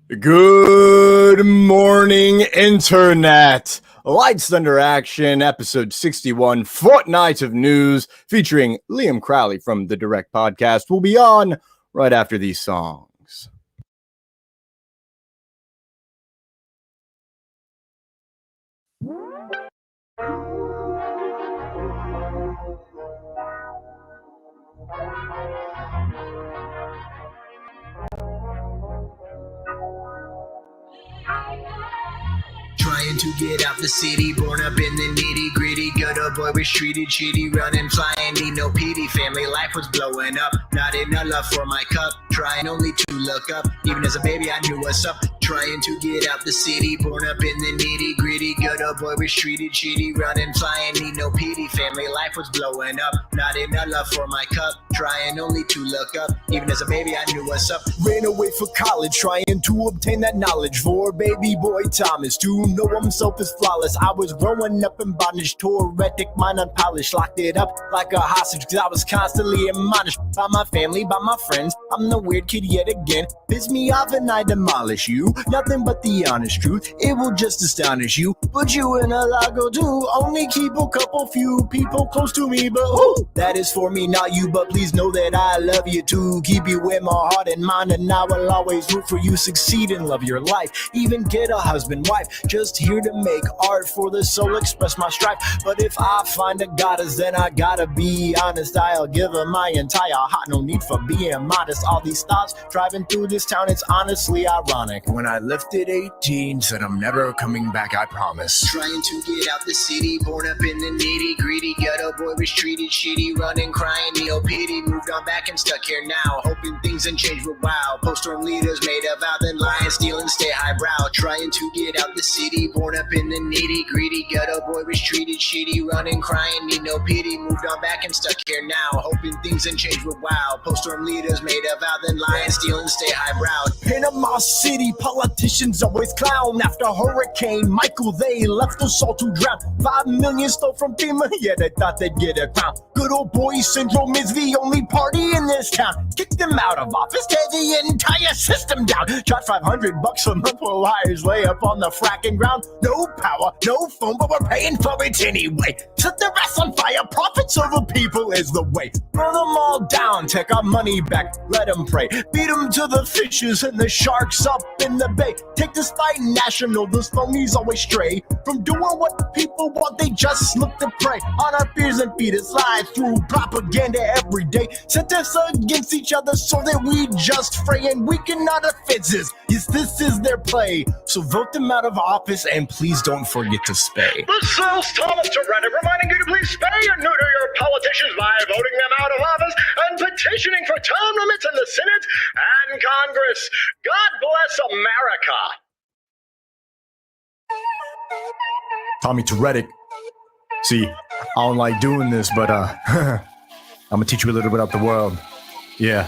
Good morning, Internet! LightsThunderAction, episode 61, Fortnight of News, featuring Liam Crowley from the Direct Podcast, will be on right after these songs. Trying to get out the city, born up in the nitty gritty. Good old boy was treated shitty, running, flying, need no pity. Family life was blowing up, not enough for my cup. Trying only to look up, even as a baby I knew what's up. Trying to get out the city, born up in the nitty gritty. Good old boy was treated shitty, running, flying, need no pity. Family life was blowing up, not enough for my cup. Trying only to look up, even as a baby I knew what's up. Ran away for college, trying to obtain that knowledge. For baby boy Thomas, to know himself is flawless. I was growing up in bondage, Tourettic mind unpolished. Locked it up like a hostage, cause I was constantly admonished by my family, by my friends. I'm the weird kid yet again. Piss me off and I demolish you. Nothing but the honest truth, it will just astonish you. Put you in a lago too, only keep a couple few people close to me. But who? That is for me, not you. But please know that I love you too. Keep you in my heart and mind, and I will always root for you. Succeed and love your life, even get a husband, wife. Just here to make art for the soul, express my strife. But if I find a goddess, then I gotta be honest. I'll give her my entire heart, no need for being modest. All these thoughts driving through this town, it's honestly ironic. When I lifted 18, said I'm never coming back, I promise. Trying to get out the city, born up in the nitty gritty. Ghetto boy was treated shitty, running, crying, no pity. Moved on back and stuck here now, hoping things and change were wow. Post-storm leaders made a vow, then lie and steal and stay highbrow. Trying to get out the city, born up in the nitty gritty. Ghetto boy was treated shitty, running, crying, need no pity. Moved on back and stuck here now, hoping things and change were wow. Post-storm leaders made a vow, then lie and steal and stay highbrow. Panama City, politicians always clown. After Hurricane Michael, they left us all to drown. 5 million stole from FEMA, yeah, they thought they'd get a crown. Good old boy syndrome is the only party in this town. Kick them out of office, tear the entire system down. Charge $500 a month while liars lay up on the fracking ground. No power, no phone, but we're paying for it anyway. Set the rest on fire, profits over people is the way. Burn them all down, take our money back, let them pray. Beat them to the fishes and the sharks up in the bay. Take this fight national, those phonies always stray from doing what the people want, they just look to prey on our fears and feed us lies through propaganda every day. Set us against each other so that we just fray and weaken our defenses. Yes, this is their play, so vote them out of office and please don't forget to spay. This is Thomas Toretto reminding you to please spay and neuter your politicians by voting them out of office and petitioning for term limits in the Senate and Congress. God bless America. Tommy Toretto. See, I don't like doing this, but I'm gonna teach you a little bit about the world. Yeah.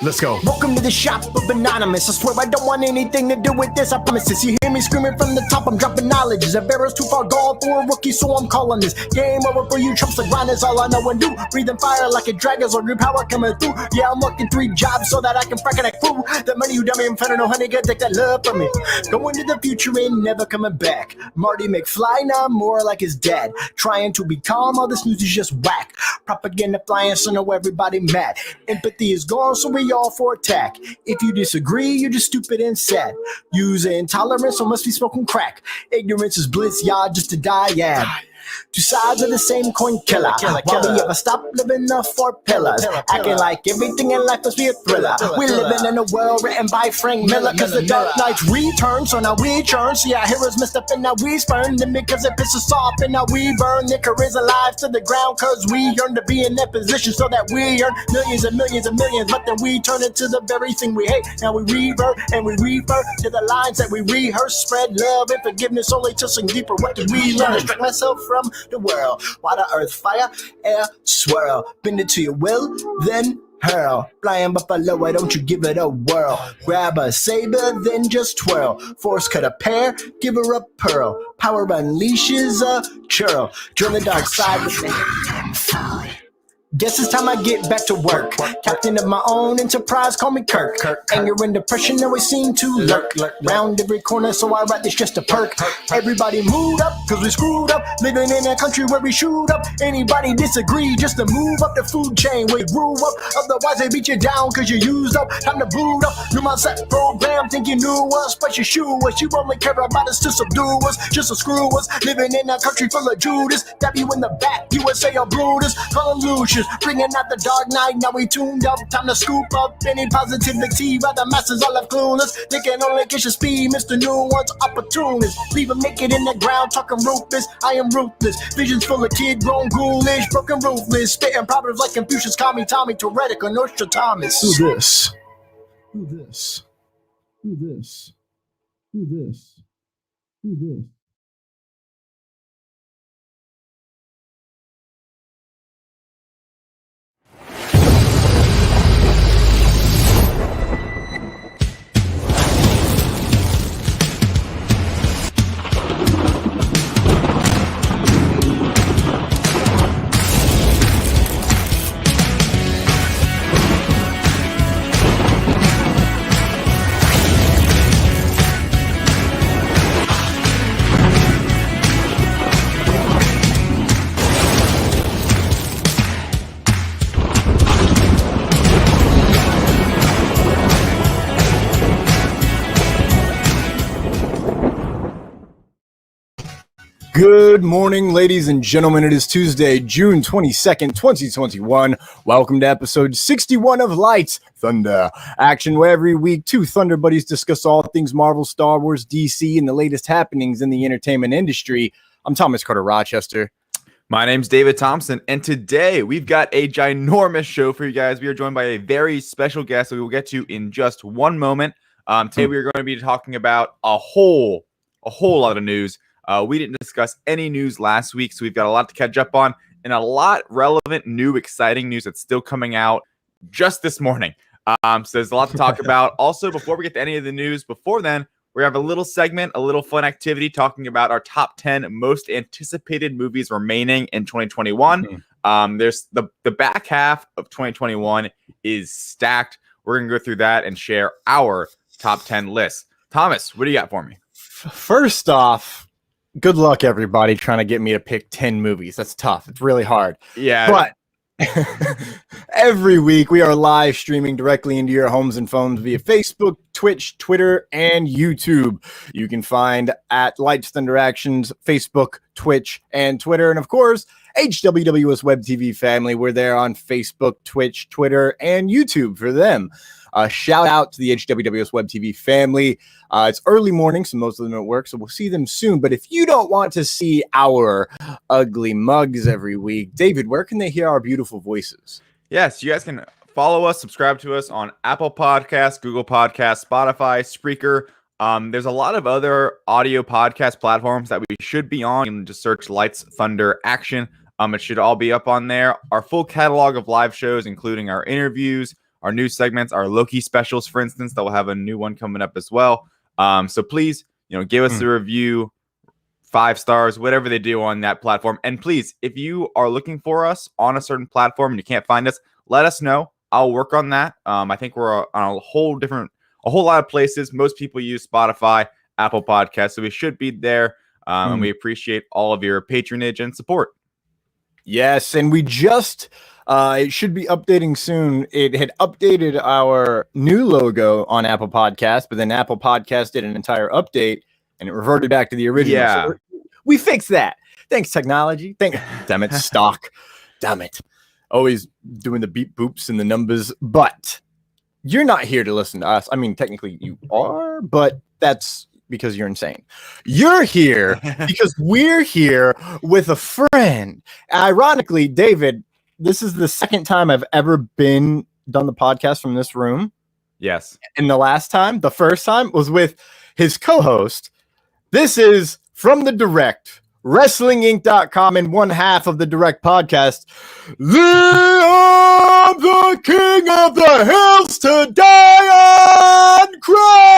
Let's go. Welcome to the shop of Anonymous. I swear I don't want anything to do with this, I promise this. You hear me screaming from the top, I'm dropping knowledge. As a barrel's too far gone for a rookie, so I'm calling this. Game over for you, Trumps, the grind is all I know and do. Breathing fire like a dragon's or new power coming through. Yeah, I'm working 3 jobs so that I can frack that fool. The money you dummy, I'm finna know, honey, gotta take that love from me. Going to the future and never coming back. Marty McFly, now more like his dad. Trying to be calm, all this news is just whack. Propaganda flying, so know everybody mad. Empathy is gone, so we all for attack. If you disagree, you're just stupid and sad. Use intolerance, or must be smoking crack. Ignorance is bliss, y'all, just to die, yeah. Two sides of the same coin, killer. Why we ever stop living up for pillars? Acting like everything in life must be a thriller. We living in a world written by Frank Miller. Cause the Dark Knight's return, so now we churn. See our heroes messed up and now we spurn them because it pisses us off and now we burn their careers alive to the ground. Cause we yearn to be in that position so that we earn millions and millions and millions. But then we turn into the very thing we hate. Now we revert and we refer to the lines that we rehearse. Spread love and forgiveness only to sing deeper. What did we learn? Distract myself from the world. Why the earth, fire, air, swirl. Bend it to your will, then hurl. Flying buffalo, why don't you give it a whirl? Grab a saber, then just twirl. Force cut a pear, give her a pearl. Power unleashes a churl. Join the dark side with me. Guess it's time I get back to work. Captain of my own enterprise, call me Kirk. Anger and depression always seem to lurk. Round every corner, so I write this just a perk. Everybody moved up, cause we screwed up. Living in a country where we shoot up. Anybody disagree, just to move up the food chain. We grew up, otherwise they beat you down cause you used up. Time to boot up, new mindset program. Think you knew us, but you shoe us. You only care about us to subdue us, just to screw us. Living in a country full of Judas. Stab you in the back, USA or Brutus. Call them Lucius, bringing out the dark night. Now we tuned up, time to scoop up any positivity. While the masses all left clueless, they can only catch your speed. Mr. New One's opportunist, leave them naked in the ground, talking ruthless. I am ruthless, visions full of kid grown ghoulish, broken ruthless, spitting proverbs like Confucius. Call me Tommy Toretic or Nostradamus. Who this? Who this? Who this? Who this? Who this? Good morning, ladies and gentlemen. It is Tuesday, June 22nd, 2021. Welcome to episode 61 of Lights, Thunder, Action, where every week two Thunder Buddies discuss all things Marvel, Star Wars, DC, and the latest happenings in the entertainment industry. I'm Thomas Carter Rochester. My name's David Thompson, and today we've got a ginormous show for you guys. We are joined by a very special guest that we will get to in just one moment. Today we are going to be talking about a whole lot of news. We didn't discuss any news last week, so we've got a lot to catch up on and a lot relevant, new, exciting news that's still coming out just this morning. So there's a lot to talk about. Also, before we get to any of the news, before then, we have a little segment, a little fun activity talking about our top 10 most anticipated movies remaining in 2021. There's the back half of 2021 is stacked. We're going to go through that and share our top 10 lists. Thomas, what do you got for me? First off, good luck, everybody, trying to get me to pick 10 movies. That's tough. It's really hard. Yeah. But every week we are live streaming directly into your homes and phones via Facebook, Twitch, Twitter, and YouTube. You can find at LightsThunderAction's Facebook, Twitch, and Twitter. And of course, HWWSWebTV family. We're there on Facebook, Twitch, Twitter, and YouTube for them. Shout out to the HWWSWebTV family. It's early morning, so most of them are at work, so we'll see them soon. But if you don't want to see our ugly mugs every week, David, where can they hear our beautiful voices? Yes, you guys can follow us, subscribe to us on Apple Podcasts, Google Podcasts, Spotify, Spreaker. There's a lot of other audio podcast platforms that we should be on. You can just search Lights, Thunder, Action. It should all be up on there. Our full catalog of live shows, including our interviews, our new segments, our Loki specials, for instance, that will have a new one coming up as well. So please, give us a review, 5 stars, whatever they do on that platform. And please, if you are looking for us on a certain platform and you can't find us, let us know. I'll work on that. I think we're on a whole lot of places. Most people use Spotify, Apple Podcasts, so we should be there. And we appreciate all of your patronage and support. Yes, and we just... it should be updating soon. It had updated our new logo on Apple Podcast, but then Apple Podcast did an entire update and it reverted back to the original. Yeah. So we fixed that. Thanks, technology. Damn it, stock. Damn it. Always doing the beep boops and the numbers. But you're not here to listen to us. I mean, technically you are, but that's because you're insane. You're here because we're here with a friend. Ironically, David, this is the second time I've ever done the podcast from this room. Yes. And the first time was with his co-host. This is from the Direct, WrestlingInc.com, and one half of the Direct podcast. I'm the king of the hills to die on, Crowley!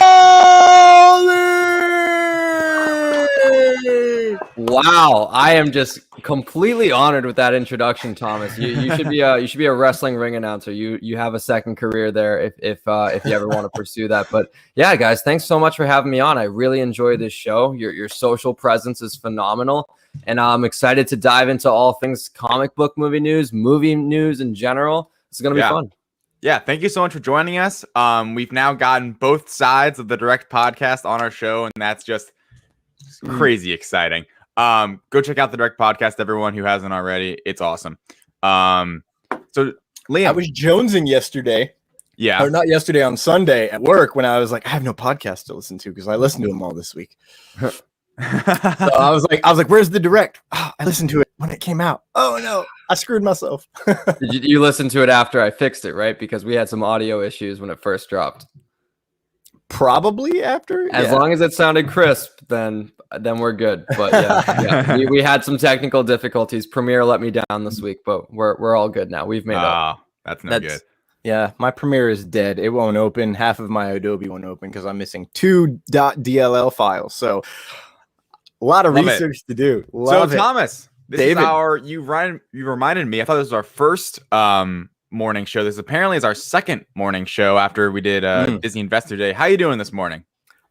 Wow, I am just completely honored with that introduction, Thomas. You should be a wrestling ring announcer. You have a second career there if you ever want to pursue that. But yeah, guys, thanks so much for having me on. I really enjoy this show. Your social presence is phenomenal, and I'm excited to dive into all things comic book movie news in general. It's gonna be fun. Yeah, thank you so much for joining us. We've now gotten both sides of the Direct podcast on our show, and that's just crazy exciting. Go check out the Direct podcast, everyone who hasn't already. It's awesome. So Liam, I was jonesing yesterday. Yeah. Or not yesterday, on Sunday at work, when I was like, I have no podcast to listen to because I listened to them all this week. So I was like, where's the Direct? Oh, I listened to it when it came out. Oh no, I screwed myself. Did you listen to it after I fixed it, right? Because we had some audio issues when it first dropped. Probably after. As long as it sounded crisp, then we're good. But yeah. We had some technical difficulties. Premiere let me down this week, but we're all good now. We've made up. That's good. Yeah, my Premiere is dead. It won't open. Half of my Adobe won't open because I'm missing 2 .dll files. So a lot of research to do. Thomas, this is you reminded me. I thought this was our first morning show. This apparently is our second morning show after we did Disney Investor Day. How you doing this morning?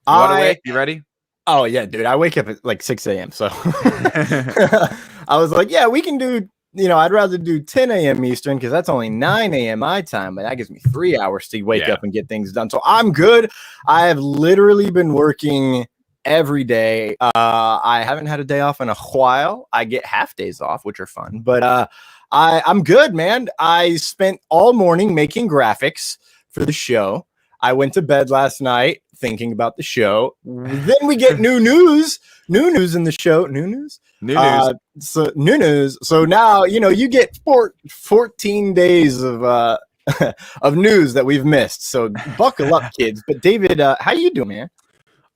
You ready? Oh yeah, dude. I wake up at like 6 a.m. So I was like, yeah, we can do. I'd rather do 10 a.m. Eastern because that's only 9 a.m. my time, but that gives me 3 hours to wake up and get things done. So I'm good. I have literally been working every day. I haven't had a day off in a while. I get half days off, which are fun, but I'm good, man. I spent all morning making graphics for the show. I went to bed last night thinking about the show. Then we get new news in the show. New news. So new news. So now, you get 14 days of of news that we've missed. So buckle up, kids. But David, how you doing, man?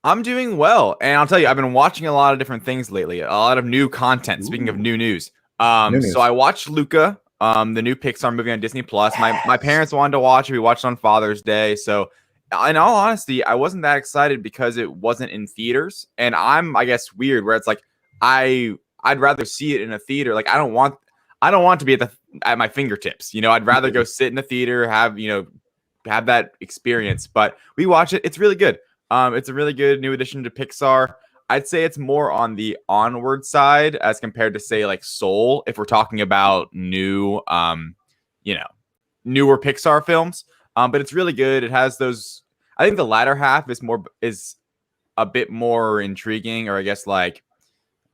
I'm doing well. And I'll tell you, I've been watching a lot of different things lately. A lot of new content. Speaking of new news. So I watched Luca, the new Pixar movie on Disney Plus. My parents wanted to watch it. We watched it on Father's Day. So in all honesty, I wasn't that excited because it wasn't in theaters. And I'm, I guess, weird where it's like I'd rather see it in a theater. Like I don't want to be at my fingertips. I'd rather go sit in the theater, have that experience. But we watch it. It's really good. It's a really good new addition to Pixar. I'd say it's more on the onward side as compared to, say, like Soul, if we're talking about new, newer Pixar films. But it's really good. It has those. I think the latter half is a bit more intriguing, or I guess like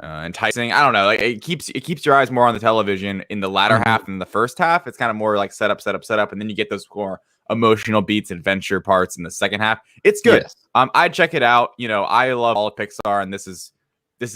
enticing. I don't know. Like it keeps your eyes more on the television in the latter half than the first half. It's kind of more like set up, and then you get those more emotional beats, adventure parts in the second half. It's good. Yes. I'd check it out. I love all of Pixar, and this is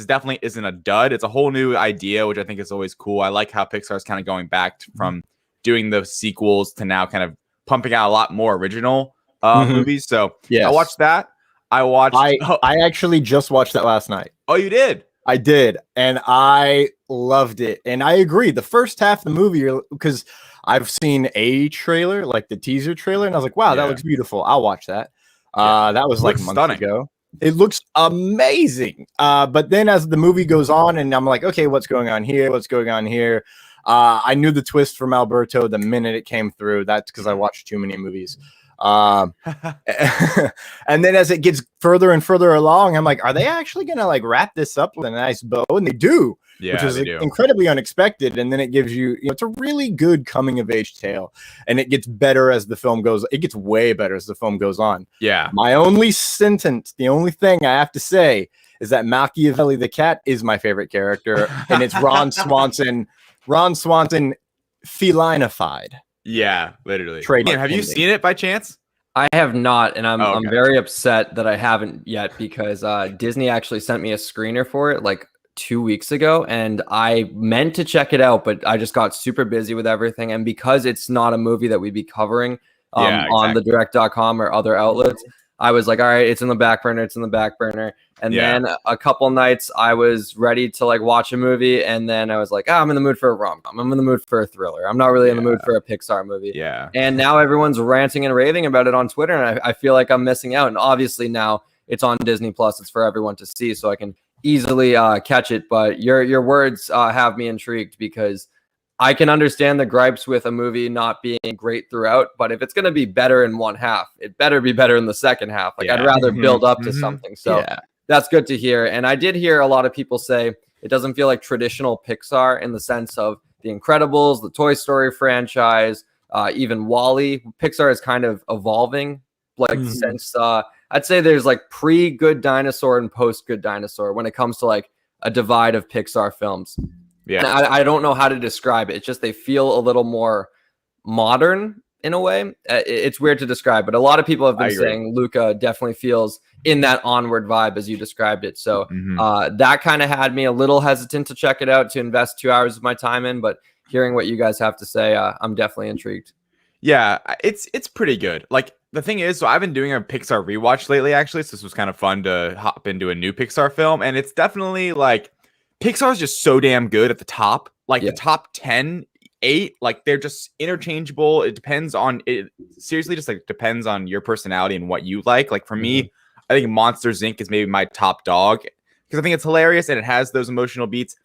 definitely isn't a dud. It's a whole new idea, which I think is always cool. I like how Pixar is kind of going back from doing the sequels to now kind of pumping out a lot more original movies. So I watched that. I actually just watched that last night. Oh, you did? I did, and I loved it. And I agree. The first half of the movie, because I've seen a trailer, like the teaser trailer, and I was like, wow, that looks beautiful. I'll watch that. That was like months ago. It looks amazing. But then as the movie goes on, and I'm like, okay, what's going on here? What's going on here? I knew the twist from Alberto the minute it came through. That's because I watched too many movies. And then as it gets further and further along, I'm like, are they actually gonna like wrap this up with a nice bow? And they do, which is incredibly unexpected. And then it gives you, it's a really good coming of age tale, and it gets better as the film goes. It gets way better as the film goes on. Yeah. My only sentence, the only thing I have to say is that Machiavelli the cat is my favorite character, and it's Ron Swanson. Ron Swanson felinified. Yeah, literally. Have you seen it by chance? I have not, and I'm very upset that I haven't yet because Disney actually sent me a screener for it like 2 weeks ago, and I meant to check it out, but I just got super busy with everything, and because it's not a movie that we'd be covering on the direct.com or other outlets, I was like, all right, it's in the back burner. And then a couple nights I was ready to like watch a movie, and then I was like, I'm in the mood for a rom-com. I'm in the mood for a thriller. I'm not really in the mood for a Pixar movie. Yeah. And now everyone's ranting and raving about it on Twitter, and I feel like I'm missing out. And obviously now it's on Disney Plus. It's for everyone to see, so I can easily catch it, but your words have me intrigued because I can understand the gripes with a movie not being great throughout, but if it's going to be better in one half, it better be better in the second half. Like I'd rather build up to something. So that's good to hear. And I did hear a lot of people say it doesn't feel like traditional Pixar in the sense of The Incredibles, the Toy Story franchise, even WALL-E. Pixar is kind of evolving, like since I'd say there's like pre-Good Dinosaur and post-Good Dinosaur when it comes to like a divide of Pixar films. Yeah, I don't know how to describe it. It's just they feel a little more modern in a way. It's weird to describe, but a lot of people have been saying Luca definitely feels in that onward vibe as you described it. So that kind of had me a little hesitant to check it out, to invest 2 hours of my time in. But hearing what you guys have to say, I'm definitely intrigued. Yeah, it's pretty good. Like the thing is, so I've been doing a Pixar rewatch lately, actually. So this was kind of fun to hop into a new Pixar film, and it's definitely like Pixar is just so damn good at the top. Like the top 10, 8, like they're just interchangeable. It depends on it. Seriously, just like depends on your personality and what you like. Like for me, I think Monsters Inc. is maybe my top dog because I think it's hilarious and it has those emotional beats.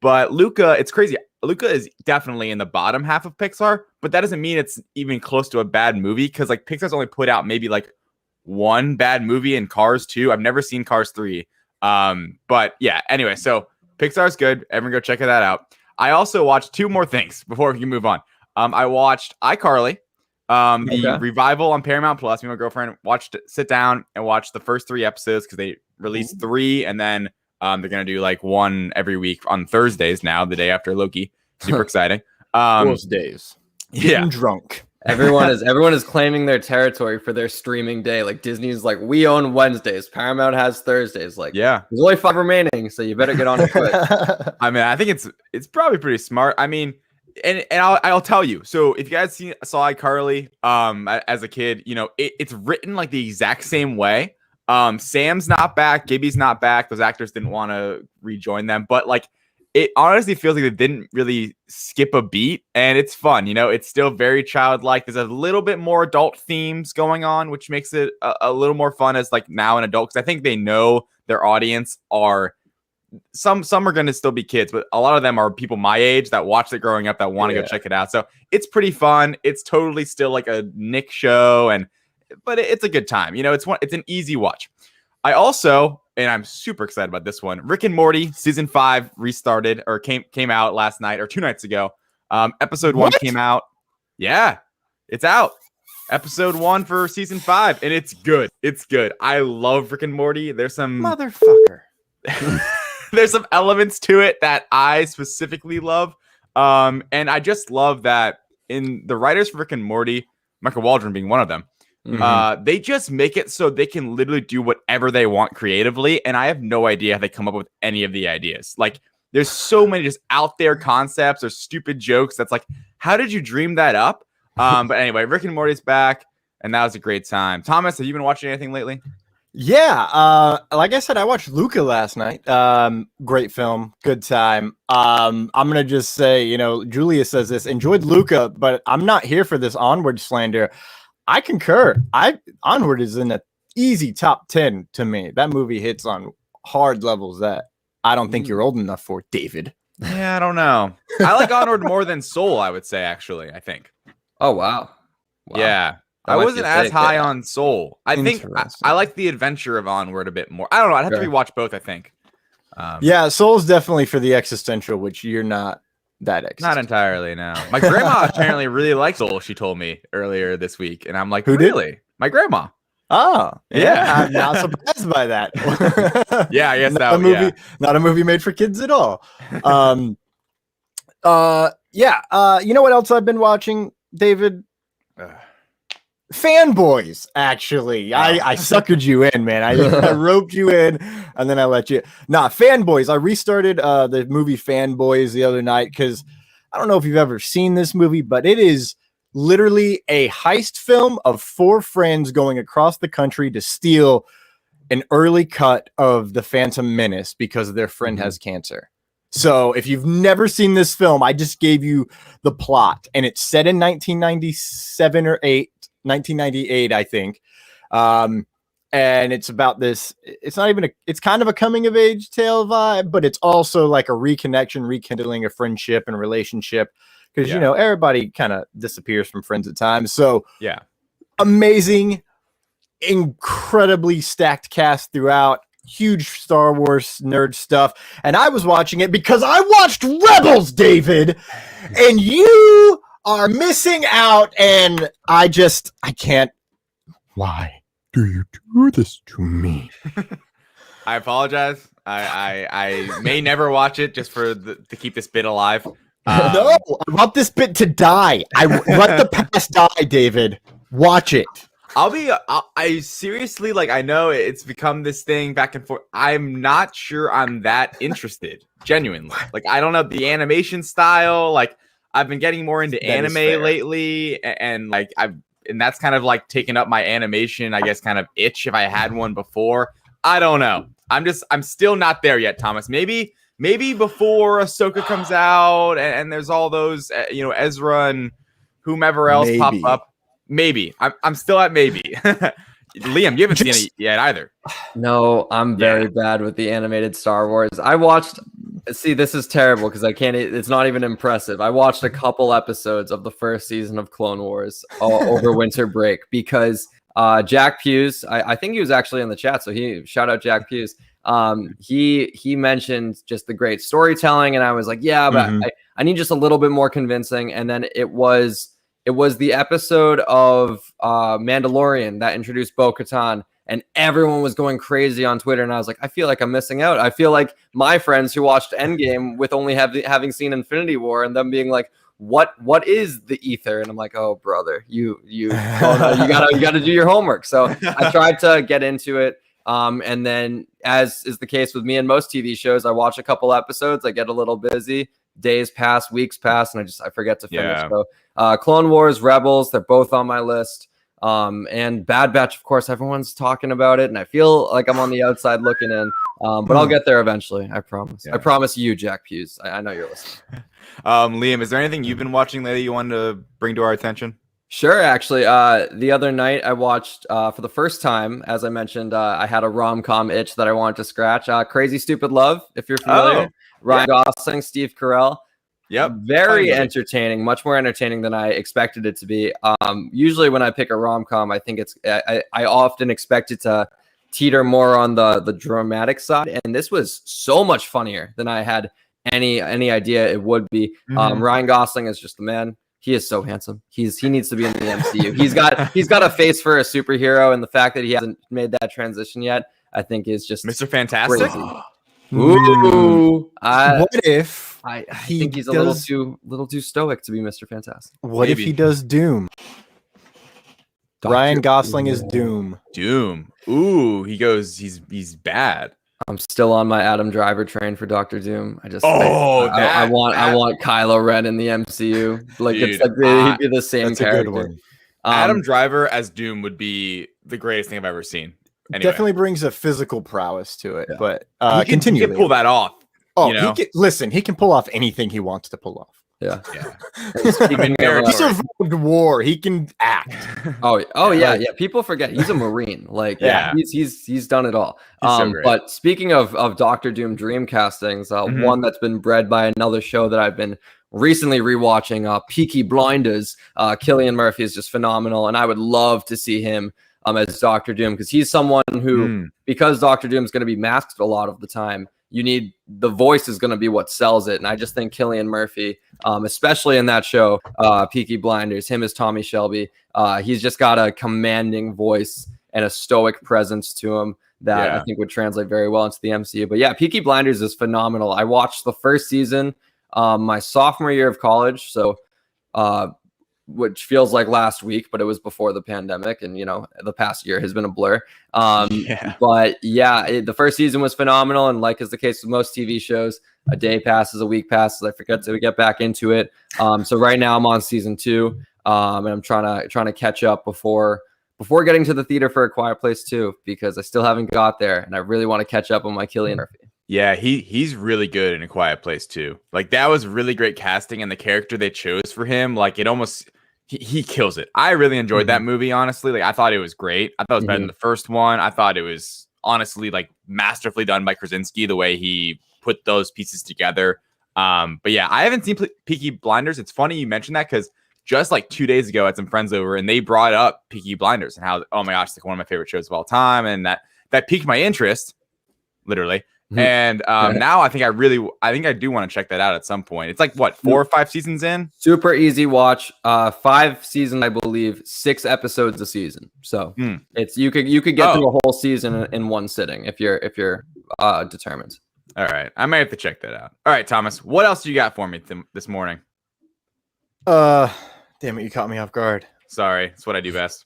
But Luca, it's crazy. Luca is definitely in the bottom half of Pixar, but that doesn't mean it's even close to a bad movie because like Pixar's only put out maybe like one bad movie in Cars 2. I've never seen Cars 3. But yeah, anyway, so Pixar's good. Everyone go check that out. I also watched 2 more things before we can move on. I watched iCarly, the revival on Paramount Plus. Me and my girlfriend sit down and watch the first 3 episodes because they released 3, and then they're gonna do like 1 every week on Thursdays now, the day after Loki. Super exciting. Those days. Getting drunk. Everyone is claiming their territory for their streaming day. Like Disney's like, we own Wednesdays. Paramount has Thursdays. Like, there's only 5 remaining, so you better get on it quick. I mean, I think it's probably pretty smart. I mean, and I'll tell you. So if you guys saw iCarly as a kid, you know it's written like the exact same way. Sam's not back, Gibby's not back. Those actors didn't want to rejoin them, but like it honestly feels like they didn't really skip a beat, and it's fun. You know, it's still very childlike. There's a little bit more adult themes going on, which makes it a little more fun as like now an adult, because I think they know their audience are some are going to still be kids, but a lot of them are people my age that watched it growing up that want to go check it out. So it's pretty fun. It's totally still like a Nick show, but it's a good time. You know, it's an easy watch. I also, and I'm super excited about this one, Rick and Morty season 5 restarted or came out last night or 2 nights ago. Episode 1 came out. Yeah, it's out. Episode 1 for season 5, and it's good. It's good. I love Rick and Morty. There's some motherfucker. There's some elements to it that I specifically love. And I just love that in the writers for Rick and Morty, Michael Waldron being one of them, they just make it so they can literally do whatever they want creatively. And I have no idea how they come up with any of the ideas. Like there's so many just out there concepts or stupid jokes. That's like, how did you dream that up? But anyway, Rick and Morty's back, and that was a great time. Thomas, have you been watching anything lately? Yeah, like I said, I watched Luca last night. Great film, good time. I'm gonna just say, you know, Julia says this, enjoyed Luca, but I'm not here for this Onward slander. I concur. Onward is in an easy top 10 to me. That movie hits on hard levels that I don't think you're old enough for, David. Yeah, I don't know. I like Onward more than Soul, I would say, actually, I think. Oh, wow. Yeah. I wasn't as high on Soul. I think I like the adventure of Onward a bit more. I don't know. I'd have to rewatch both, I think. Yeah, Soul's definitely for the existential, which you're not that existential. Not entirely, no. My grandma apparently really likes Soul, she told me earlier this week. And I'm like, who really? Did? My grandma. Oh, yeah. I'm not surprised by that. Yeah, I guess not a movie made for kids at all. You know what else I've been watching, David? Fanboys, actually. I suckered you in, man. I roped you in, and then I let you. Fanboys. I restarted the movie Fanboys the other night because I don't know if you've ever seen this movie, but it is literally a heist film of 4 friends going across the country to steal an early cut of the Phantom Menace because their friend has cancer. So if you've never seen this film, I just gave you the plot, and it's set in 1997 or 1998, I think. and it's about this. It's not even it's kind of a coming of age tale vibe, but it's also like a reconnection, rekindling a friendship and relationship, because you know everybody kind of disappears from friends at times. So yeah, amazing, incredibly stacked cast throughout. Huge Star Wars nerd stuff, and I was watching it because I watched Rebels, David, and you are missing out, and I can't. Why do you do this to me? I apologize. I may never watch it just to keep this bit alive. No, I want this bit to die. Let the past die, David. Watch it. I seriously, like, I know it's become this thing back and forth. I'm not sure I'm that interested, genuinely. Like, I don't know the animation style. Like, I've been getting more into anime lately, and like, and that's kind of like taken up my animation, I guess, kind of itch if I had one before. I don't know. I'm still not there yet, Thomas. Maybe before Ahsoka comes out and there's all those, Ezra and whomever else pop up. Maybe. I'm still at maybe. Liam, you haven't seen it yet either. No, I'm very bad with the animated Star Wars. I watched. See, this is terrible because I can't. It's not even impressive. I watched a couple episodes of the first season of Clone Wars over winter break because Jack Hughes. I think he was actually in the chat, so shout out Jack Hughes. He mentioned just the great storytelling, and I was like, yeah, but I need just a little bit more convincing. And then it was the episode of Mandalorian that introduced Bo-Katan, and everyone was going crazy on Twitter. And I was like, I feel like I'm missing out. I feel like my friends who watched Endgame with only having seen Infinity War and them being like, what is the ether? And I'm like, oh, brother, you gotta do your homework. So I tried to get into it. And then, as is the case with me and most TV shows, I watch a couple episodes, I get a little busy, days pass, weeks pass, and I forget to finish. So Clone Wars, Rebels, they're both on my list. And Bad Batch, of course, everyone's talking about it, and I feel like I'm on the outside looking in. But I'll get there eventually, I promise. I promise you, Jack Hughes. I know you're listening. Liam, is there anything you've been watching lately you wanted to bring to our attention? Sure, actually. The other night I watched, for the first time, as I mentioned, I had a rom-com itch that I wanted to scratch. Crazy Stupid Love, if you're familiar. Ryan Gosling, Steve Carell. Yep. Very entertaining, much more entertaining than I expected it to be. Usually when I pick a rom-com, I think I often expect it to teeter more on the dramatic side. And this was so much funnier than I had any idea it would be. Ryan Gosling is just the man. He is so handsome. He needs to be in the MCU. He's got a face for a superhero, and the fact that he hasn't made that transition yet, I think, is just Mr. Fantastic. Ooh, what if I think he's a little too stoic to be Mr. Fantastic. What if he does Doom? Ryan Gosling is Doom. Ooh, he's bad. I'm still on my Adam Driver train for Dr. Doom. I want Kylo Ren in the MCU. Like, dude, it's like he'd be the same character. Adam Driver as Doom would be the greatest thing I've ever seen. Anyway. Definitely brings a physical prowess to it, but continue. He can pull that off. Oh, he can pull off anything he wants to pull off. Yeah. He survived war. He can act. Oh yeah. People forget he's a Marine. Like, he's done it all. So great. But speaking of Doctor Doom dream castings, one that's been bred by another show that I've been recently rewatching, Peaky Blinders. Cillian Murphy is just phenomenal, and I would love to see him as Doctor Doom, because he's someone who, because Doctor Doom is going to be masked a lot of the time, the voice is going to be what sells it. And I just think Cillian Murphy, especially in that show, Peaky Blinders, him as Tommy Shelby, he's just got a commanding voice and a stoic presence to him that I think would translate very well into the MCU. But yeah, Peaky Blinders is phenomenal. I watched the first season my sophomore year of college, so which feels like last week, but it was before the pandemic, and the past year has been a blur. But the first season was phenomenal, and like is the case with most TV shows, a day passes, a week passes, I forget to get back into it. So right now I'm on season 2, and I'm trying to catch up before getting to the theater for A Quiet Place 2, because I still haven't got there, and I really want to catch up on my Cillian Murphy. Yeah, he's really good in A Quiet Place too. Like, that was really great casting, and the character they chose for him, like, he kills it. I really enjoyed that movie, honestly. Like, I thought it was great. I thought it was better than the first one. I thought it was honestly like masterfully done by Krasinski, the way he put those pieces together. But yeah, I haven't seen Peaky Blinders. It's funny you mentioned that because just like 2 days ago, I had some friends over and they brought up Peaky Blinders and how, oh my gosh, it's like one of my favorite shows of all time. And that piqued my interest, literally. And now I think I do want to check that out at some point. It's like what, 4 or 5 seasons in? Super easy watch. 5 seasons, I believe, 6 episodes a season. So it's you could get through a whole season in one sitting if you're determined. All right, I may have to check that out. All right, Thomas, what else do you got for me this morning? Damn it, you caught me off guard. Sorry, it's what I do best.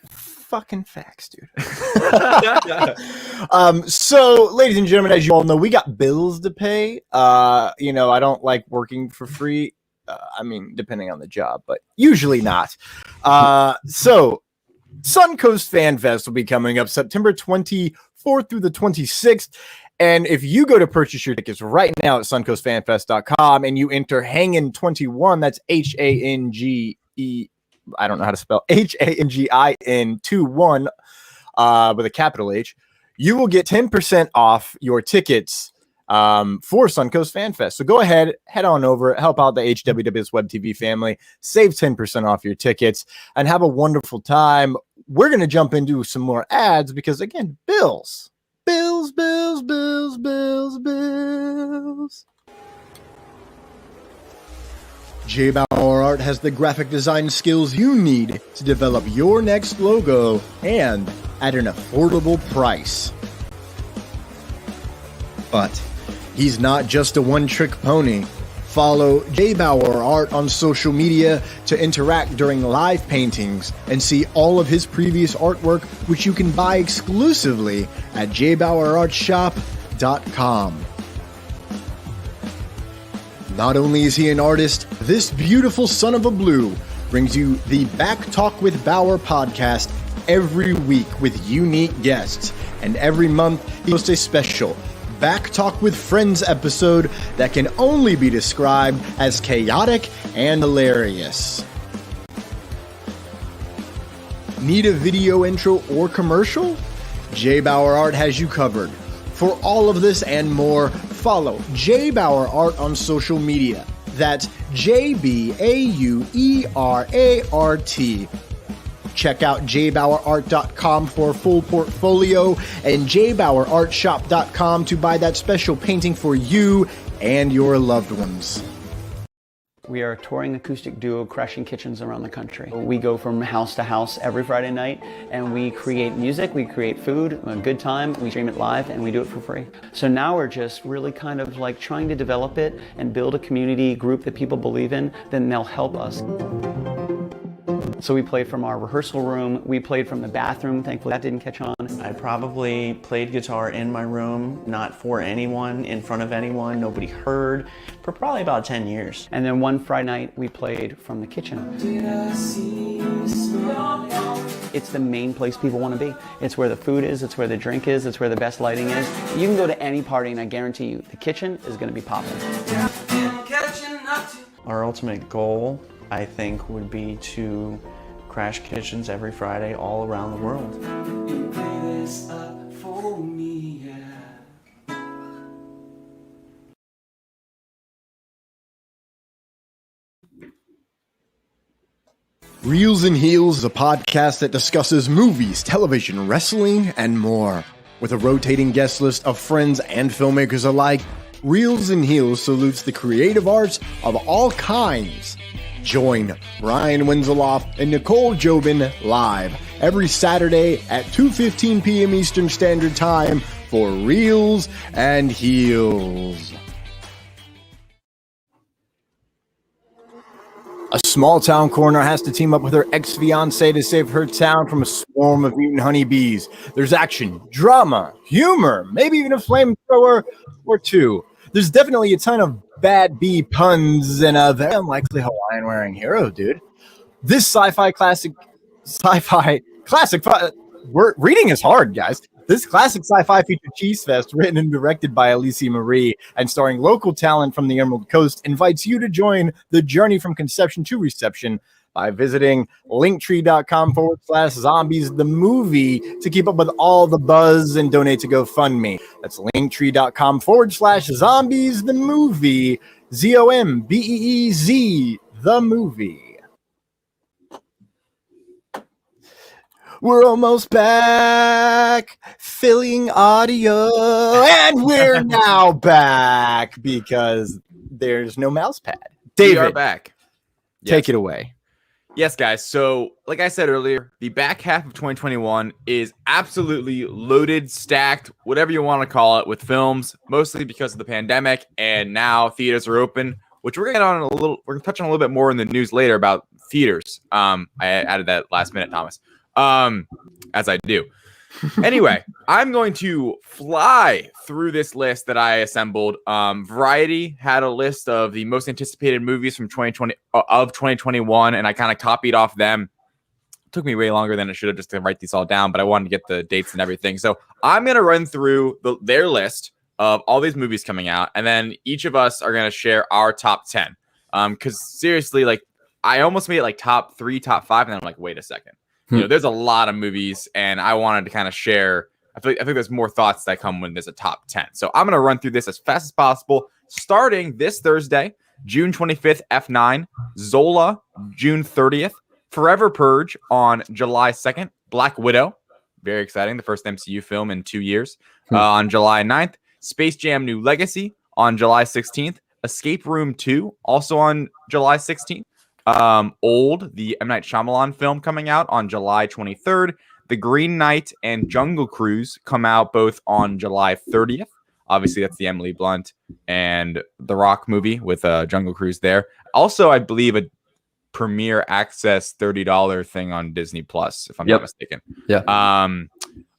Fucking facts, dude. So, ladies and gentlemen, as you all know, we got bills to pay. I don't like working for free. I mean, depending on the job, but usually not. So, Suncoast Fan Fest will be coming up September 24th through the 26th. And if you go to purchase your tickets right now at suncoastfanfest.com and you enter Hangin21, that's HANGE. I don't know how to spell HANGIN 21 with a capital H. You will get 10% off your tickets for Suncoast Fan Fest. So go ahead, head on over, help out the HWWSWebTV family, save 10% off your tickets, and have a wonderful time. We're going to jump into some more ads because, again, bills. J Bauer Art has the graphic design skills you need to develop your next logo and at an affordable price. But he's not just a one-trick pony. Follow J Bauer Art on social media to interact during live paintings and see all of his previous artwork, which you can buy exclusively at jbauerartshop.com. Not only is he an artist, this beautiful son of a blue brings you the Back Talk with Bauer podcast every week with unique guests. And every month he hosts a special Back Talk with Friends episode that can only be described as chaotic and hilarious. Need a video intro or commercial? J Bauer Art has you covered. For all of this and more, follow J Bauer Art on social media. That's JBAUERART. Check out jbauerart.com for a full portfolio and jbauerartshop.com to buy that special painting for you and your loved ones. We are a touring acoustic duo crashing kitchens around the country. We go from house to house every Friday night and we create music, we create food, a good time, we stream it live and we do it for free. So now we're just really kind of like trying to develop it and build a community group that people believe in, then they'll help us. So we played from our rehearsal room, we played from the bathroom, thankfully that didn't catch on. I probably played guitar in my room, not for anyone, in front of anyone, nobody heard, for probably about 10 years. And then one Friday night we played from the kitchen. It's the main place people want to be. It's where the food is, it's where the drink is, it's where the best lighting is. You can go to any party and I guarantee you the kitchen is going to be popping. Our ultimate goal, I think, would be to crash kitchens every Friday all around the world. You play this up for me, yeah. Reels and Heels is a podcast that discusses movies, television, wrestling, and more. With a rotating guest list of friends and filmmakers alike, Reels and Heels salutes the creative arts of all kinds. Join Brian Wenzeloff and Nicole Jobin live every Saturday at 2:15 p.m. Eastern Standard Time for Reels and Heels. A small town coroner has to team up with her ex-fiancé to save her town from a swarm of mutant honeybees. There's action, drama, humor, maybe even a flamethrower or two. There's definitely a ton of bad bee puns and a very unlikely Hawaiian-wearing hero, dude. This reading is hard, guys. This classic sci-fi feature cheese fest, written and directed by Alicia Marie and starring local talent from the Emerald Coast, invites you to join the journey from conception to reception by visiting Linktr.com/zombies the movie to keep up with all the buzz and donate to GoFundMe. That's Linktr.com/zombies the movie, ZOMBEEZ the movie. We're almost back, filling audio, and we're now back because there's no mouse pad. David, we are back. Take it away. Yes, guys. So, like I said earlier, the back half of 2021 is absolutely loaded, stacked, whatever you want to call it, with films, mostly because of the pandemic, and now theaters are open, which we're going to touch on a little bit more in the news later about theaters. I added that last minute, Thomas. As I do. Anyway, I'm going to fly through this list that I assembled. Variety had a list of the most anticipated movies from 2021, and I kind of copied off them. It took me way longer than it should have just to write these all down, but I wanted to get the dates and everything. So I'm going to run through their list of all these movies coming out, and then each of us are going to share our top 10. Because seriously, like, I almost made it like top 3, top 5, and then I'm like, wait a second. You know, there's a lot of movies, and I wanted to kind of share. I think there's more thoughts that come when there's a top 10. So I'm going to run through this as fast as possible, starting this Thursday, June 25th, F9, Zola, June 30th, Forever Purge on July 2nd, Black Widow, very exciting, the first MCU film in 2 years, on July 9th, Space Jam New Legacy on July 16th, Escape Room 2, also on July 16th. Old, the M. Night Shyamalan film, coming out on July 23rd. The Green Knight and Jungle Cruise come out both on July 30th. Obviously, that's the Emily Blunt and The Rock movie with Jungle Cruise there. Also, I believe a premiere access $30 thing on Disney Plus, if I'm not mistaken. Yeah.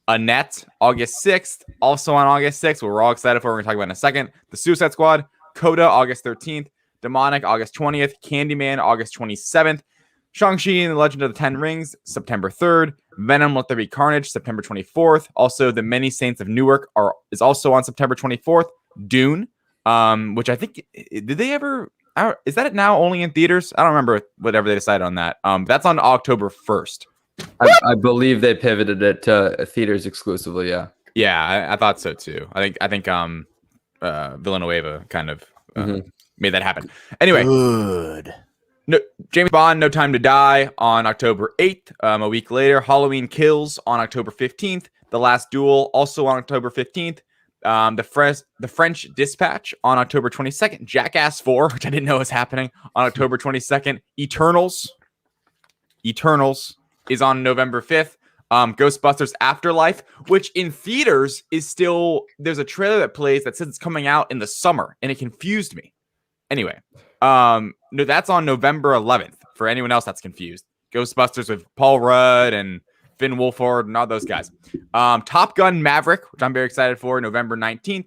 Annette, August 6th. Also on August 6th, we're all excited for. We're going to talk about in a second. The Suicide Squad, Coda, August 13th. Demonic, August 20th. Candyman, August 27th. Shang-Chi and the Legend of the Ten Rings, September 3rd. Venom, Let There Be Carnage, September 24th. Also, The Many Saints of Newark is also on September 24th. Dune, which I think, did they ever, is that now only in theaters? I don't remember whatever they decided on that. That's on October 1st. I believe they pivoted it to theaters exclusively, yeah. Yeah, I thought so too. I think Villanueva kind of made that happen. Anyway, good. No, James Bond, No Time to Die on October 8th. A week later, Halloween Kills on October 15th. The Last Duel also on October 15th. The French Dispatch on October 22nd. Jackass 4, which I didn't know was happening, on October 22nd. Eternals is on November 5th. Ghostbusters Afterlife, which in theaters is still, there's a trailer that plays that says it's coming out in the summer, and it confused me. Anyway, no, that's on November 11th. For anyone else that's confused, Ghostbusters with Paul Rudd and Finn Wolfhard and all those guys. Top Gun Maverick, which I'm very excited for, November 19th.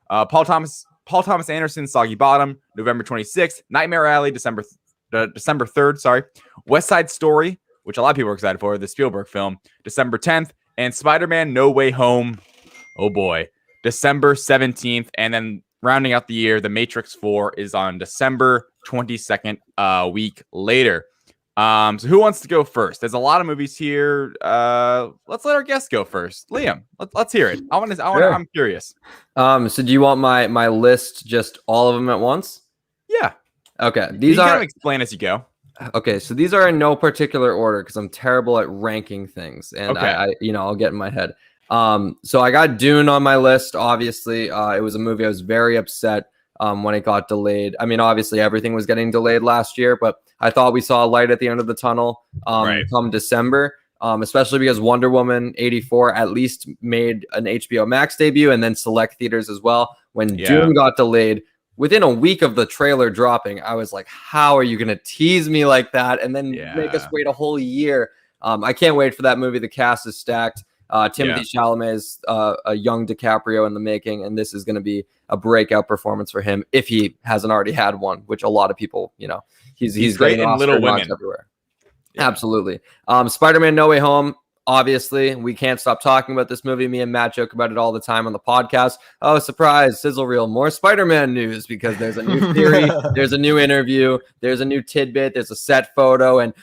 Paul Thomas Anderson, Soggy Bottom, November 26th. Nightmare Alley, December 3rd. Sorry. West Side Story, which a lot of people are excited for, the Spielberg film, December 10th. And Spider-Man No Way Home, oh boy, December 17th. And then rounding out the year, The Matrix 4 is on December 22nd, a week later. So who wants to go first? There's a lot of movies here. Let's let our guest go first. Liam, let's hear it. Sure. I'm curious. So do you want my list, just all of them at once? Yeah. Okay. These are kind of explain as you go. Okay, so these are in no particular order because I'm terrible at ranking things, and okay. I'll get in my head. So I got Dune on my list. Obviously, it was a movie I was very upset when it got delayed. I mean, obviously everything was getting delayed last year, but I thought we saw a light at the end of the tunnel come December, especially because Wonder Woman 84 at least made an HBO Max debut and then select theaters as well. When Dune got delayed, within a week of the trailer dropping, I was like, how are you going to tease me like that and then make us wait a whole year? I can't wait for that movie. The cast is stacked. Timothy Chalamet is a young DiCaprio in the making, and this is going to be a breakout performance for him if he hasn't already had one, which a lot of people, he's great in Little Women everywhere. Yeah. Absolutely. Spider-Man No Way Home, obviously, we can't stop talking about this movie. Me and Matt joke about it all the time on the podcast. Oh, surprise, sizzle reel, more Spider-Man news, because there's a new theory, there's a new interview, there's a new tidbit, there's a set photo, and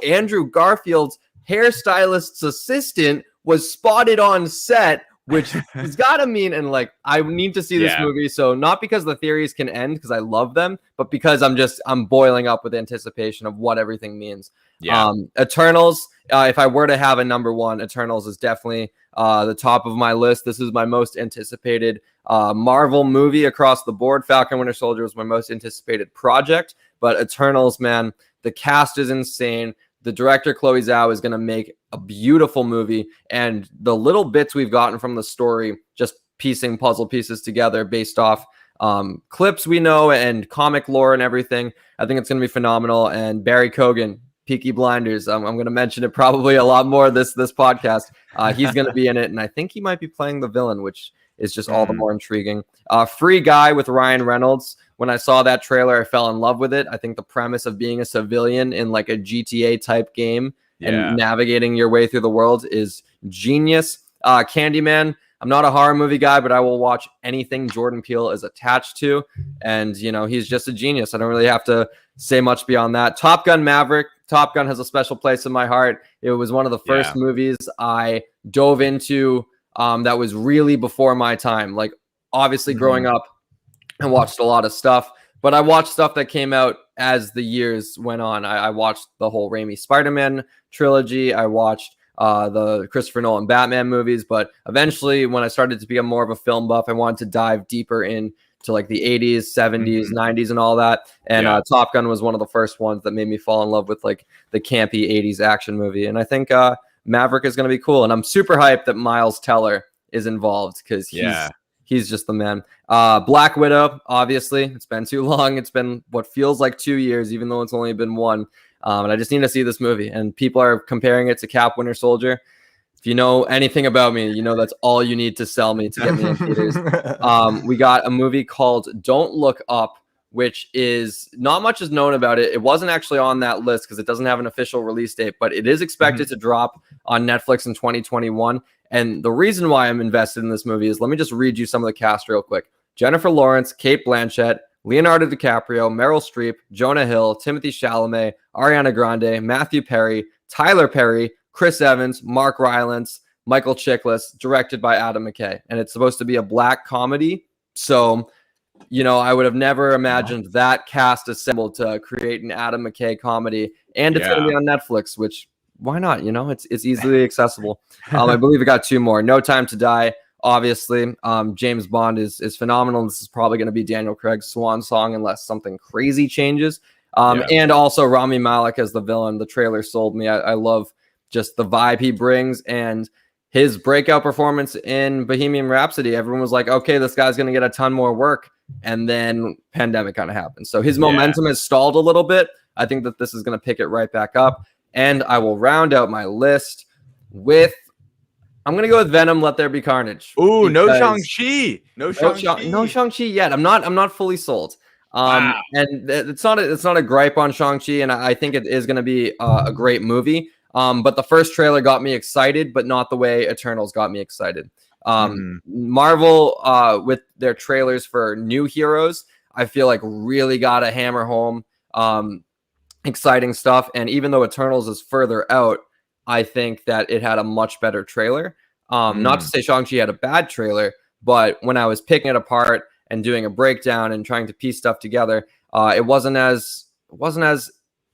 Andrew Garfield's hairstylist's assistant was spotted on set, which has got to mean, and like, I need to see this movie. So not because the theories can end, because I love them, but because I'm boiling up with anticipation of what everything means. Yeah. Eternals, if I were to have a number one, Eternals is definitely the top of my list. This is my most anticipated Marvel movie across the board. Falcon Winter Soldier was my most anticipated project, but Eternals, man, the cast is insane. The director, Chloe Zhao, is going to make a beautiful movie, and the little bits we've gotten from the story, just piecing puzzle pieces together based off clips we know and comic lore and everything, I think it's going to be phenomenal. And Barry Keoghan, Peaky Blinders, I'm going to mention it probably a lot more this podcast. He's going to be in it, and I think he might be playing the villain, which is just all the more intriguing. Free Guy with Ryan Reynolds. When I saw that trailer, I fell in love with it. I think the premise of being a civilian in like a GTA type game and navigating your way through the world is genius. Candyman, I'm not a horror movie guy, but I will watch anything Jordan Peele is attached to. And, he's just a genius. I don't really have to say much beyond that. Top Gun Maverick. Top Gun has a special place in my heart. It was one of the first movies I dove into that was really before my time. Like, obviously growing up, I watched a lot of stuff, but I watched stuff that came out as the years went on. I watched the whole Raimi Spider-Man trilogy. I watched the Christopher Nolan Batman movies, but eventually when I started to become more of a film buff, I wanted to dive deeper into like the 80s, 70s, 90s and all that. And Top Gun was one of the first ones that made me fall in love with like the campy 80s action movie. And I think Maverick is going to be cool. And I'm super hyped that Miles Teller is involved, because he's just the man. Black Widow, obviously. It's been too long. It's been what feels like 2 years, even though it's only been one. And I just need to see this movie. And people are comparing it to Cap Winter Soldier. If you know anything about me, you know that's all you need to sell me to get me in theaters. We got a movie called Don't Look Up, which is not much is known about it. It wasn't actually on that list because it doesn't have an official release date, but it is expected to drop on Netflix in 2021. And the reason why I'm invested in this movie is, let me just read you some of the cast real quick. Jennifer Lawrence, Cate Blanchett, Leonardo DiCaprio, Meryl Streep, Jonah Hill, Timothée Chalamet, Ariana Grande, Matthew Perry, Tyler Perry, Chris Evans, Mark Rylance, Michael Chiklis, directed by Adam McKay. And it's supposed to be a black comedy. So, I would have never imagined that cast assembled to create an Adam McKay comedy. And it's going to be on Netflix, which, why not? It's easily accessible. I believe it got two more. No Time to Die, obviously. James Bond is phenomenal. This is probably going to be Daniel Craig's swan song unless something crazy changes. And also Rami Malek as the villain. The trailer sold me. I love just the vibe he brings, and his breakout performance in Bohemian Rhapsody. Everyone was like, okay, this guy's going to get a ton more work. And then pandemic kind of happened. So his momentum has stalled a little bit. I think that this is going to pick it right back up. And I will round out my list with, I'm going to go with Venom, Let There Be Carnage. Ooh, no Shang-Chi. No Shang-Chi yet. I'm not fully sold. And it's not a gripe on Shang-Chi, and I think it is going to be a great movie. But the first trailer got me excited, but not the way Eternals got me excited. Marvel, with their trailers for new heroes, I feel like really got to hammer home exciting stuff. And even though Eternals is further out, I think that it had a much better trailer. Not to say Shang-Chi had a bad trailer, but when I was picking it apart and doing a breakdown and trying to piece stuff together, it wasn't as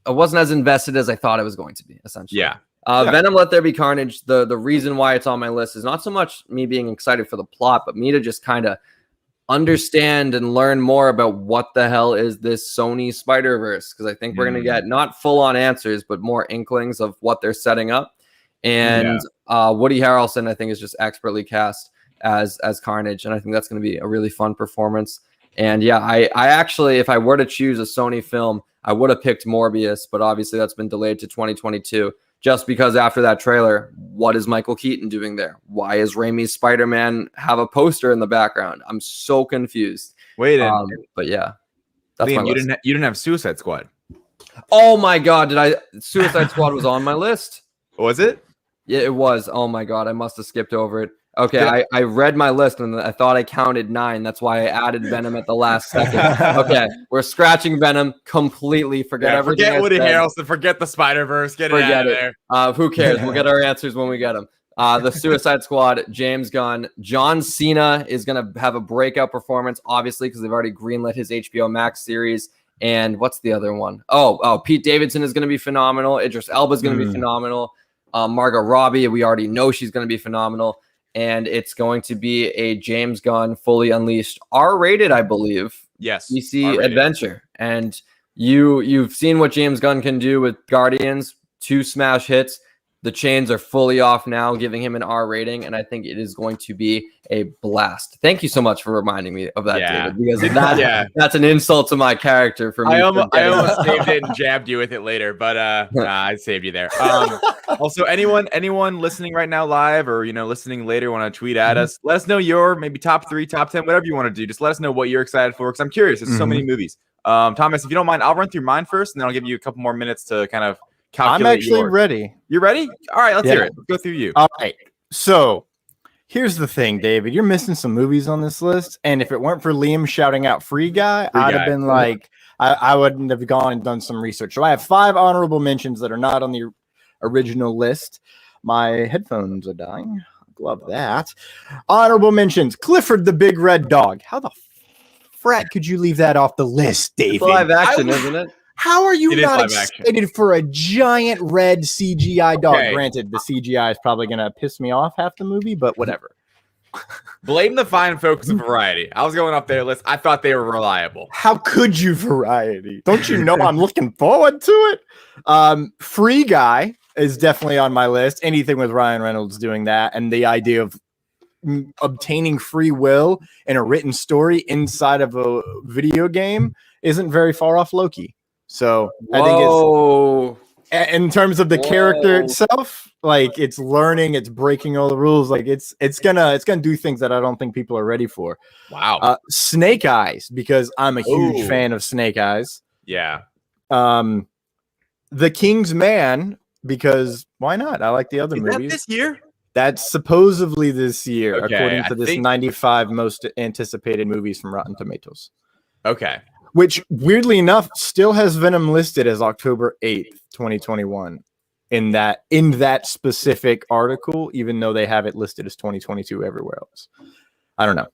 invested as I thought it was going to be, essentially. Venom, Let There Be Carnage, the reason why it's on my list is not so much me being excited for the plot, but me to just kind of understand and learn more about what the hell is this Sony Spider-Verse, because I think we're going to get not full-on answers, but more inklings of what they're setting up. And Woody Harrelson, I think, is just expertly cast as Carnage, and I think that's going to be a really fun performance. And I actually, if I were to choose a Sony film, I would have picked Morbius, but obviously that's been delayed to 2022. Just because after that trailer, what is Michael Keaton doing there? Why is Raimi's Spider-Man have a poster in the background? I'm so confused. But yeah, that's Liam, you didn't have Suicide Squad. Oh my God, Suicide Squad was on my list. Was it? Yeah, it was. Oh my God, I must have skipped over it. Okay, I read my list and I thought I counted 9. That's why I added Venom at the last second. Okay, we're scratching Venom completely. Forget everything. Forget Woody Harrelson. Forget the Spider-Verse. Get it out of there. Who cares? We'll get our answers when we get them. The Suicide Squad, James Gunn. John Cena is going to have a breakout performance, obviously, because they've already greenlit his HBO Max series. And what's the other one? Oh, Pete Davidson is going to be phenomenal. Idris Elba is going to be phenomenal. Margot Robbie, we already know she's going to be phenomenal. And it's going to be a James Gunn fully unleashed R-rated, I believe. Yes. DC R-rated. adventure. And you've seen what James Gunn can do with Guardians, 2 smash hits. The chains are fully off now, giving him an R rating, and I think it is going to be a blast. Thank you so much for reminding me of that, David, because that's an insult to my character for me. I almost saved it and jabbed you with it later, but I saved you there. Also, anyone listening right now live or listening later want to tweet at us, let us know your maybe top 3, top 10, whatever you want to do. Just let us know what you're excited for, because I'm curious. There's so many movies. Thomas, if you don't mind, I'll run through mine first, and then I'll give you a couple more minutes to kind of calculate. I'm actually ready. You're ready? All right, let's hear it. Let's go through you. All right. So here's the thing, David. You're missing some movies on this list. And if it weren't for Liam shouting out Free Guy, I'd have been like, I wouldn't have gone and done some research. So I have 5 honorable mentions that are not on the original list. My headphones are dying. Love that. Honorable mentions. Clifford the Big Red Dog. How the frat could you leave that off the list, David? It's live action, isn't it? How are you not excited for a giant red CGI dog? Okay. Granted, the CGI is probably going to piss me off half the movie, but whatever. Blame the fine folks of Variety. I was going up their list. I thought they were reliable. How could you, Variety? Don't you know I'm looking forward to it? Free Guy is definitely on my list. Anything with Ryan Reynolds doing that, and the idea of obtaining free will in a written story inside of a video game isn't very far off Loki. So I think it's, in terms of the character itself, like it's learning, it's breaking all the rules. Like it's gonna do things that I don't think people are ready for. Wow. Snake Eyes, because I'm a huge fan of Snake Eyes. Yeah. The King's Man, because why not? I like the other movies. That this year? That's supposedly this year, Okay, according to this 95 most anticipated movies from Rotten Tomatoes. Okay. Which, weirdly enough, still has Venom listed as October 8th, 2021 in that specific article, even though they have it listed as 2022 everywhere else. I don't know.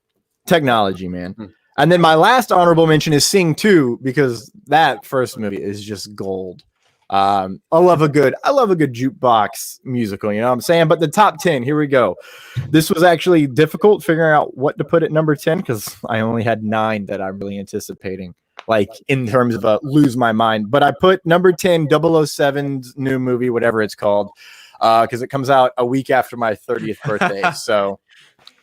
Technology, man. And then my last honorable mention is Sing 2, because that first movie is just gold. I love a good jukebox musical, you know what I'm saying? But the top 10, here we go. This was actually difficult figuring out what to put at number 10, because I only had 9 that I'm really anticipating, like in terms of lose my mind. But I put number 10, 007's new movie, whatever it's called, because it comes out a week after my 30th birthday. So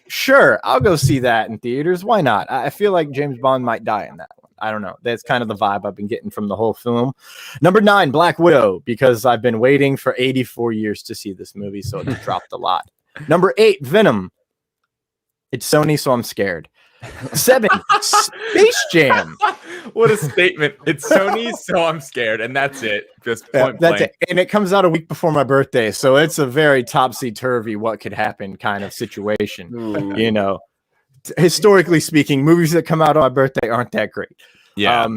sure, I'll go see that in theaters. Why not? I feel like James Bond might die in that one. I don't know. That's kind of the vibe I've been getting from the whole film. Number 9, Black Widow, because I've been waiting for 84 years to see this movie, so it's dropped a lot. Number 8, Venom. It's Sony, so I'm scared. 7, Space Jam. What a statement. It's Sony, so I'm scared, and that's it. Just point that's blank. it. And it comes out a week before my birthday, so it's a very topsy-turvy what could happen kind of situation. Ooh. You know, historically speaking, movies that come out on my birthday aren't that great. Yeah.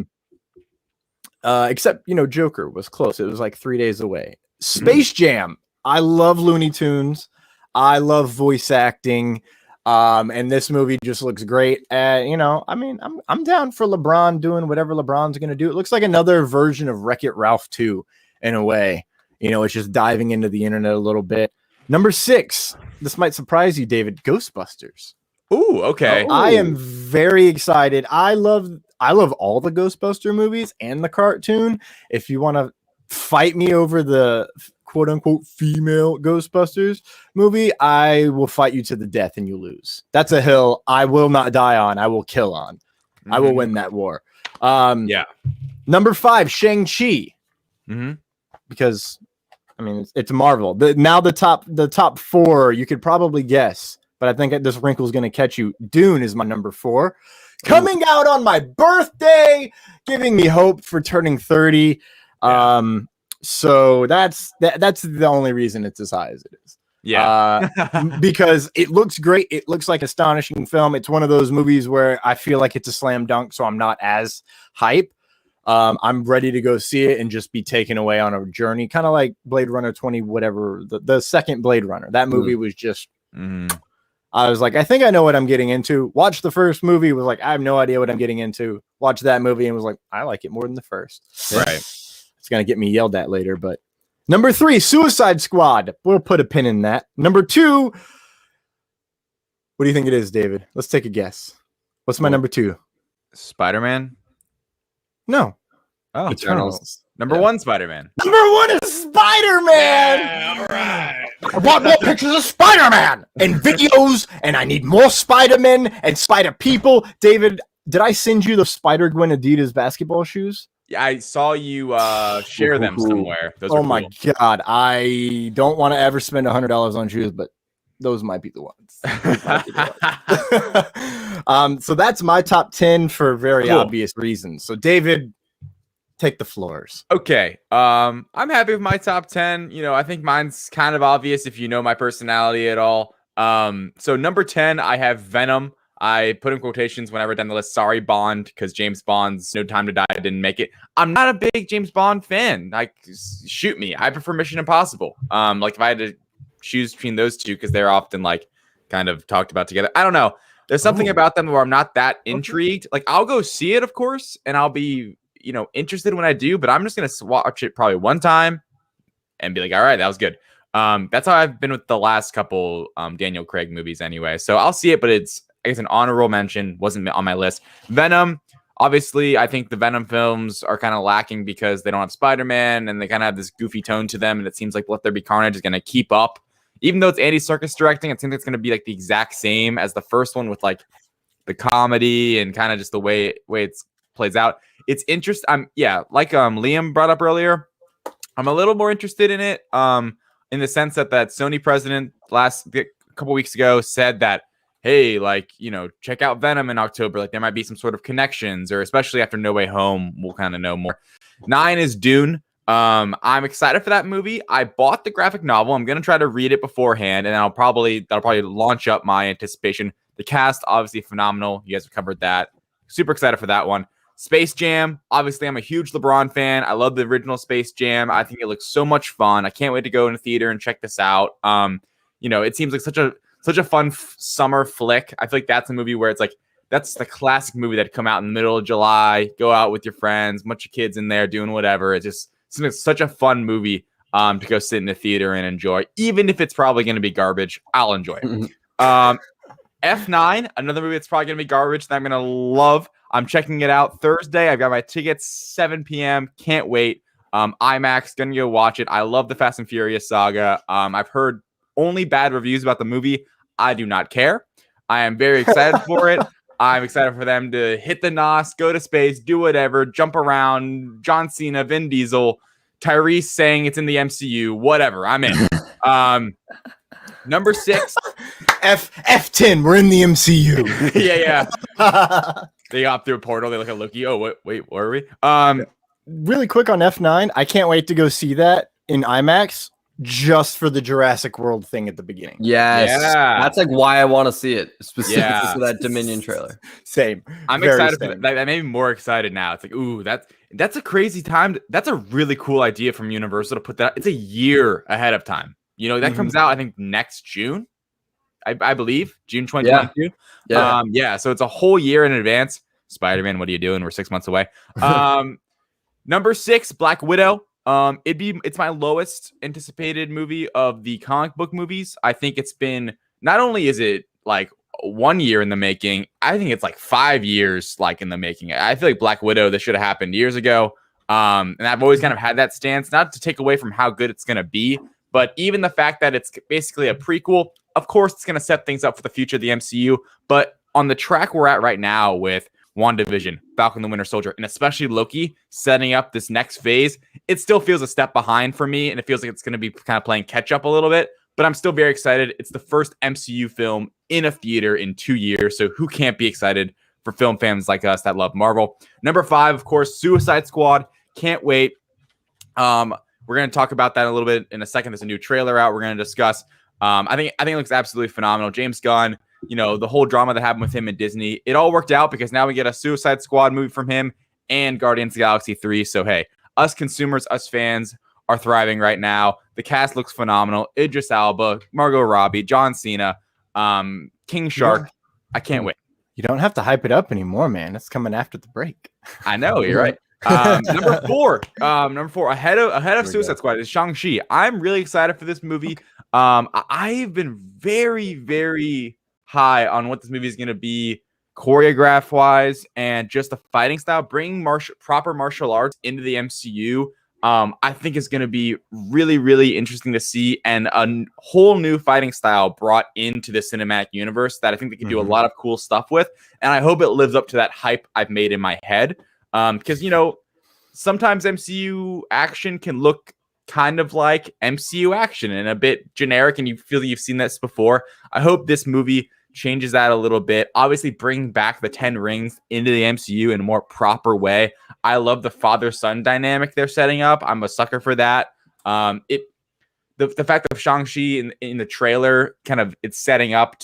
Except, Joker was close. It was like 3 days away. Space Jam. I love Looney Tunes. I love voice acting. And this movie just looks great. I'm down for LeBron doing whatever LeBron's going to do. It looks like another version of Wreck-It Ralph 2 in a way. It's just diving into the internet a little bit. Number 6. This might surprise you, David. Ghostbusters. Ooh, okay. I am very excited. I love all the Ghostbuster movies and the cartoon. If you want to fight me over the quote unquote female Ghostbusters movie, I will fight you to the death and you lose. That's a hill I will not die on. I will kill on. I will win that war. Yeah. Number 5, Shang-Chi. Because it's Marvel. The top 4 you could probably guess, but I think this wrinkle is going to catch you. Dune is my number 4. Coming out on my birthday, giving me hope for turning 30. So that's the only reason it's as high as it is. Yeah. Because it looks great. It looks like an astonishing film. It's one of those movies where I feel like it's a slam dunk, so I'm not as hype. I'm ready to go see it and just be taken away on a journey, kind of like Blade Runner 20, whatever, the second Blade Runner. That movie was just, I was like, I think I know what I'm getting into. Watched the first movie, was like, I have no idea what I'm getting into. Watched that movie and was like, I like it more than the first. Right. It's going to get me yelled at later, but number 3, Suicide Squad. We'll put a pin in that. Number 2, what do you think it is, David? Let's take a guess. What's my number 2? Spider-Man? No. Oh, Eternals. Number 1, Spider-Man. Number 1 is Spider-Man. Yeah, all right. I want more pictures of Spider-Man and videos, and I need more Spider-Men and Spider-People. David, did I send you the Spider-Gwen Adidas basketball shoes? Yeah, I saw you share them somewhere. Those Oh are my cool. God. I don't want to ever spend $100 on shoes, but those might be the ones. So that's my top 10 for very obvious reasons. So David, take the floors. Okay. I'm happy with my top 10. You know, I think mine's kind of obvious if you know my personality at all. So number 10, I have Venom. I put in quotations whenever down the list. Sorry, Bond, because James Bond's No Time to Die didn't make it. I'm not a big James Bond fan. Like, shoot me. I prefer Mission Impossible. Like if I had to choose between those two, because they're often like kind of talked about together. I don't know. There's something about them where I'm not that intrigued. Like I'll go see it, of course, and I'll be, you know, interested when I do, but I'm just gonna watch it probably one time and be like, all right, that was good. That's how I've been with the last couple Daniel Craig movies anyway. So I'll see it, but it's, I guess, an honorable mention. Wasn't on my list. Venom, obviously, I think the Venom films are kind of lacking because they don't have Spider-Man and they kind of have this goofy tone to them, and it seems like Let There Be Carnage is going to keep up. Even though it's Andy Serkis directing, it seems like it's going to be like the exact same as the first one with like the comedy and kind of just the way it plays out. It's interesting. Like Liam brought up earlier, I'm a little more interested in it in the sense that Sony president a couple weeks ago said that, hey, like, you know, check out Venom in October. Like there might be some sort of connections, or especially after No Way Home, we'll kind of know more. 9 is Dune. I'm excited for that movie. I bought the graphic novel. I'm going to try to read it beforehand, and that'll probably launch up my anticipation. The cast, obviously phenomenal. You guys have covered that. Super excited for that one. Space Jam. Obviously, I'm a huge LeBron fan. I love the original Space Jam. I think it looks so much fun. I can't wait to go in the theater and check this out. You know, it seems like such a fun summer flick. I feel like that's a movie where it's like, that's the classic movie that'd come out in the middle of July, go out with your friends, bunch of kids in there doing whatever. It just seems like such a fun movie to go sit in the theater and enjoy. Even if it's probably going to be garbage, I'll enjoy it. F9, another movie that's probably going to be garbage that I'm going to love. I'm checking it out Thursday. I've got my tickets, 7 p.m. Can't wait. IMAX, going to go watch it. I love the Fast and Furious saga. I've heard only bad reviews about the movie. I do not care. I am very excited for it. I'm excited for them to hit the NOS, go to space, do whatever, jump around, John Cena, Vin Diesel, Tyrese saying it's in the MCU, whatever. I'm in. Number 6. F10, we're in the MCU. yeah. They hop through a portal, they look at Loki. Oh, wait, where are we? Really quick on F9, I can't wait to go see that in IMAX. Just for the Jurassic World thing at the beginning. Yes. Yeah. That's like why I want to see it, specifically for that Dominion trailer. Same. I'm excited for that. That made me more excited now. It's like, ooh, that's a crazy time. That's a really cool idea from Universal to put that. It's a year ahead of time. You know, that comes out, I think, next June. I believe. June 2022. Yeah. So it's a whole year in advance. Spider-Man, what are you doing? We're 6 months away. Number 6, Black Widow. It's my lowest anticipated movie of the comic book movies. I think it's been, not only is it like 1 year in the making, I think it's like 5 years like in the making. I feel like Black Widow, this should have happened years ago. And I've always kind of had that stance, not to take away from how good it's going to be, but even the fact that it's basically a prequel, of course, it's going to set things up for the future of the MCU. But on the track we're at right now with WandaVision, Falcon the Winter Soldier, and especially Loki setting up this next phase, it still feels a step behind for me, and it feels like it's going to be kind of playing catch up a little bit, but I'm still very excited. It's the first MCU film in a theater in 2 years, so who can't be excited for film fans like us that love Marvel? Number 5, of course, Suicide Squad. Can't wait. We're going to talk about that a little bit in a second. There's a new trailer out we're going to discuss. I think it looks absolutely phenomenal. James Gunn, the whole drama that happened with him and Disney, it all worked out because now we get a Suicide Squad movie from him and Guardians of the Galaxy 3. So, hey, us consumers, us fans are thriving right now. The cast looks phenomenal. Idris Elba, Margot Robbie, John Cena, King Shark. I can't wait. You don't have to hype it up anymore, man. It's coming after the break. I know, you're right. Number four, ahead of Suicide Squad is Shang-Chi. I'm really excited for this movie. I've been very, very high on what this movie is going to be, choreograph wise, and just the fighting style. Bringing proper martial arts into the MCU, I think is going to be really, really interesting to see, and a whole new fighting style brought into the cinematic universe that I think they can do a lot of cool stuff with. And I hope it lives up to that hype I've made in my head. Because, sometimes MCU action can look kind of like MCU action and a bit generic, and you feel you've seen this before. I hope this movie changes that a little bit. Obviously, bring back the 10 rings into the MCU in a more proper way. I love the father-son dynamic they're setting up. I'm a sucker for that. The fact that Shang-Chi in the trailer, kind of, it's setting up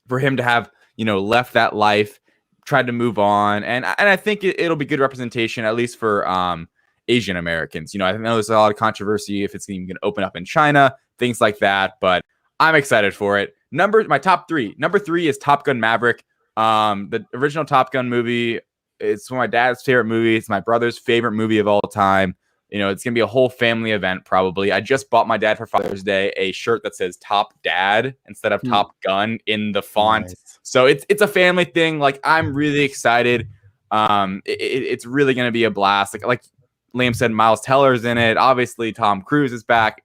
for him to have, left that life, tried to move on, and I think it'll be good representation, at least for Asian Americans. I know there's a lot of controversy if it's even going to open up in China, things like that, but I'm excited for it. My top three. Number 3 is Top Gun Maverick. The original Top Gun movie. It's one of my dad's favorite movies. It's my brother's favorite movie of all time. It's gonna be a whole family event probably. I just bought my dad for Father's Day a shirt that says Top Dad instead of Top Gun in the font. Nice. So it's a family thing. Like, I'm really excited. It's really gonna be a blast. Like Liam said, Miles Teller's in it. Obviously, Tom Cruise is back.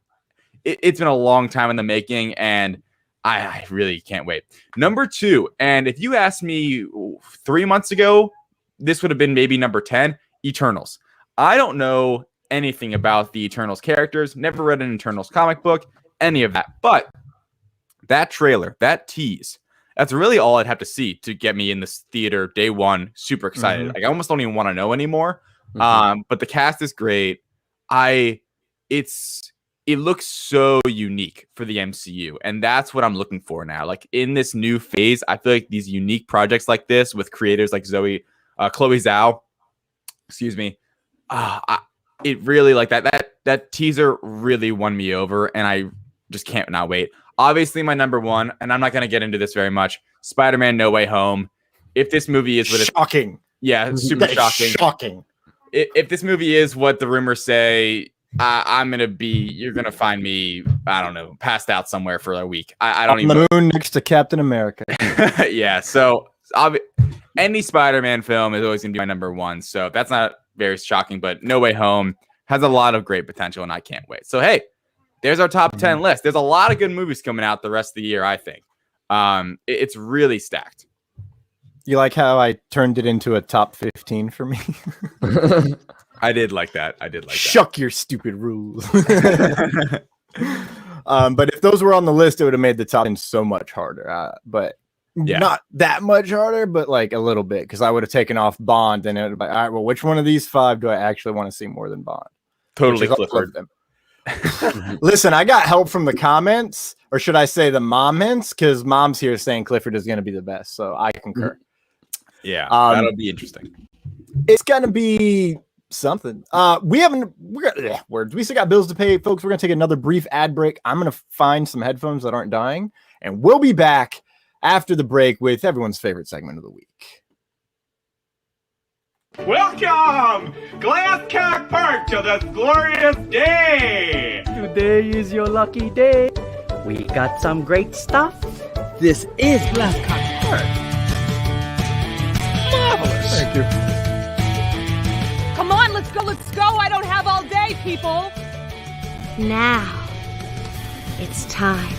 It's been a long time in the making, and I really can't wait. Number 2, and if you asked me 3 months ago, this would have been maybe number 10, Eternals. I don't know anything about the Eternals characters, never read an Eternals comic book, any of that. But that trailer, that tease, that's really all I'd have to see to get me in this theater day one, super excited. Like, I almost don't even want to know anymore. But the cast is great. It looks so unique for the MCU, and that's what I'm looking for now. Like, in this new phase, I feel like these unique projects like this with creators like Chloe Zhao, it really, like, that teaser really won me over, and I just can't not wait. Obviously, my number 1, and I'm not going to get into this very much, Spider-Man No Way Home. If this movie is what shocking. Yeah, super shocking. Shocking. If this movie is what the rumors say, you're going to find me, I don't know, passed out somewhere for a week. I don't even. On the moon next to Captain America. Yeah, so any Spider-Man film is always going to be my number 1. So that's not very shocking, but No Way Home has a lot of great potential, and I can't wait. So, hey, there's our top 10 list. There's a lot of good movies coming out the rest of the year, I think. It's really stacked. You like how I turned it into a top 15 for me? I did like that. Shuck your stupid rules. But if those were on the list, it would have made the top 10 so much harder. But not that much harder, but like a little bit, because I would have taken off Bond, and it would be like, all right, well, which one of these 5 do I actually want to see more than Bond? Totally Clifford. Them. Listen, I got help from the comments, or should I say the moments, because Mom's here saying Clifford is going to be the best, so I concur. Yeah, that'll be interesting. It's going to be something. We still got bills to pay, folks. We're going to take another brief ad break. I'm going to find some headphones that aren't dying, and we'll be back after the break with everyone's favorite segment of the week. Welcome, Glasscock Park, to this glorious day. Today is your lucky day. We got some great stuff. This is Glasscock Park. Marvelous. Thank you. Come on, let's go. I don't have all day, people. Now, it's time.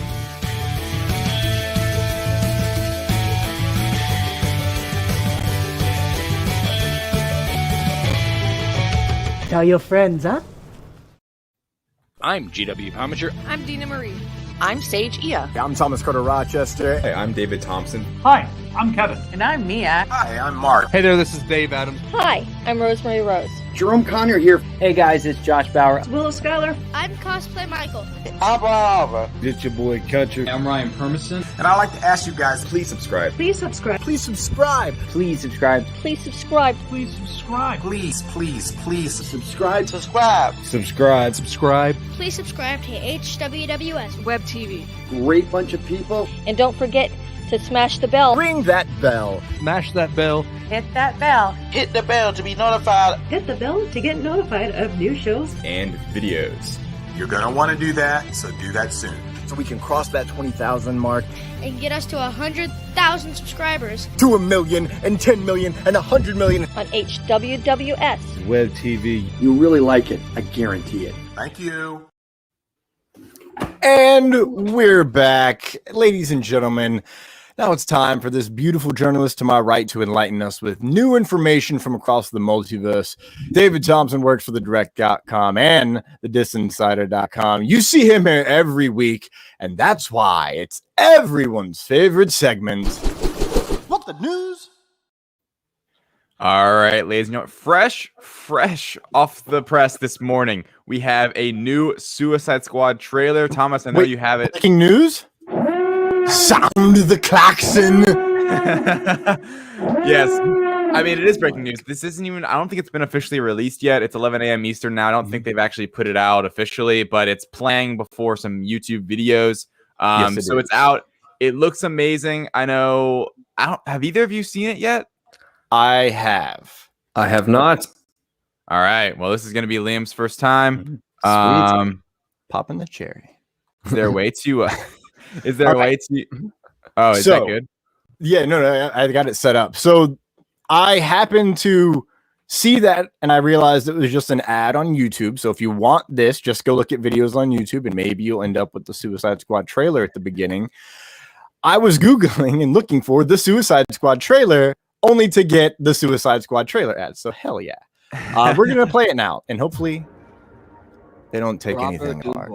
Tell your friends, huh? I'm GW Pomacher. I'm Dina Marie. I'm Sage Ia. I'm Thomas Carter Rochester. Hey, I'm David Thompson. Hi, I'm Kevin. And I'm Mia. Hi, I'm Mark. Hey there, this is Dave Adams. Hi, I'm Rosemary Rose. Jerome Conner here. Hey guys, it's Josh Bauer. Willow Schuyler. I'm Cosplay Michael. I'm Alva. It's your boy Country. I'm Ryan Permison. And I'd like to ask you guys, please subscribe. Please subscribe. Please subscribe. Please subscribe. Please subscribe. Please subscribe. Please subscribe. Subscribe. Please subscribe to HWWS WebTV. Great bunch of people. and don't forget to smash the bell. Ring that bell. Smash that bell. Hit that bell. Hit the bell to be notified. Hit the bell to get notified of new shows and videos. You're going to want to do that, so do that soon. So we can cross that 20,000 mark. And get us to 100,000 subscribers. To 1 million and 10 million and 100 million. On HWWS. WebTV. You really like it. I guarantee it. Thank you. And we're back. Ladies and gentlemen, now it's time for this beautiful journalist to my right to enlighten us with new information from across the multiverse. David Thompson works for the Direct.com and the Disinsider.com. You see him here every week, and that's why it's everyone's favorite segment. What the news? All right, ladies and gentlemen, fresh off the press this morning, we have a new Suicide Squad trailer. Thomas, I know you have it. Breaking news? Sound the klaxon. Yes. I mean, it is breaking news. This isn't even, I don't think it's been officially released yet. It's 11 a.m. Eastern now. I don't think they've actually put it out officially, but it's playing before some YouTube videos. Yes, so it's out. It looks amazing. I know. Have either of you seen it yet? I have. I have not. All right. Well, this is going to be Liam's first time. Popping the cherry. Is there a way to... is there a way to... Oh, is that good? Yeah, no, I got it set up. So I happened to see that, and I realized it was just an ad on YouTube. So if you want this, just go look at videos on YouTube, and maybe you'll end up with the Suicide Squad trailer at the beginning. I was Googling and looking for the Suicide Squad trailer, only to get the Suicide Squad trailer ad. So hell yeah. We're going to play it now, and hopefully they don't take anything hard.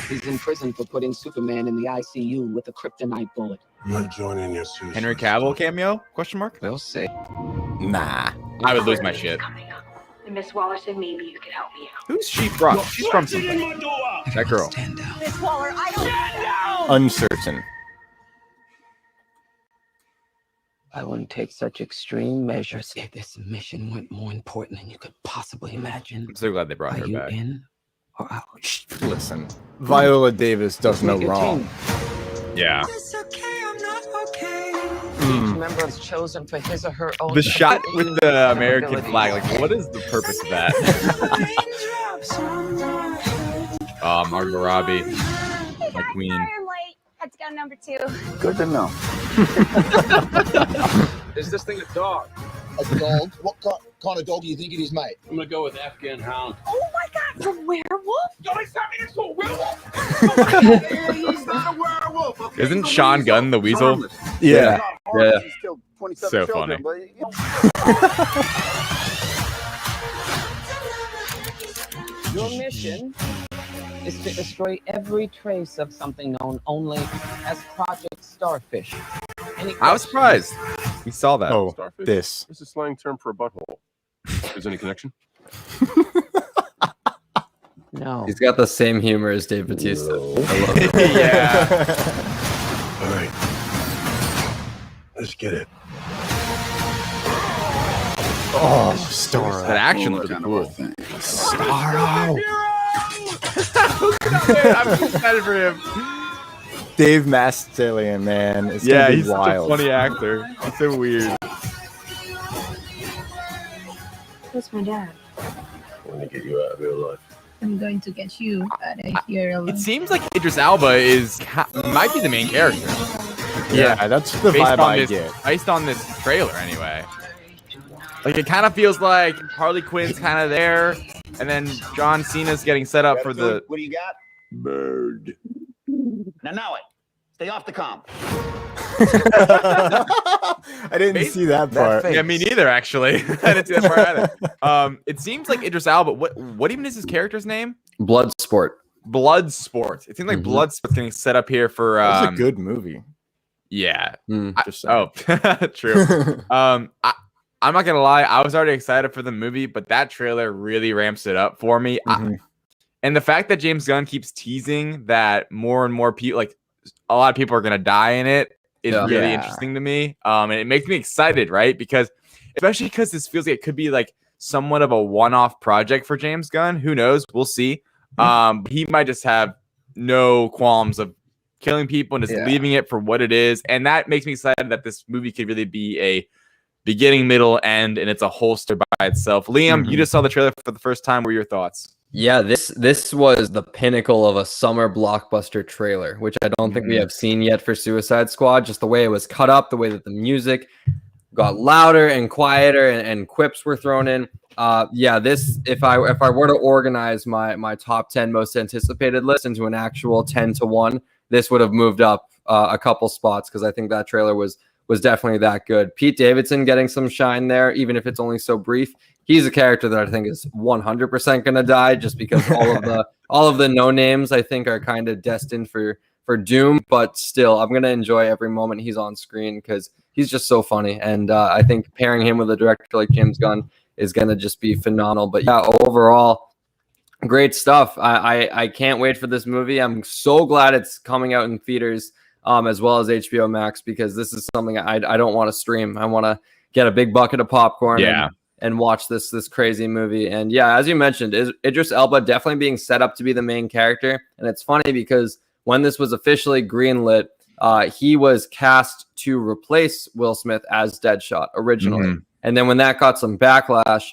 He's in prison for putting Superman in the ICU with a kryptonite bullet. I'm not joining your Suicide Henry Cavill cameo? Question mark? We'll see. Nah. I would lose my shit. And Miss Waller said maybe you could help me out. Who's she from? She's from something. That girl. Miss Waller, I don't... Uncertain. I wouldn't take such extreme measures if this mission went more important than you could possibly imagine. I'm so glad they brought her you back. In or out? Listen, Viola Davis does no wrong. Yeah. It's okay, I'm not okay. Each member is chosen for his or her own. The shot with the American flag, like, what is the purpose of that? Margot Robbie, my queen. Had to go number 2. Good to know. Is this thing a dog? A dog? What kind of dog do you think it is, mate? I'm gonna go with Afghan Hound. Oh my God, it's a werewolf? Don't accept me, it's a werewolf! He's not a werewolf, okay? Isn't Sean Gunn the weasel? Yeah. Yeah. He's killed 27 So children, funny. Your mission is to destroy every trace of something known only as Project Starfish. I was surprised. We saw that. Oh, Starfish? this. This is slang term for a butthole. Is there any connection? No. He's got the same humor as Dave Bautista. Yeah. All right. Let's get it. Oh, Starro. That action looks cool. Starro. I'm so excited for him. Dave Mastallion, man. It's Yeah, gonna be he's wild. such a funny actor. He's so weird. Who's my dad? I want to get you out of real life. I'm going to get you out of here alone. It seems like Idris Elba might be the main character. Yeah, that's the vibe I get. Based on this trailer, anyway. Like, it kind of feels like Harley Quinn's kind of there, and then John Cena's getting set up for the... What do you got? Bird. Now it. Stay off the comp. I didn't see that part. Yeah, me neither, actually. I didn't see that part either. It seems like Idris Elba. What even is his character's name? Bloodsport. Bloodsport. It seems like Bloodsport's getting set up here for. That's a good movie. Yeah. Just true. I'm not gonna lie, I was already excited for the movie, but that trailer really ramps it up for me. And the fact that James Gunn keeps teasing that more and more people, like a lot of people, are gonna die in it is really interesting to me. And it makes me excited, right? Because especially because this feels like it could be like somewhat of a one-off project for James Gunn. Who knows? We'll see. He might just have no qualms of killing people and just leaving it for what it is. And that makes me excited that this movie could really be a beginning, middle, end, and it's a whole story by itself. Liam, you just saw the trailer for the first time. What were your thoughts? Yeah, this was the pinnacle of a summer blockbuster trailer, which I don't think we have seen yet for Suicide Squad. Just the way it was cut up, the way that the music got louder and quieter, and quips were thrown in. This, if I were to organize my top 10 most anticipated list into an actual 10-1, this would have moved up a couple spots, because I think that trailer was definitely that good. Pete Davidson getting some shine there, even if it's only so brief. He's a character that I think is 100% going to die, just because all of the no names I think are kind of destined for doom. But still, I'm going to enjoy every moment he's on screen, because he's just so funny. And I think pairing him with a director like James Gunn is going to just be phenomenal. But yeah, overall, great stuff. I can't wait for this movie. I'm so glad it's coming out in theaters, as well as HBO Max, because this is something I don't want to stream. I want to get a big bucket of popcorn and watch this crazy movie. And yeah, as you mentioned, Idris Elba definitely being set up to be the main character. And it's funny because when this was officially greenlit, he was cast to replace Will Smith as Deadshot originally. And then when that got some backlash,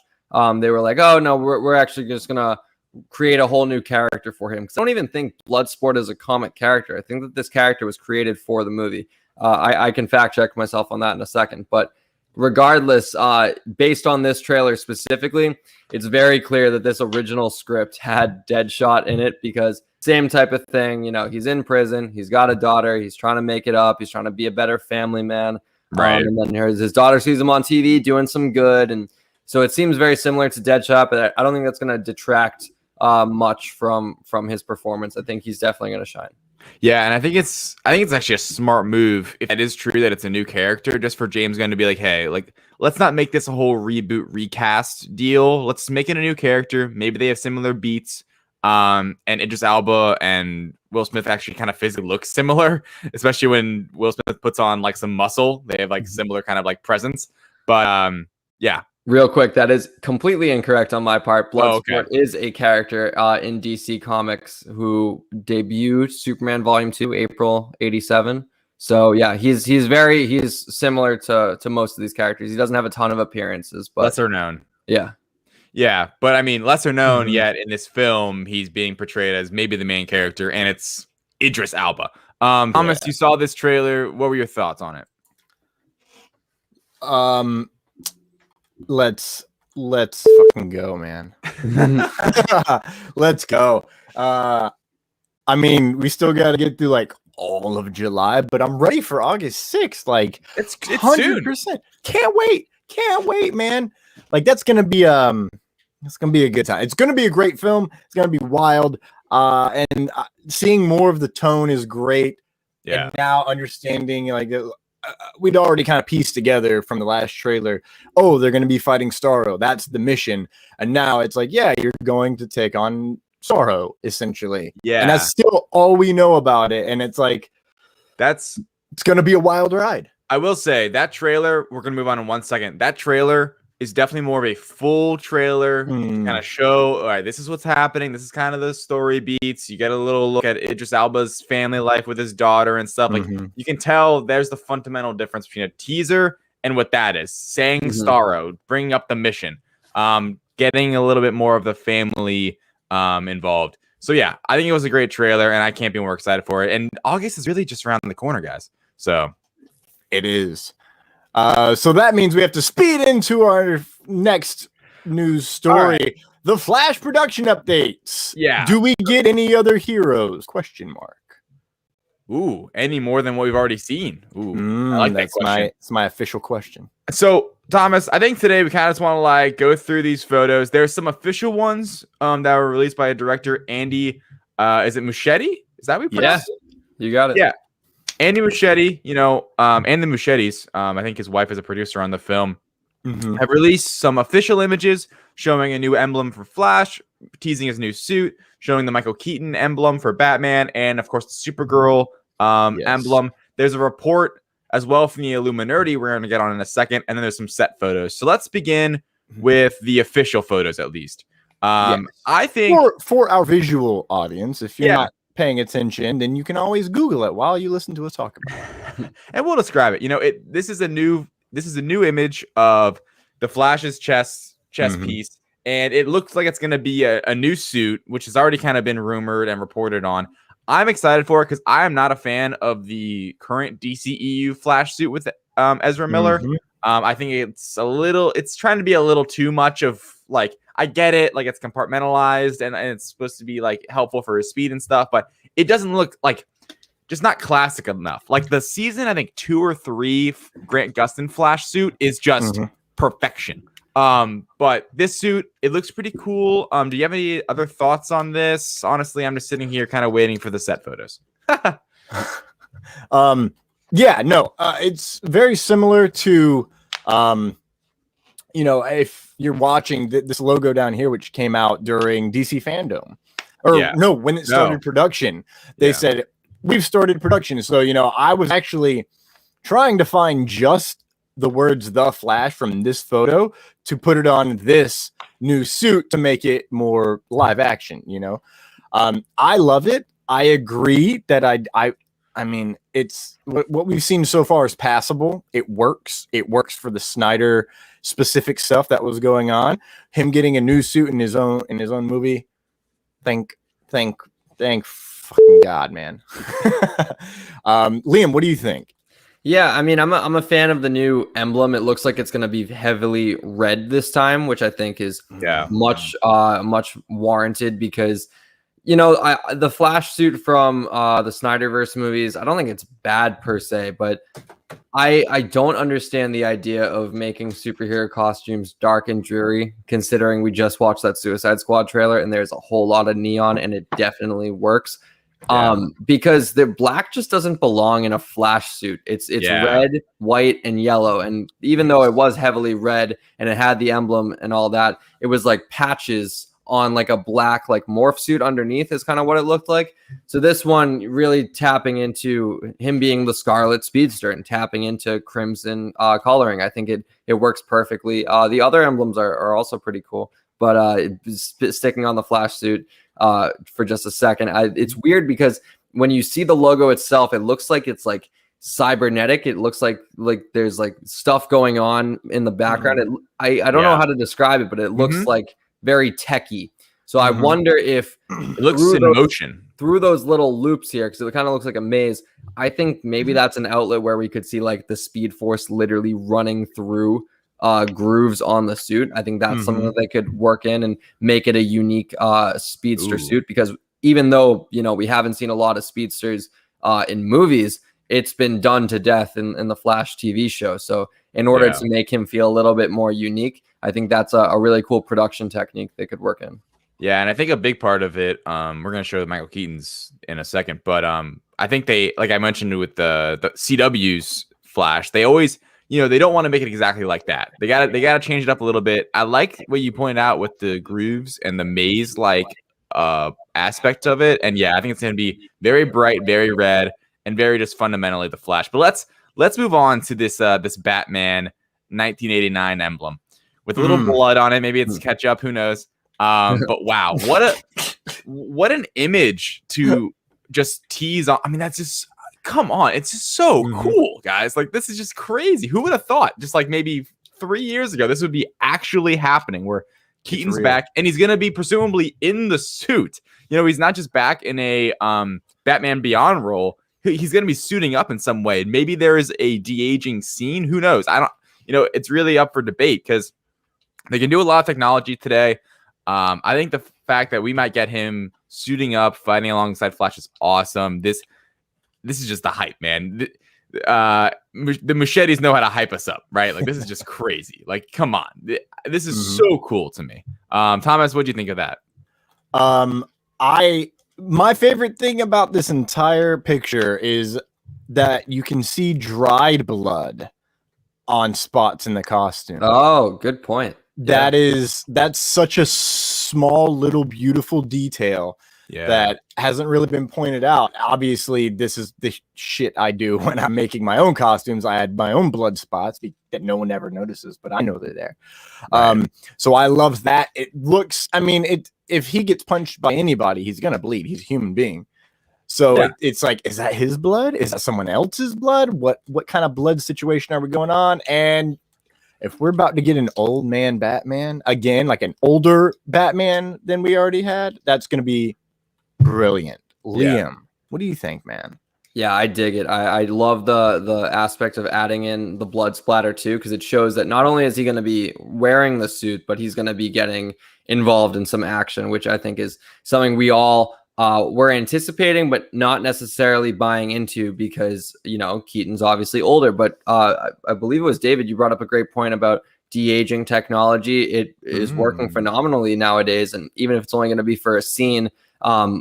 they were like, oh no, we're actually just gonna create a whole new character for him. Because I don't even think Bloodsport is a comic character. I think that this character was created for the movie. I can fact check myself on that in a second. But regardless, based on this trailer specifically, it's very clear that this original script had Deadshot in it, because same type of thing. You know, he's in prison. He's got a daughter. He's trying to make it up. He's trying to be a better family man. And then his daughter sees him on TV doing some good. And so it seems very similar to Deadshot, but I don't think that's going to detract much from his performance. I think he's definitely going to shine. Yeah, and I think it's actually a smart move, if it is true that it's a new character, just for James Gunn to be like, hey, like, let's not make this a whole reboot recast deal. Let's make it a new character. Maybe they have similar beats. And Idris Elba and Will Smith actually kind of physically look similar, especially when Will Smith puts on like some muscle. They have like similar kind of like presence. But yeah. Real quick, that is completely incorrect on my part. Bloodsport is a character in DC Comics who debuted Superman Volume 2, April 87. So yeah, he's similar to most of these characters. He doesn't have a ton of appearances, but lesser known. Yeah. Yeah, but I mean, lesser known, yet in this film, he's being portrayed as maybe the main character, and it's Idris Elba. Thomas, you saw this trailer. What were your thoughts on it? Let's fucking go, man. Let's go. I mean, we still got to get through like all of July, but I'm ready for August 6th. Like, it's 100%. Soon. Can't wait, man. Like, that's gonna be it's gonna be a good time. It's gonna be a great film. It's gonna be wild. And seeing more of the tone is great. Yeah. And now understanding, like, we'd already kind of pieced together from the last trailer, oh, they're going to be fighting Starro. That's the mission. And now it's like, yeah, you're going to take on Starro, essentially. Yeah. And that's still all we know about it. And it's like, it's going to be a wild ride. I will say that trailer, we're going to move on in 1 second. That trailer is definitely more of a full trailer to kind of show, all right, this is what's happening. This is kind of the story beats. You get a little look at Idris Elba's family life with his daughter and stuff. Like, you can tell there's the fundamental difference between a teaser and what that is. Saying Starro, bringing up the mission, getting a little bit more of the family involved. So yeah, I think it was a great trailer, and I can't be more excited for it. And August is really just around the corner, guys. So it is. So that means we have to speed into our next news story. Right. The Flash production updates. Yeah. Do we get any other heroes? Question mark. Ooh, any more than what we've already seen? Ooh, I like that question. It's my official question. So, Thomas, I think today we kind of just want to like go through these photos. There's some official ones that were released by director Andy. Is it Muschietti? Is that what we pronounced it? You got it. Yeah. Andy Muschietti, you know, and the Muschietis. I think his wife is a producer on the film. have released some official images showing a new emblem for Flash, teasing his new suit, showing the Michael Keaton emblem for Batman, and of course the Supergirl emblem. There's a report as well from the Illuminati we're going to get on in a second, and then there's some set photos. So let's begin with the official photos, at least. I think for our visual audience, if you're not paying attention, then you can always Google it while you listen to us talk about it. And we'll describe it. This is a new image of the Flash's chest piece, and it looks like it's going to be a new suit, which has already kind of been rumored and reported on. I'm excited for it because I am not a fan of the current DCEU Flash suit with Ezra Miller. I think it's trying to be a little too much of like, I get it, like it's compartmentalized and it's supposed to be like helpful for his speed and stuff, but it doesn't look like just not classic enough. Like the season, I think 2 or 3 Grant Gustin Flash suit is just perfection. But this suit, it looks pretty cool. Do you have any other thoughts on this? Honestly, I'm just sitting here kind of waiting for the set photos. It's very similar to, if you're watching this logo down here, which came out during DC Fandom, when it started production, they said, we've started production. So, I was actually trying to find just the words "The Flash" from this photo to put it on this new suit to make it more live action. I love it. I agree that I mean, it's what we've seen so far is passable. It works. It works for the Snyder specific stuff that was going on. Him getting a new suit in his own movie. Thank fucking God, man. Liam, what do you think? Yeah, I mean, I'm a fan of the new emblem. It looks like it's going to be heavily red this time, which I think is much warranted because, the Flash suit from the Snyderverse movies, I don't think it's bad per se, but I don't understand the idea of making superhero costumes dark and dreary, considering we just watched that Suicide Squad trailer and there's a whole lot of neon and it definitely works. Because the black just doesn't belong in a Flash suit. It's red, white, and yellow. And even though it was heavily red and it had the emblem and all that, it was like patches on like a black like morph suit underneath is kind of what it looked like. So this one really tapping into him being the Scarlet Speedster and tapping into crimson coloring. I think it works perfectly. The other emblems are also pretty cool, but sticking on the Flash suit for just a second, it's weird because when you see the logo itself, it looks like it's like cybernetic. It looks like there's like stuff going on in the background. I don't know how to describe it, but it looks like very techy. So I wonder if it looks in motion through those little loops here, because it kind of looks like a maze. I think maybe that's an outlet where we could see like the Speed Force literally running through grooves on the suit. I think that's something that they could work in and make it a unique speedster suit, because even though we haven't seen a lot of speedsters in movies, it's been done to death in the Flash TV show. So in order to make him feel a little bit more unique, I think that's a really cool production technique they could work in. Yeah, and I think a big part of it, we're going to show Michael Keaton's in a second, but I think they, like I mentioned with the CW's Flash, they always, they don't want to make it exactly like that. They got to change it up a little bit. I like what you pointed out with the grooves and the maze like aspect of it, and I think it's going to be very bright, very red, and very just fundamentally the Flash. But let's move on to this Batman 1989 emblem with a little blood on it. Maybe it's ketchup, who knows? But wow, what an image to just tease on. I mean, that's just, come on, it's just so cool, guys. Like, this is just crazy. Who would have thought just like maybe 3 years ago this would be actually happening, where Keaton's back and he's gonna be presumably in the suit. He's not just back in a Batman Beyond role. He's gonna be suiting up in some way. Maybe there is a de-aging scene. Who knows? I don't. It's really up for debate because they can do a lot of technology today. I think the fact that we might get him suiting up, fighting alongside Flash is awesome. This is just the hype, man. The machetes know how to hype us up, right? Like, this is just crazy. Like, come on. This is so cool to me. Thomas, what do you think of that? My favorite thing about this entire picture is that you can see dried blood on spots in the costume. Oh, good point. That's such a small little beautiful detail that hasn't really been pointed out. Obviously, this is the shit I do when I'm making my own costumes. I had my own blood spots that no one ever notices, but I know they're there. Right. So I love that. It looks, I mean, if he gets punched by anybody, he's gonna bleed. He's a human being. So it's like, is that his blood? Is that someone else's blood? What kind of blood situation are we going on? And if we're about to get an old man Batman again, like an older Batman than we already had, that's going to be brilliant. Liam, what do you think, man? Yeah, I dig it. I love the aspect of adding in the blood splatter too, because it shows that not only is he going to be wearing the suit, but he's going to be getting involved in some action, which I think is something we all we're anticipating, but not necessarily buying into, because, you know, Keaton's obviously older. But I believe it was David, you brought up a great point about de-aging technology. It is working phenomenally nowadays. And even if it's only going to be for a scene,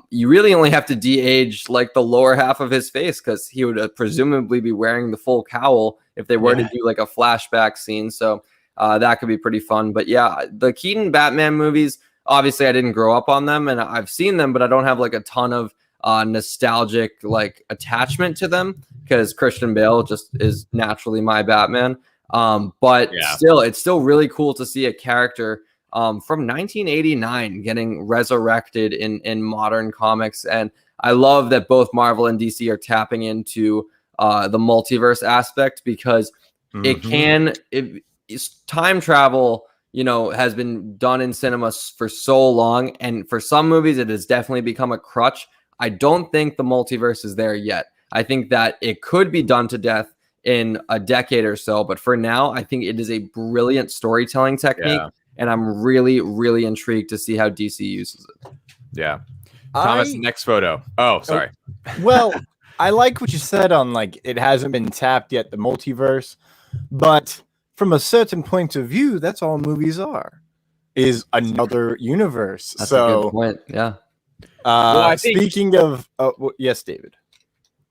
you really only have to de-age like the lower half of his face, because he would presumably be wearing the full cowl if they were to do like a flashback scene. So that could be pretty fun. But yeah, the Keaton Batman movies, obviously I didn't grow up on them, and I've seen them, but I don't have like a ton of nostalgic like attachment to them, because Christian Bale just is naturally my Batman. But still, it's still really cool to see a character from 1989 getting resurrected in modern comics. And I love that both Marvel and DC are tapping into the multiverse aspect, because time travel, you know, has been done in cinema for so long, and for some movies it has definitely become a crutch. I don't think the multiverse is there yet. I think that it could be done to death in a decade or so, but for now I think it is a brilliant storytelling technique, and I'm really, really intrigued to see how DC uses it. Yeah. Thomas, next photo. Oh, sorry. Well, I like what you said on like it hasn't been tapped yet, the multiverse, but from a certain point of view, that's all movies are, is another universe. That's a good point. Yeah. Well, speaking of, yes, David.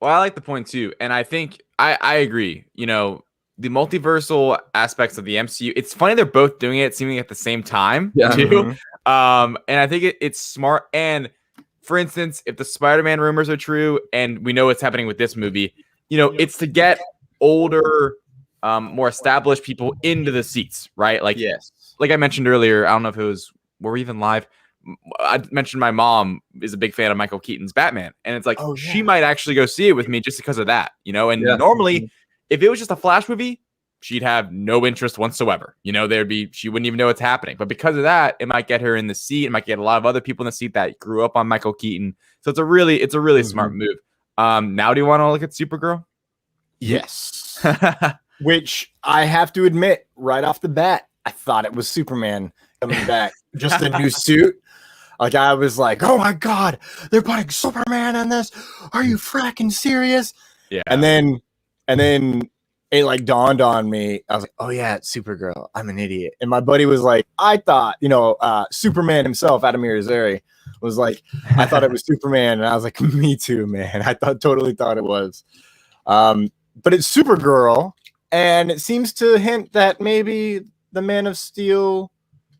Well, I like the point too, and I think I agree. You know, the multiversal aspects of the MCU. It's funny they're both doing it, seemingly at the same time too. And I think it's smart. And for instance, if the Spider-Man rumors are true, and we know what's happening with this movie, you know, it's to get older, more established people into the seats, right? Like, like I mentioned earlier, I don't know if it was, were we even live? I mentioned my mom is a big fan of Michael Keaton's Batman, and it's like, she might actually go see it with me just because of that, you know? And normally, if it was just a Flash movie, she'd have no interest whatsoever. You know, she wouldn't even know what's happening. But because of that, it might get her in the seat. It might get a lot of other people in the seat that grew up on Michael Keaton. So it's a really smart move. Now do you want to look at Supergirl? Yes. Which I have to admit, right off the bat, I thought it was Superman coming back. Just a new suit. Like, I was like, oh my God, they're putting Superman in this. Are you fracking serious? Yeah. And then it like dawned on me. I was like, oh yeah, it's Supergirl. I'm an idiot. And my buddy was like, I thought, you know, Superman himself, Adamir Azari, was like, I thought it was Superman. And I was like, me too, man. I totally thought it was. But it's Supergirl. And it seems to hint that maybe the Man of Steel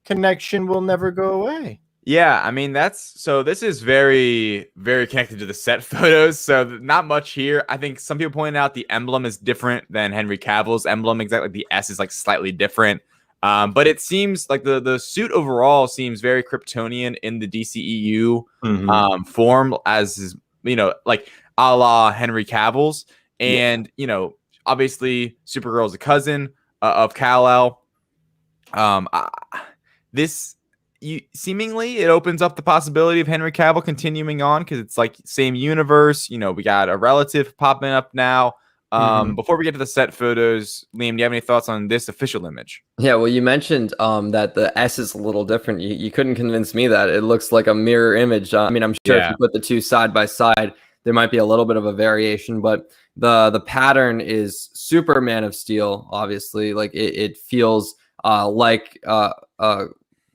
connection will never go away. Yeah, I mean, this is very, very connected to the set photos. So not much here. I think some people pointed out the emblem is different than Henry Cavill's emblem. Exactly, the S is like slightly different. But it seems like the suit overall seems very Kryptonian in the DCEU form, as is, you know, like a la Henry Cavill's. And you know, obviously, Supergirl is a cousin of Kal-El. Seemingly it opens up the possibility of Henry Cavill continuing on, because it's like same universe. You know, we got a relative popping up now. Before we get to the set photos, Liam, do you have any thoughts on this official image? Yeah, well, you mentioned that the S is a little different. You couldn't convince me that it looks like a mirror image. I mean, I'm sure if you put the two side by side, there might be a little bit of a variation, but the pattern is super Man of Steel. Obviously, like it feels like a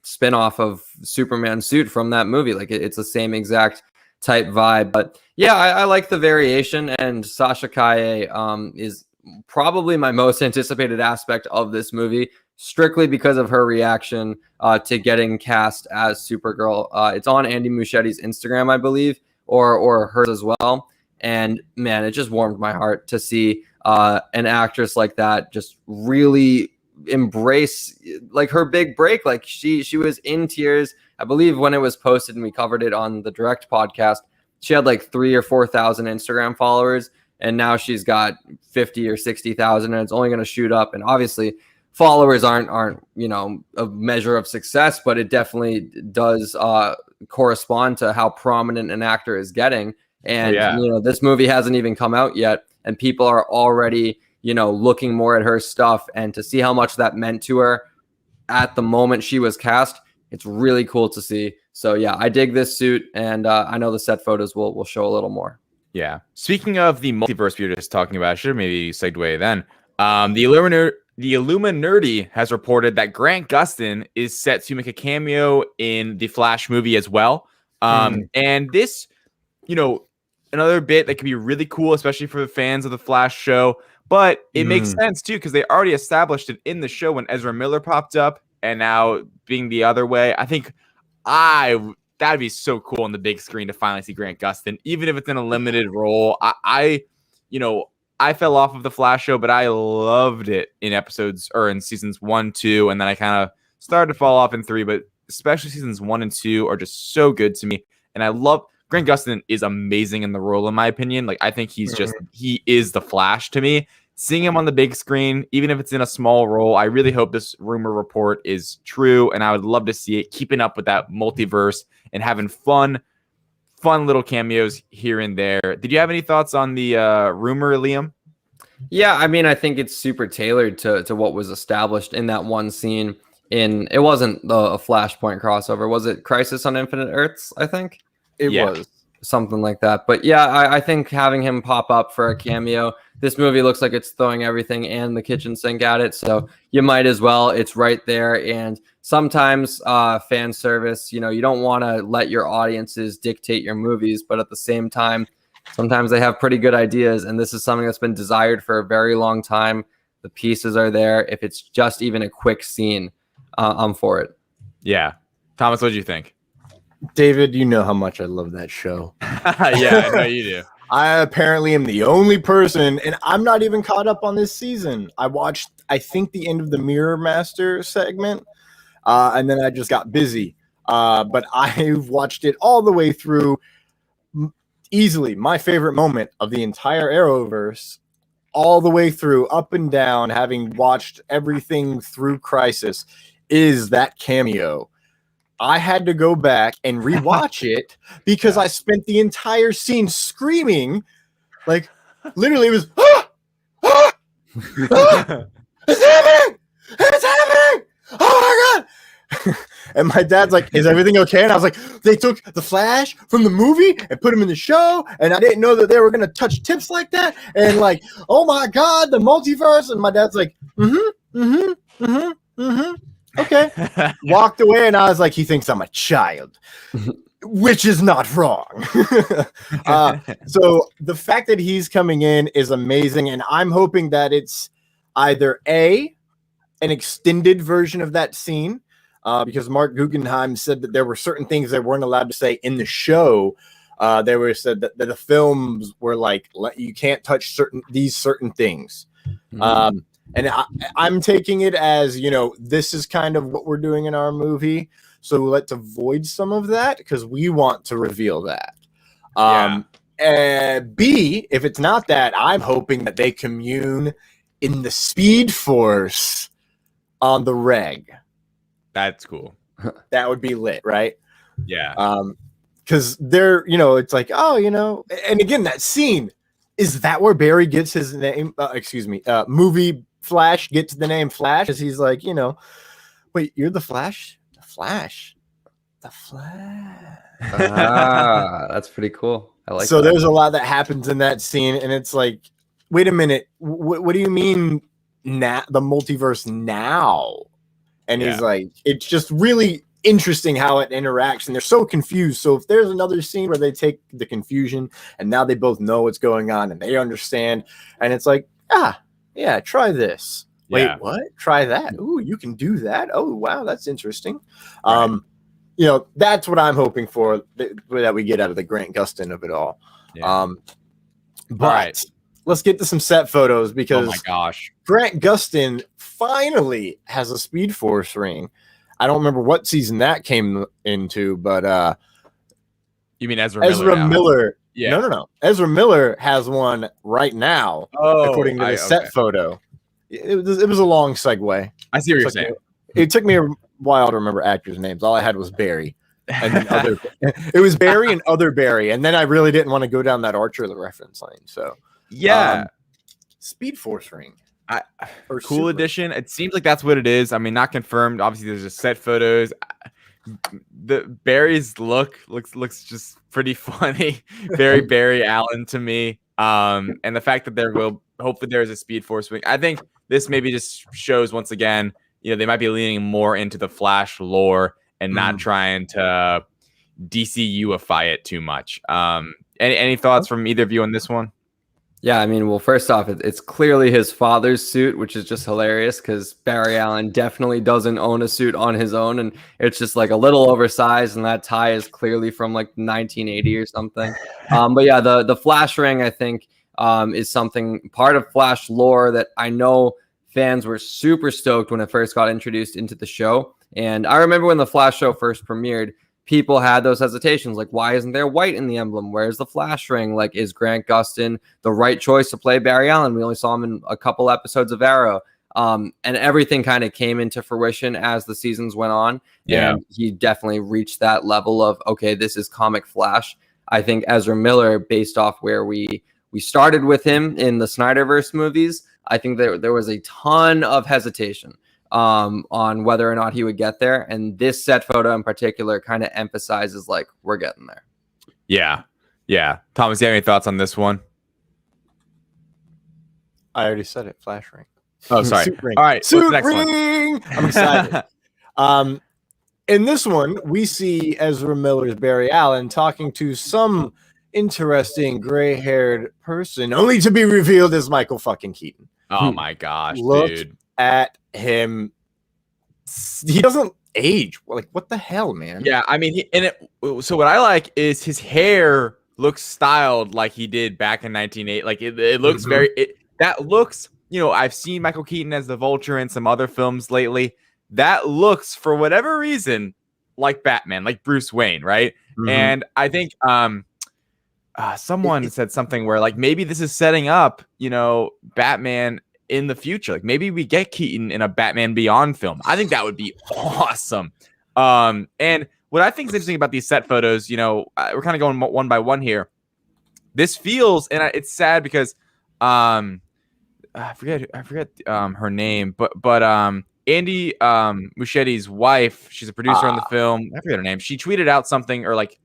spin-off of Superman suit from that movie. Like it's the same exact type vibe. But yeah, I like the variation, and Sasha Kaye is probably my most anticipated aspect of this movie, strictly because of her reaction to getting cast as Supergirl. It's on Andy Muschietti's Instagram, I believe, or hers as well. And man, it just warmed my heart to see an actress like that just really embrace like her big break. Like she was in tears, I believe, when it was posted, and we covered it on the Direct podcast. She had like 3,000 or 4,000 Instagram followers, and now she's got 50 or 60,000, and it's only going to shoot up. And obviously followers aren't a measure of success, but it definitely does correspond to how prominent an actor is getting. And this movie hasn't even come out yet, and people are already looking more at her stuff, and to see how much that meant to her at the moment she was cast, it's really cool to see. So yeah, I dig this suit, and I know the set photos will show a little more. Yeah. Speaking of the multiverse we were just talking about, I should maybe segue then. The Illuminerdi has reported that Grant Gustin is set to make a cameo in the Flash movie as well. And this, another bit that could be really cool, especially for the fans of the Flash show. But it makes sense, too, because they already established it in the show when Ezra Miller popped up, and now being the other way. I think that'd be so cool on the big screen to finally see Grant Gustin, even if it's in a limited role. I fell off of the Flash show, but I loved it in seasons 1, 2, and then I kind of started to fall off in 3, but especially seasons 1 and 2 are just so good to me. And I love Grant Gustin is amazing in the role, in my opinion. Like, I think he is the Flash to me. Seeing him on the big screen, even if it's in a small role, I really hope this rumor report is true, and I would love to see it, keeping up with that multiverse and having fun little cameos here and there. Did you have any thoughts on the rumor, Liam? Yeah, I mean, I think it's super tailored to what was established in that one scene. It wasn't a Flashpoint crossover. Was it Crisis on Infinite Earths, I think? It was. Something like that. But yeah, I think having him pop up for a cameo, this movie looks like it's throwing everything and the kitchen sink at it. So you might as well. It's right there. And sometimes fan service, you don't want to let your audiences dictate your movies. But at the same time, sometimes they have pretty good ideas. And this is something that's been desired for a very long time. The pieces are there. If it's just even a quick scene, I'm for it. Yeah. Thomas, what did you think? David, you know how much I love that show. Yeah, I know you do. I apparently am the only person, and I'm not even caught up on this season. I watched, I think, the end of the Mirror Master segment, and then I just got busy. But I've watched it all the way through. Easily my favorite moment of the entire Arrowverse, all the way through, up and down, having watched everything through Crisis, is that cameo. I had to go back and rewatch it because I spent the entire scene screaming. Like, literally, it was, it's happening! It's happening! Oh my God! And my dad's like, is everything okay? And I was like, they took the Flash from the movie and put him in the show, and I didn't know that they were going to touch tips like that. And like, oh my God, the multiverse. And my dad's like, okay. Walked away, and I was like, he thinks I'm a child, which is not wrong. So the fact that he's coming in is amazing, and I'm hoping that it's either an extended version of that scene, because Mark Guggenheim said that there were certain things they weren't allowed to say in the show. They were said that the films were like, you can't touch certain things. And I'm taking it as, this is kind of what we're doing in our movie. So let's avoid some of that because we want to reveal that. B, if it's not that, I'm hoping that they commune in the Speed Force on the reg. That's cool. That would be lit, right? Yeah. Because they're, it's like, and again, that scene, is that where Barry gets his name? Movie Flash gets the name Flash, as he's like, wait, you're the Flash? The Flash. That's pretty cool. I like so that. There's a lot that happens in that scene, and it's like, wait a minute, what do you mean the multiverse now? And he's like, it's just really interesting how it interacts, and they're so confused. So if there's another scene where they take the confusion and now they both know what's going on and they understand, and it's like, Yeah, try this. Wait, Yeah. what? Try that. Ooh, you can do that. Oh, wow, that's interesting. Right. You know, that's what I'm hoping for that we get out of the Grant Gustin of it all. Yeah. But right. let's get to some set photos because oh my gosh, Grant Gustin finally has a Speed Force ring. I don't remember what season that came into, but you mean Ezra Miller? Yeah. No. Ezra Miller has one right now, according to the set photo. It was a long segue. I see what you're saying. It took me a while to remember actors' names. All I had was Barry. And then it was Barry and other Barry. And then I really didn't want to go down that Archer reference line. So yeah. Speed Force ring. Cool edition. It seems like that's what it is. I mean, not confirmed. Obviously, there's just set photos. The Barry's looks just pretty funny. Very Barry Allen to me. And the fact that hopefully there is a Speed Force ring. I think this maybe just shows once again, you know, they might be leaning more into the Flash lore and not trying to DCUify it too much. Any thoughts from either of you on this one? Yeah, I mean, well, first off, it's clearly his father's suit, which is just hilarious because Barry Allen definitely doesn't own a suit on his own, and it's just like a little oversized, and that tie is clearly from like 1980 or something. But yeah, the Flash ring, I think, is something part of Flash lore that I know fans were super stoked when it first got introduced into the show. And I remember when the Flash show first premiered, people had those hesitations, like, why isn't there white in the emblem? Where's the Flash ring? Like, is Grant Gustin the right choice to play Barry Allen? We only saw him in a couple episodes of Arrow. And everything kind of came into fruition as the seasons went on. Yeah. And he definitely reached that level of, okay, this is comic Flash. I think Ezra Miller, based off where we started with him in the Snyderverse movies, I think there was a ton of hesitation on whether or not he would get there. And this set photo in particular kind of emphasizes, like, we're getting there. Yeah. Yeah. Thomas, do you have any thoughts on this one? I already said it. Flash ring. Oh, sorry. Suit ring. All right. Suit what's the next ring. one? I'm excited. In this one, we see Ezra Miller's Barry Allen talking to some interesting gray-haired person, only to be revealed as Michael fucking Keaton. Oh my gosh, Look dude. at him. He doesn't age. Like, what the hell, man? Yeah, I mean, so what I like is his hair looks styled like he did back in 1980. Like, it looks that looks, you know, I've seen Michael Keaton as the Vulture in some other films lately. That looks, for whatever reason, like Batman, like Bruce Wayne, right? And I think someone said something where, like, maybe this is setting up, you know, Batman in the future. Like, maybe we get Keaton in a Batman Beyond film. I think that would be awesome. And what I think is interesting about these set photos, you know, we're kind of going one by one here. This feels, and it's sad because I forget her name, but Andy Muschietti's wife, she's a producer on the film. I forget her name. She tweeted out something, or like,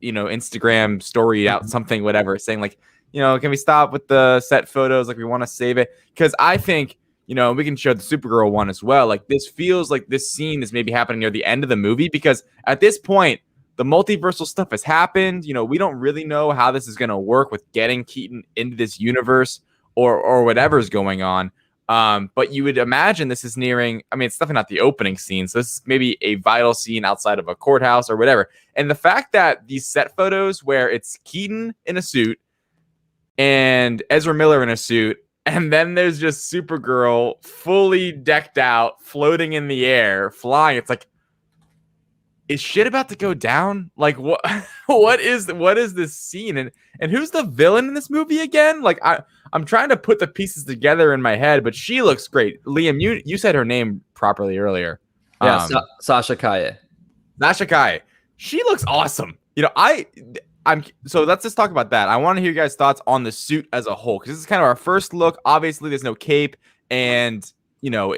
you know, Instagram story out something, whatever, saying like, you know, can we stop with the set photos? Like, we want to save it. Because I think, you know, we can show the Supergirl one as well. Like, this feels like this scene is maybe happening near the end of the movie, because at this point, the multiversal stuff has happened. You know, we don't really know how this is going to work with getting Keaton into this universe or whatever's going on. But you would imagine this is nearing, I mean, it's definitely not the opening scene. So this is maybe a vital scene outside of a courthouse or whatever. And the fact that these set photos where it's Keaton in a suit and Ezra Miller in a suit, and then there's just Supergirl fully decked out, floating in the air, flying. It's like, is shit about to go down? Like, what? What is this scene? And who's the villain in this movie again? Like, I'm trying to put the pieces together in my head, but she looks great. Liam, you said her name properly earlier. Yeah, Sasha Kaye. Sasha Kaye. She looks awesome. You know, I'm so let's just talk about that. I want to hear you guys' thoughts on the suit as a whole, because this is kind of our first look. Obviously, there's no cape, and you know,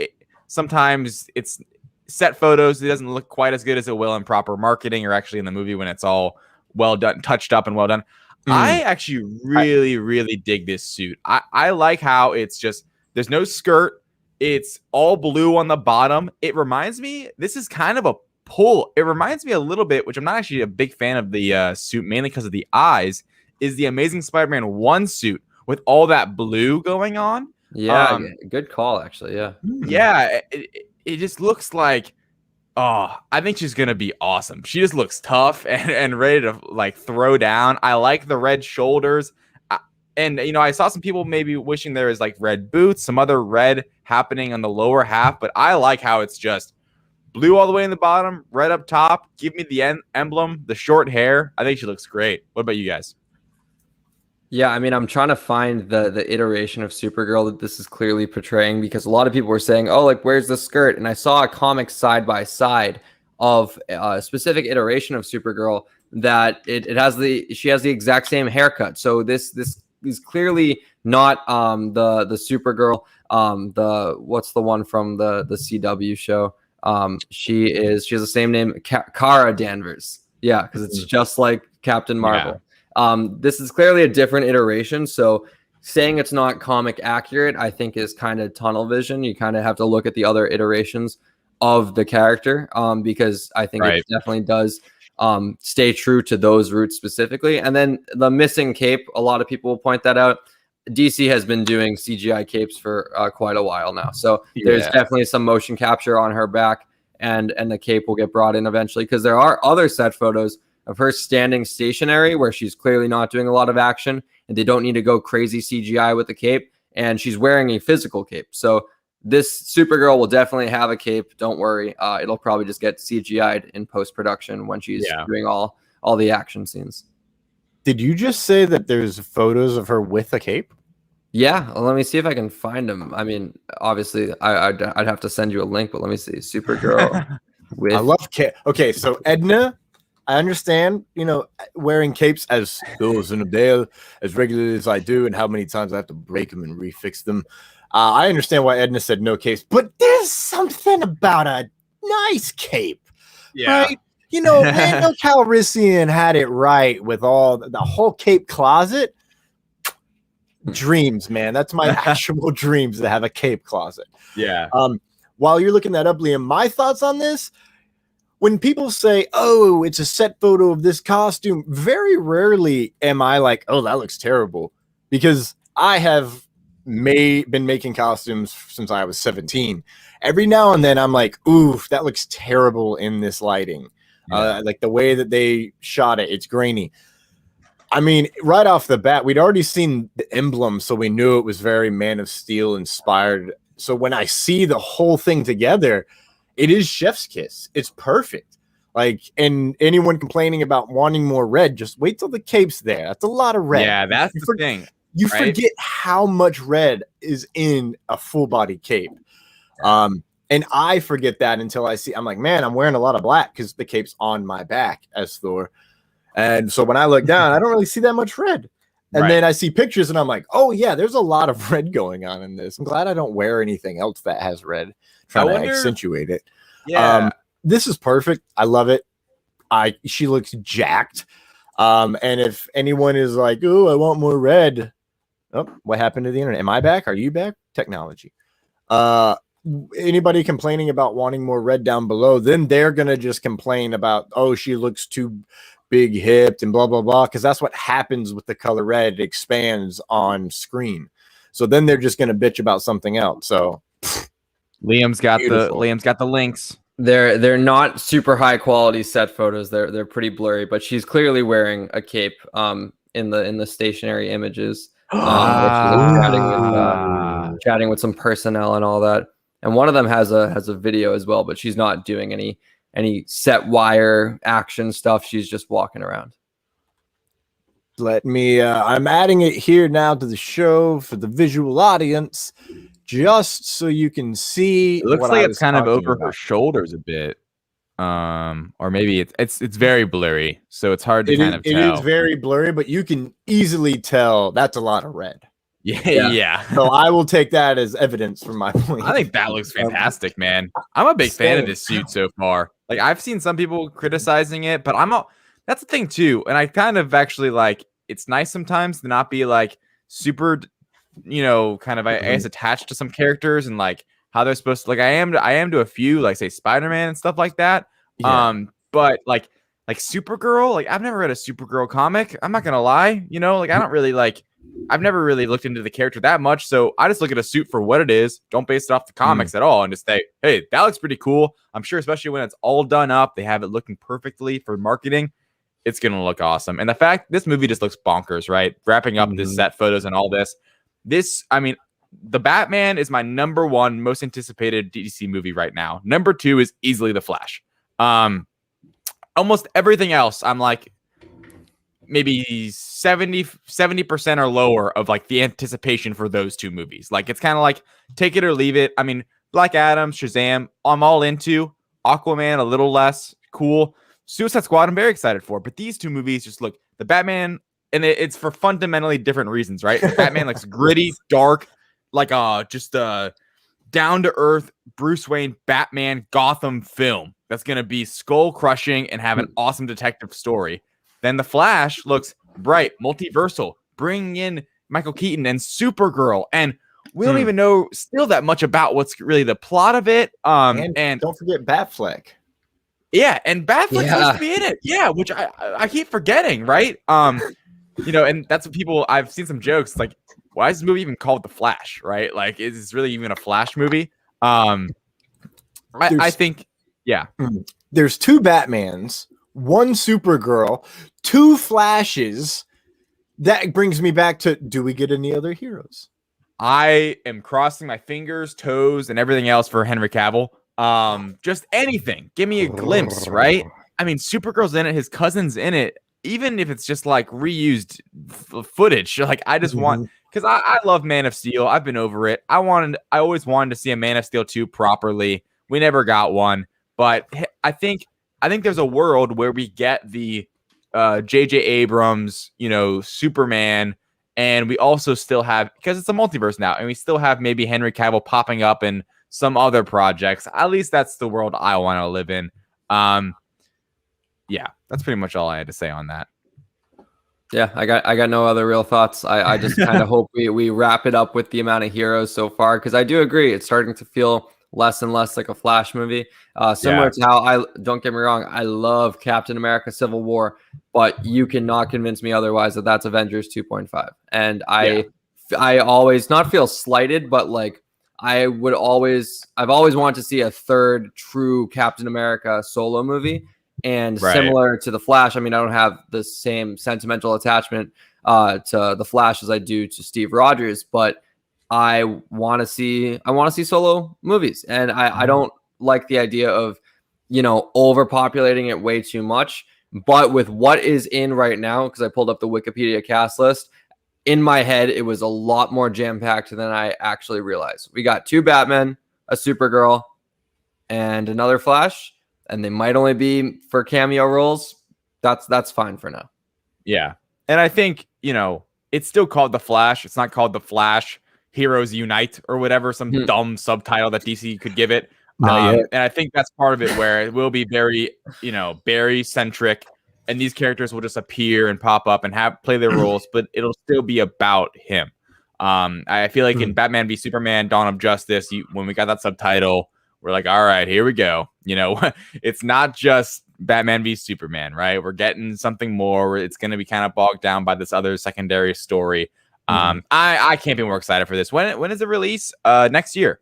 sometimes it's set photos. It doesn't look quite as good as it will in proper marketing or actually in the movie when it's all well done, touched up and well done. I actually really dig this suit. I like how it's just, there's no skirt. It's all blue on the bottom. It reminds me, this is kind of a pull. It reminds me a little bit, which I'm not actually a big fan of the suit, mainly because of the eyes, is the Amazing Spider-Man 1 suit with all that blue going on. Yeah, good call, actually. Yeah. Yeah, it just looks like, oh, I think she's gonna be awesome. She just looks tough and ready to like throw down. I like the red shoulders. And, you know, I saw some people maybe wishing there was like red boots, some other red happening on the lower half, but I like how it's just blue all the way in the bottom, red up top. Give me the emblem, the short hair. I think she looks great. What about you guys? Yeah, I mean, I'm trying to find the iteration of Supergirl that this is clearly portraying, because a lot of people were saying, oh, like, where's the skirt? And I saw a comic side by side of a specific iteration of Supergirl that she has the exact same haircut. So this is clearly not the Supergirl, what's the one from the CW show? She has the same name, Kara Danvers. Yeah, because it's just like Captain Marvel. Yeah. This is clearly a different iteration, so saying it's not comic accurate, I think, is kind of tunnel vision. You kind of have to look at the other iterations of the character, because I think it definitely does stay true to those roots specifically. And then the missing cape, a lot of people will point that out. DC has been doing CGI capes for quite a while now, so there's definitely some motion capture on her back, and the cape will get brought in eventually, because there are other set photos of her standing stationary where she's clearly not doing a lot of action, and they don't need to go crazy CGI with the cape, and she's wearing a physical cape. So this Supergirl will definitely have a cape. Don't worry. It'll probably just get CGI'd in post-production when she's doing all the action scenes. Did you just say that there's photos of her with a cape? Yeah, well, let me see if I can find them. I mean, obviously, I'd have to send you a link, but let me see. Supergirl with... I love cape. Okay, so Edna, I understand, you know, wearing capes as goes in a day as regularly as I do, and how many times I have to break them and refix them. I understand why Edna said no capes, but there's something about a nice cape, right? You know, Randall Calrissian had it right with all the whole cape closet. Dreams, man. That's my actual dreams, to have a cape closet. Yeah. While you're looking that up, Liam, my thoughts on this: when people say, oh, it's a set photo of this costume, very rarely am I like, oh, that looks terrible, because I have been making costumes since I was 17. Every now and then I'm like, oof, that looks terrible in this lighting. Like the way that they shot it, it's grainy. I mean, right off the bat, we'd already seen the emblem, so we knew it was very Man of Steel inspired. So when I see the whole thing together, it is chef's kiss. It's perfect. Like, and anyone complaining about wanting more red, just wait till the cape's there. That's a lot of red. Yeah, that's the thing. You forget how much red is in a full body cape. And I forget that until I'm like, man, I'm wearing a lot of black because the cape's on my back as Thor. And so when I look down, I don't really see that much red. And then I see pictures and I'm like, oh yeah, there's a lot of red going on in this. I'm glad I don't wear anything else that has red, trying to accentuate it. Yeah. This is perfect. I love it. She looks jacked. And if anyone is like, oh, I want more red. Oh, what happened to the internet? Am I back? Are you back? Technology. Anybody complaining about wanting more red down below, then they're going to just complain about, oh, she looks too big hipped and blah, blah, blah. Because that's what happens with the color red. It expands on screen. So then they're just going to bitch about something else. So Liam's got the links. They're not super high quality set photos. They're pretty blurry, but she's clearly wearing a cape in the stationary images. Chatting with some personnel and all that, and one of them has a video as well, but she's not doing any set wire action stuff. She's just walking around. Let me I'm adding it here now to the show for the visual audience, just so you can see. It looks like it's kind of over her shoulders a bit. Or maybe it's very blurry, so it's hard to kind of tell. It is very blurry, but you can easily tell that's a lot of red. Yeah. So I will take that as evidence for my point. I think that looks fantastic, man. I'm a big fan of this suit so far. Like, I've seen some people criticizing it, but that's the thing too. And I kind of actually like, it's nice sometimes to not be like super, you know, kind of I guess attached to some characters and like how they're supposed to, like I am to a few, like say Spider-Man and stuff like that. But like Supergirl, like I've never read a Supergirl comic. I'm not gonna lie, you know, like I don't really like I've never really looked into the character that much, so I just look at a suit for what it is. Don't base it off the comics at all, and just say, hey, that looks pretty cool. I'm sure, especially when it's all done up, they have it looking perfectly for marketing. It's gonna look awesome. And the fact this movie just looks bonkers, right? Wrapping up this set photos and all this. I mean, the Batman is my number one most anticipated DC movie right now. Number two is easily The Flash. Almost everything else, I'm like, maybe 70% or lower of like the anticipation for those two movies. Like, it's kind of like take it or leave it. I mean, Black Adam, Shazam, I'm all into. Aquaman, a little less cool. Suicide Squad, I'm very excited for. But these two movies just look, the Batman, and it's for fundamentally different reasons, right? The Batman looks gritty, dark, like just a down-to-earth Bruce Wayne Batman Gotham film that's going to be skull-crushing and have an awesome detective story. Then The Flash looks bright, multiversal, bringing in Michael Keaton and Supergirl. And we don't even know still that much about what's really the plot of it. And don't forget Batfleck. Yeah, and Batfleck's supposed to be in it. Yeah, which I keep forgetting, right? You know, and that's what people, I've seen some jokes like, why is this movie even called The Flash, right? Like, is this really even a Flash movie? I think, yeah. There's two Batmans, one Supergirl, two Flashes. That brings me back to, do we get any other heroes? I am crossing my fingers, toes, and everything else for Henry Cavill. Just anything. Give me a glimpse, right? I mean, Supergirl's in it, his cousin's in it. Even if it's just like reused footage, like I just want, because I love Man of Steel. I've been over it. I always wanted to see a Man of Steel 2 properly. We never got one, but I think there's a world where we get the J.J. Abrams, you know, Superman, and we also still have, because it's a multiverse now, and we still have maybe Henry Cavill popping up in some other projects. At least that's the world I want to live in. Yeah, that's pretty much all I had to say on that. Yeah, I got no other real thoughts. I just kind of hope we wrap it up with the amount of heroes so far, because I do agree it's starting to feel less and less like a Flash movie. Similar to how don't get me wrong, I love Captain America Civil War, but you cannot convince me otherwise that that's Avengers 2.5. And I always not feel slighted, but like I've always wanted to see a third true Captain America solo movie. And similar to The Flash, I mean, I don't have the same sentimental attachment to The Flash as I do to Steve Rogers, but I want to see solo movies. And I don't like the idea of, you know, overpopulating it way too much. But with what is in right now, because I pulled up the Wikipedia cast list, in my head, it was a lot more jam-packed than I actually realized. We got two Batmen, a Supergirl, and another Flash. And they might only be for cameo roles. That's fine for now. Yeah. And I think, you know, it's still called The Flash. It's not called The Flash Heroes Unite or whatever, some dumb subtitle that DC could give it. And I think that's part of it, where it will be very, you know, Barry-centric, and these characters will just appear and pop up and play their roles, but it'll still be about him. I feel like in Batman v Superman, Dawn of Justice, when we got that subtitle, we're like, all right, here we go. You know, it's not just Batman v Superman, right? We're getting something more. It's going to be kind of bogged down by this other secondary story. I can't be more excited for this. When is the release? Next year.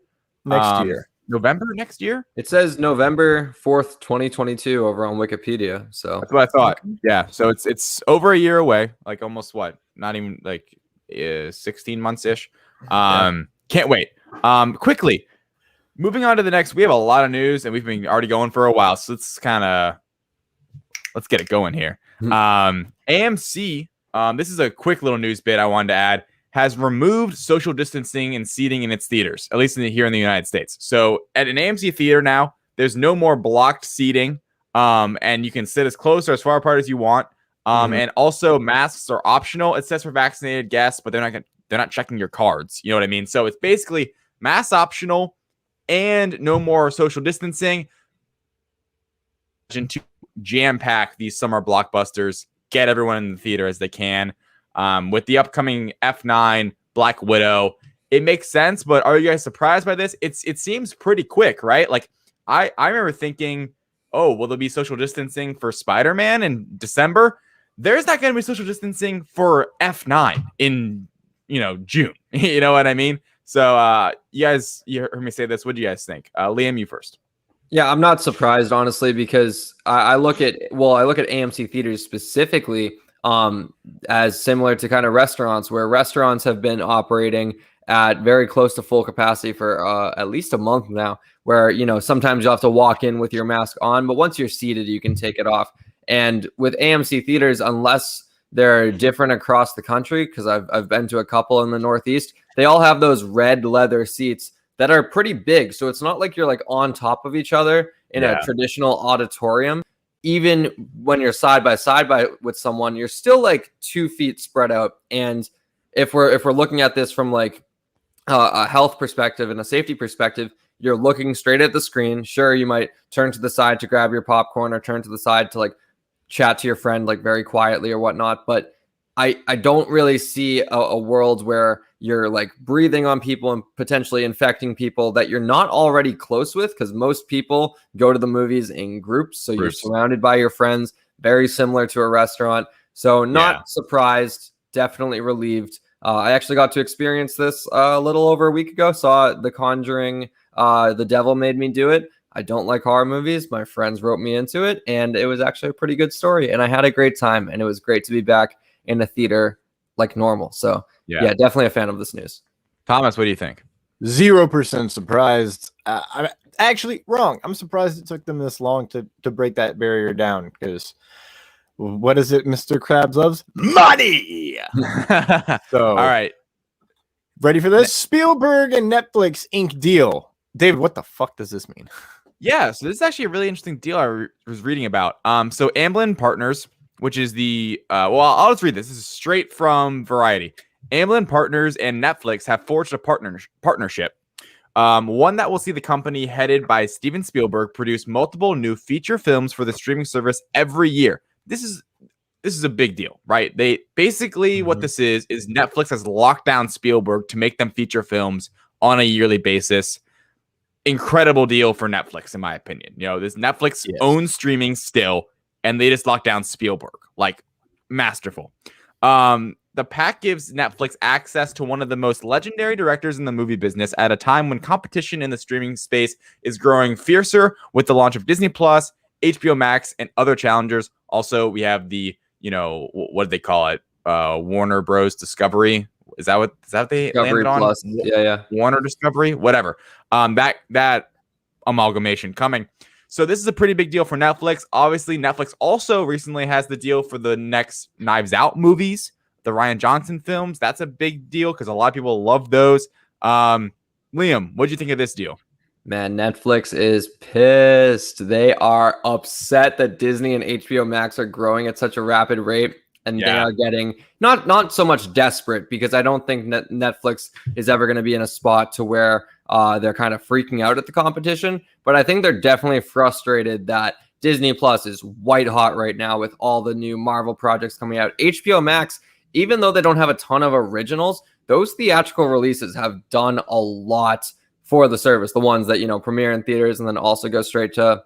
November next year? It says November 4th, 2022 over on Wikipedia. So that's what I thought. Yeah. So it's over a year away. Like almost what? Not even like 16 months-ish. Can't wait. Quickly. Moving on to the next, we have a lot of news, and we've been already going for a while, so let's get it going here. AMC, this is a quick little news bit I wanted to add, has removed social distancing and seating in its theaters, at least here in the United States. So at an AMC theater now, there's no more blocked seating, and you can sit as close or as far apart as you want. And also masks are optional. It says for vaccinated guests, but they're not checking your cards. You know what I mean? So it's basically mask optional and no more social distancing to jam-pack these summer blockbusters, get everyone in the theater as they can. With the upcoming F9, Black Widow, it makes sense, but are you guys surprised by this? It seems pretty quick, right? Like, I remember thinking, oh, will there be social distancing for Spider-Man in December? there's not going to be social distancing for F9 in, June. You know what I mean? So, you heard me say this. What do you guys think? Liam, you first. Yeah, I'm not surprised, honestly, because I look at AMC theaters specifically as similar to kind of restaurants, where restaurants have been operating at very close to full capacity for at least a month now, where, sometimes you have to walk in with your mask on, but once you're seated, you can take it off. And with AMC theaters, unless they're different across the country, because I've been to a couple in the Northeast, they all have those red leather seats that are pretty big. So it's not like you're like on top of each other in a traditional auditorium. Even when you're side by side with someone, you're still like 2 feet spread out. And if we're looking at this from like a health perspective and a safety perspective, you're looking straight at the screen. Sure, you might turn to the side to grab your popcorn or turn to the side to like chat to your friend like very quietly or whatnot. But I don't really see a world where you're like breathing on people and potentially infecting people that you're not already close with, because most people go to the movies in groups. So you're surrounded by your friends, very similar to a restaurant. So not surprised, definitely relieved. I actually got to experience this a little over a week ago. Saw The Conjuring, The Devil Made Me Do It. I don't like horror movies. My friends wrote me into it, and it was actually a pretty good story. And I had a great time, and it was great to be back in a theater like normal. So yeah, definitely a fan of this news. Thomas, what do you think? 0% surprised. I'm actually wrong. I'm surprised it took them this long to break that barrier down, because what is it Mr. Krabs loves? Money! So, all right. Ready for this? Spielberg and Netflix ink deal. David, what the fuck does this mean? Yeah, so this is actually a really interesting deal I was reading about. So Amblin Partners, which is the I'll just read this. This is straight from Variety. Amblin Partners and Netflix have forged a partnership, one that will see the company headed by Steven Spielberg produce multiple new feature films for the streaming service every year. This is a big deal, right? They basically what this is Netflix has locked down Spielberg to make them feature films on a yearly basis. Incredible deal for Netflix, in my opinion. This Netflix owns streaming still, and they just locked down Spielberg. Like, masterful. The pact gives Netflix access to one of the most legendary directors in the movie business at a time when competition in the streaming space is growing fiercer with the launch of Disney Plus, HBO Max, and other challengers. Also, we have the, what do they call it? Warner Bros. Discovery. Is that what they Discovery landed on? Plus. Yeah. Warner Discovery, whatever. That amalgamation coming. So this is a pretty big deal for Netflix. Obviously, Netflix also recently has the deal for the next Knives Out movies, the Rian Johnson films. That's a big deal because a lot of people love those. Liam, what do you think of this deal? Man, Netflix is pissed. They are upset that Disney and HBO Max are growing at such a rapid rate. And they are getting not so much desperate, because I don't think Netflix is ever going to be in a spot to where they're kind of freaking out at the competition. But I think they're definitely frustrated that Disney Plus is white hot right now with all the new Marvel projects coming out. HBO Max, even though they don't have a ton of originals, those theatrical releases have done a lot for the service. The ones that, premiere in theaters and then also go straight to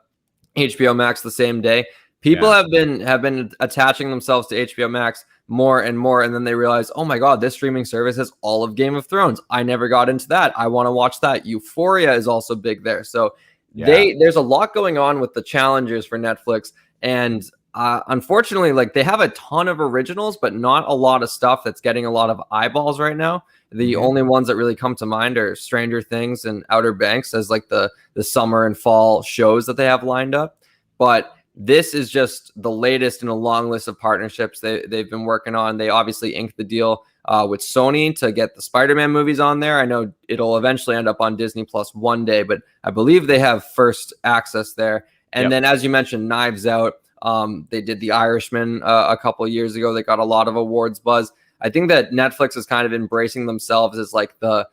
HBO Max the same day. People have been attaching themselves to HBO Max more and more, and then they realize, oh my God, this streaming service has all of Game of Thrones. I never got into that. I want to watch that. Euphoria is also big there. So there's a lot going on with the challengers for Netflix, and unfortunately, like, they have a ton of originals, but not a lot of stuff that's getting a lot of eyeballs right now. The only ones that really come to mind are Stranger Things and Outer Banks as like the summer and fall shows that they have lined up, but this is just the latest in a long list of partnerships they've been working on. They obviously inked the deal with Sony to get the Spider-Man movies on there. I know it'll eventually end up on Disney Plus one day, but I believe they have first access there. And then, as you mentioned, Knives Out. They did The Irishman a couple of years ago. They got a lot of awards buzz. I think that Netflix is kind of embracing themselves as like the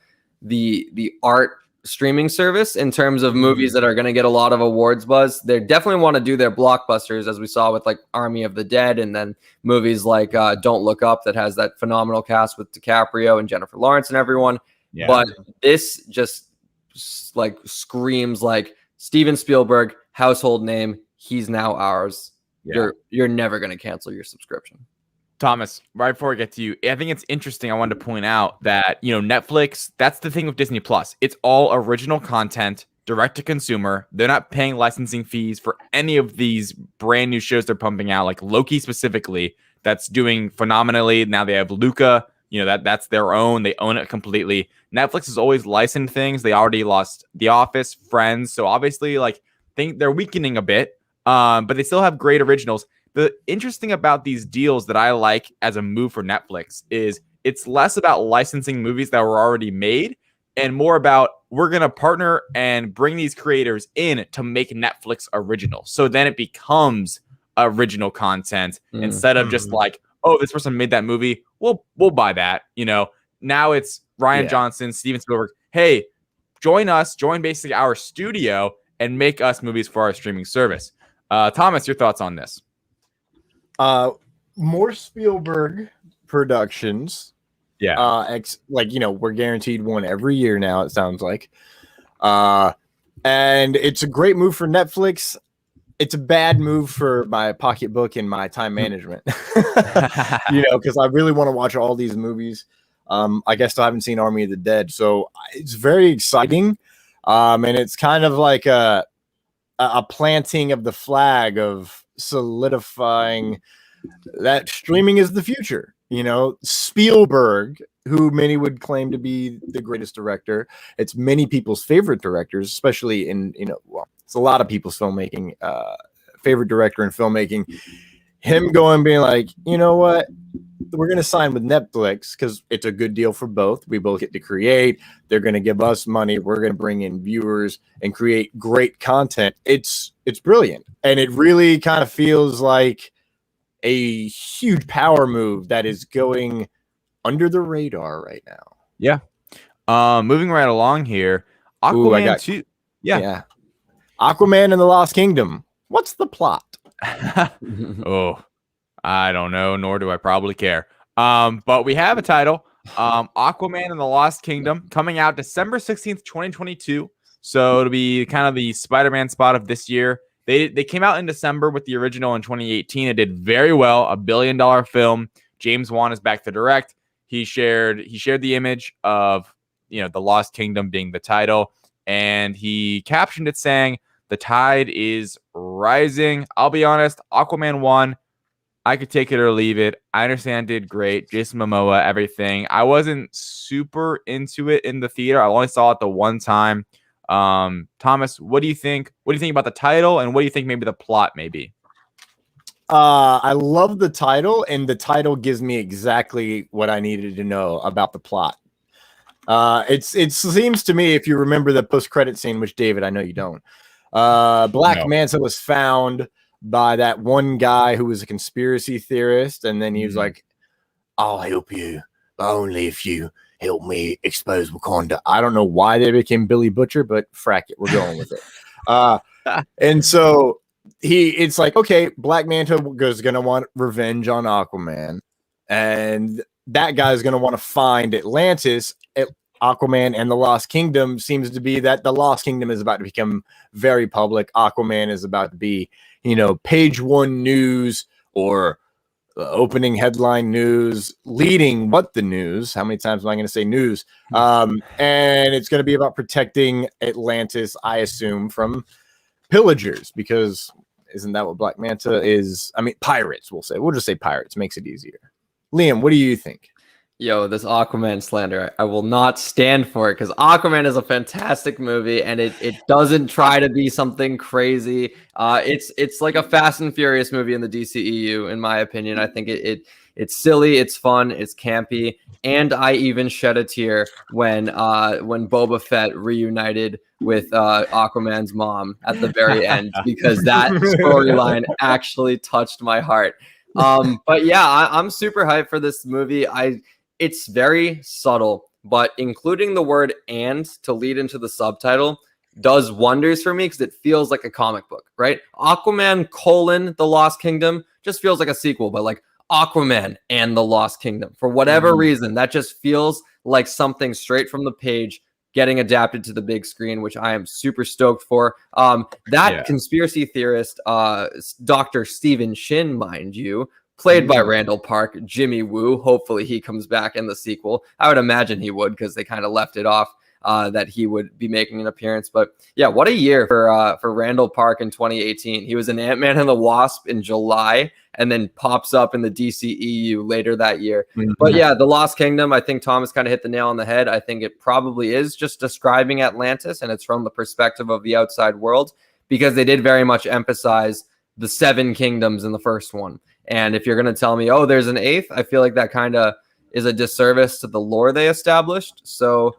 art streaming service in terms of movies that are going to get a lot of awards buzz. They definitely want to do their blockbusters, as we saw with like Army of the Dead, and then movies like Don't Look Up that has that phenomenal cast with DiCaprio and Jennifer Lawrence and everyone. But this just like screams like Steven Spielberg, household name. He's now ours. you're never going to cancel your subscription. Thomas, right before I get to you, I think it's interesting. I wanted to point out that, Netflix, that's the thing with Disney Plus. It's all original content, direct to consumer. They're not paying licensing fees for any of these brand new shows they're pumping out, like Loki specifically, that's doing phenomenally. Now they have Luca, that's their own. They own it completely. Netflix has always licensed things. They already lost The Office, Friends. So obviously, they're weakening a bit, but they still have great originals. The interesting about these deals that I like as a move for Netflix is it's less about licensing movies that were already made and more about we're going to partner and bring these creators in to make Netflix original. So then it becomes original content instead of just this person made that movie. We'll buy that. Now it's Ryan Johnson, Steven Spielberg. Hey, join basically our studio and make us movies for our streaming service. Thomas, your thoughts on this? More Spielberg productions. Yeah. We're guaranteed one every year now, it sounds like. And it's a great move for Netflix. It's a bad move for my pocketbook and my time management. Because I really want to watch all these movies. I guess I haven't seen Army of the Dead, so it's very exciting. And it's kind of like a planting of the flag of solidifying that streaming is the future. Spielberg, who many would claim to be the greatest director, it's many people's favorite directors, especially in it's a lot of people's filmmaking favorite director in filmmaking. Him going being like, you know what, we're going to sign with Netflix because it's a good deal for both. We both get to create. They're going to give us money. We're going to bring in viewers and create great content. It's brilliant. And it really kind of feels like a huge power move that is going under the radar right now. Yeah. Moving right along here. Aquaman 2. Yeah. Aquaman and the Lost Kingdom. What's the plot? Oh, I don't know, nor do I probably care. But we have a title, Aquaman and the Lost Kingdom, coming out December 16th, 2022. So it'll be kind of the Spider-Man spot of this year. They came out in December with the original in 2018. It did very well, $1 billion film. James Wan is back to direct. He shared the image of the Lost Kingdom being the title, and he captioned it saying, "The tide is rising." I'll be honest, Aquaman 1, I could take it or leave it. I understand it did great. Jason Momoa, everything. I wasn't super into it in the theater. I only saw it the one time. Thomas, what do you think? What do you think about the title, and what do you think maybe the plot may be? I love the title, and the title gives me exactly what I needed to know about the plot. It seems to me, if you remember the post-credit scene, which David, I know you don't, Black Manta was found by that one guy who was a conspiracy theorist, and then he was like, "I'll help you, but only if you help me expose Wakanda." I don't know why they became Billy Butcher, but frack it, we're going with it. And so it's like, okay, Black Manta is going to want revenge on Aquaman, and that guy is going to want to find Atlantis. Aquaman and the Lost Kingdom seems to be that the Lost Kingdom is about to become very public. Aquaman is about to be, page one news or opening headline news, leading what the news. How many times am I going to say news? And it's going to be about protecting Atlantis, I assume, from pillagers, because isn't that what Black Manta is? I mean, pirates, we'll say. We'll just say pirates. Makes it easier. Liam, what do you think? Yo, this Aquaman slander, I will not stand for it, because Aquaman is a fantastic movie, and it doesn't try to be something crazy. It's like a Fast and Furious movie in the DCEU, in my opinion. I think it's silly, it's fun, it's campy, and I even shed a tear when Boba Fett reunited with Aquaman's mom at the very end, because that storyline actually touched my heart. But yeah, I'm super hyped for this movie. It's very subtle, but including the word "and" to lead into the subtitle does wonders for me, because it feels like a comic book, right? Aquaman : The Lost Kingdom just feels like a sequel, but like Aquaman and the Lost Kingdom. For whatever reason, that just feels like something straight from the page getting adapted to the big screen, which I am super stoked for. Conspiracy theorist, Dr. Stephen Shin, mind you, played by Randall Park, Jimmy Woo. Hopefully he comes back in the sequel. I would imagine he would, because they kind of left it off that he would be making an appearance. But yeah, what a year for Randall Park in 2018. He was in Ant-Man and the Wasp in July, and then pops up in the DCEU later that year. But yeah, The Lost Kingdom, I think Thomas kind of hit the nail on the head. I think it probably is just describing Atlantis, and it's from the perspective of the outside world, because they did very much emphasize the 7 kingdoms in the first one. And if you're going to tell me, oh, there's an 8th, I feel like that kind of is a disservice to the lore they established. So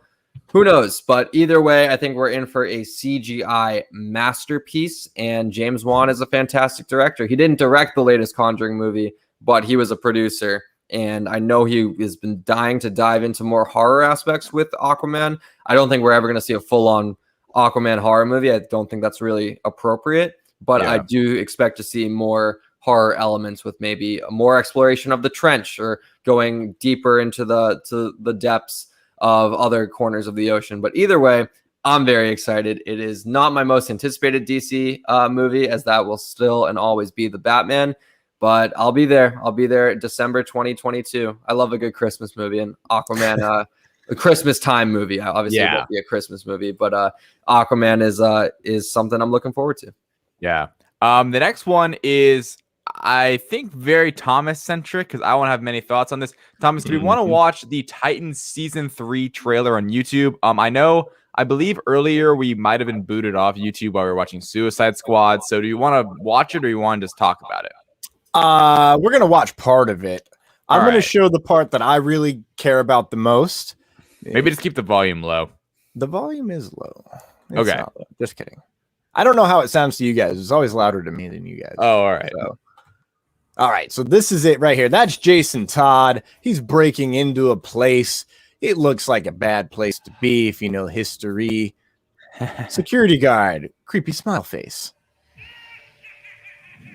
who knows? But either way, I think we're in for a CGI masterpiece. And James Wan is a fantastic director. He didn't direct the latest Conjuring movie, but he was a producer. And I know he has been dying to dive into more horror aspects with Aquaman. I don't think we're ever going to see a full-on Aquaman horror movie. I don't think that's really appropriate. But I do expect to see more horror elements, with maybe more exploration of the trench, or going deeper into the depths of other corners of the ocean. But either way, I'm very excited. It is not my most anticipated DC movie, as that will still and always be the Batman. But I'll be there. I'll be there December 2022. I love a good Christmas movie, and Aquaman, a Christmas time movie. Obviously, it won't be a Christmas movie, but Aquaman is something I'm looking forward to. Yeah. The next one is, I think, very Thomas centric, because I won't have many thoughts on this. Thomas, do we want to watch the Titans season 3 trailer on YouTube? I believe earlier we might have been booted off YouTube while we were watching Suicide Squad. So do you want to watch it, or you want to just talk about it? We're going to watch part of it. I'm going to show the part that I really care about the most. Maybe just keep the volume low. The volume is low. It's okay. Not low. Just kidding. I don't know how it sounds to you guys. It's always louder to me than you guys. Oh, all right. So, all right. So this is it right here. That's Jason Todd. He's breaking into a place. It looks like a bad place to be if you know history. Security guard. Creepy smile face.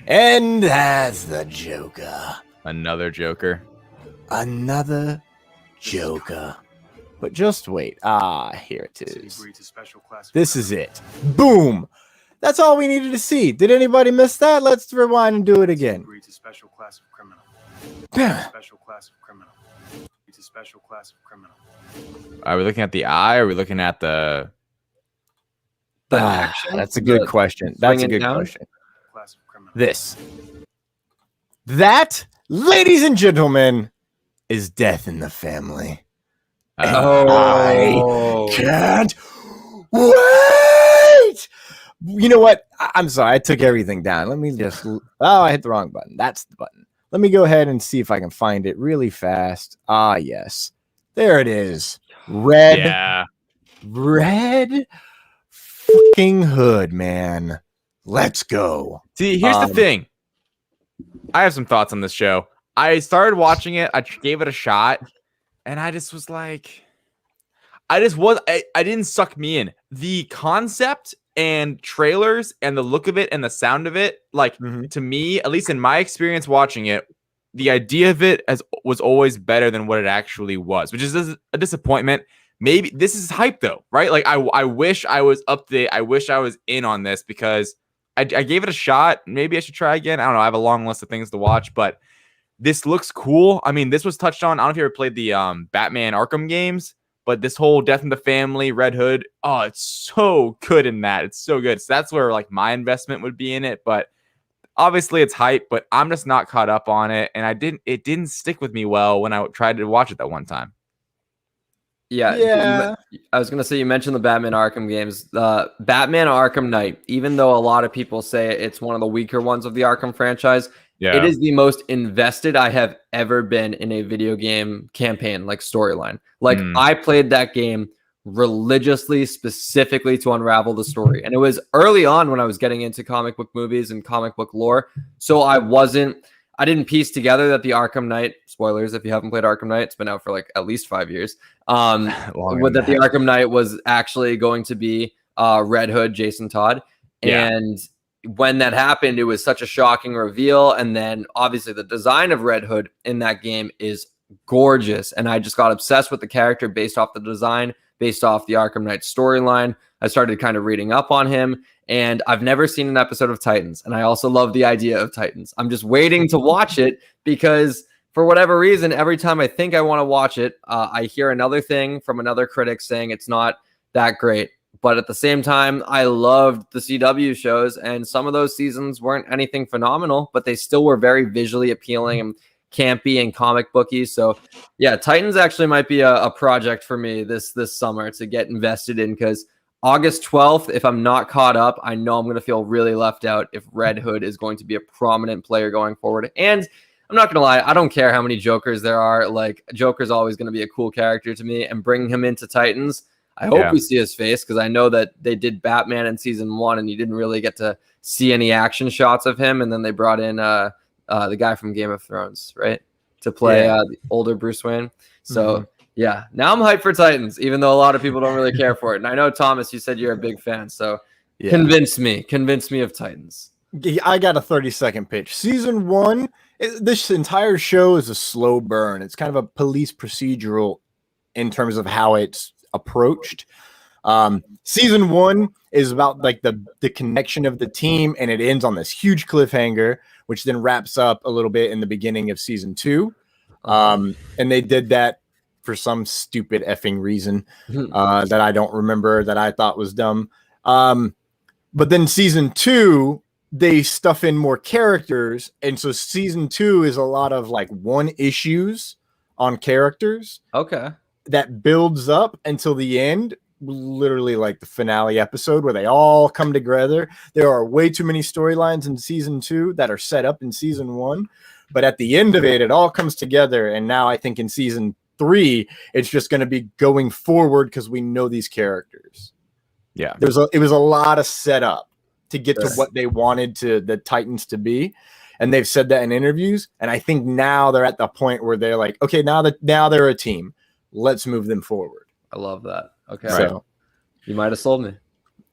And that's the Joker. Another Joker. Another Joker. But just wait. Here it is. This is it. Boom. That's all we needed to see. Did anybody miss that? Let's rewind and do it again. It's a special class of criminal. Special class of criminal. It's a special class of criminal. Are we looking at the eye? Or are we looking at the action? That's a good question. That's a good question. This. That, ladies and gentlemen, is Death in the Family. I can't wait. You know what? I'm sorry. I took everything down. Let me just... I hit the wrong button. That's the button. Let me go ahead and see if I can find it really fast. Yes. There it is. Red. Yeah. Red fucking Hood, man. Let's go. See, here's the thing. I have some thoughts on this show. I started watching it. I gave it a shot. And I just was like, I didn't suck me in. The concept and trailers and the look of it and the sound of it, like, to me, at least in my experience watching it, the idea of it was always better than what it actually was, which is a disappointment. Maybe this is hype though, right? Like I wish I was up to date. I wish I was in on this, because I gave it a shot. Maybe I should try again. I don't know. I have a long list of things to watch, but this looks cool. I mean, this was touched on. I don't know if you ever played the Batman Arkham games, but this whole Death in the Family, Red Hood, oh, it's so good in that. It's so good. So that's where like my investment would be in it. But obviously it's hype, but I'm just not caught up on it. And it didn't stick with me well when I tried to watch it that one time. Yeah. I was going to say, you mentioned the Batman Arkham games. Batman Arkham Knight, even though a lot of people say it's one of the weaker ones of the Arkham franchise, it is the most invested I have ever been in a video game campaign, like storyline. Like I played that game religiously, specifically to unravel the story. And it was early on when I was getting into comic book movies and comic book lore. So I didn't piece together that the Arkham Knight, spoilers if you haven't played Arkham Knight, it's been out for like at least 5 years, that the Arkham Knight was actually going to be Red Hood, Jason Todd. And when that happened, it was such a shocking reveal. And then obviously the design of Red Hood in that game is gorgeous. And I just got obsessed with the character based off the design, based off the Arkham Knight storyline. I started kind of reading up on him, and I've never seen an episode of Titans. And I also love the idea of Titans. I'm just waiting to watch it because for whatever reason, every time I think I want to watch it, I hear another thing from another critic saying it's not that great. But at the same time, I loved the CW shows, and some of those seasons weren't anything phenomenal, but they still were very visually appealing and campy and comic booky. So yeah, Titans actually might be a project for me this summer to get invested in, because August 12th, if I'm not caught up, I know I'm going to feel really left out if Red Hood is going to be a prominent player going forward. And I'm not going to lie, I don't care how many Jokers there are. Like, Joker's always going to be a cool character to me, and bringing him into Titans, I hope we see his face, because I know that they did Batman in season 1 and you didn't really get to see any action shots of him. And then they brought in the guy from Game of Thrones, right, to play the older Bruce Wayne. So yeah, now I'm hyped for Titans, even though a lot of people don't really care for it. And I know, Thomas, you said you're a big fan, so convince me of Titans. I got a 30-second pitch. Season 1, this entire show is a slow burn. It's kind of a police procedural in terms of how it's approached. Season 1 is about like the connection of the team, and it ends on this huge cliffhanger, which then wraps up a little bit in the beginning of season 2. And they did that for some stupid effing reason that I don't remember, that I thought was dumb. But then season 2, they stuff in more characters, and so season 2 is a lot of like one issues on characters. Okay. That builds up until the end, literally like the finale episode where they all come together. There are way too many storylines in season 2 that are set up in season 1, but at the end of it, it all comes together. And now I think in season 3, it's just going to be going forward because we know these characters. Yeah, it was a lot of setup to get to what they wanted to the Titans to be. And they've said that in interviews. And I think now they're at the point where they're like, okay, now they're a team. Let's move them forward. I love that. Okay. So you might have sold me.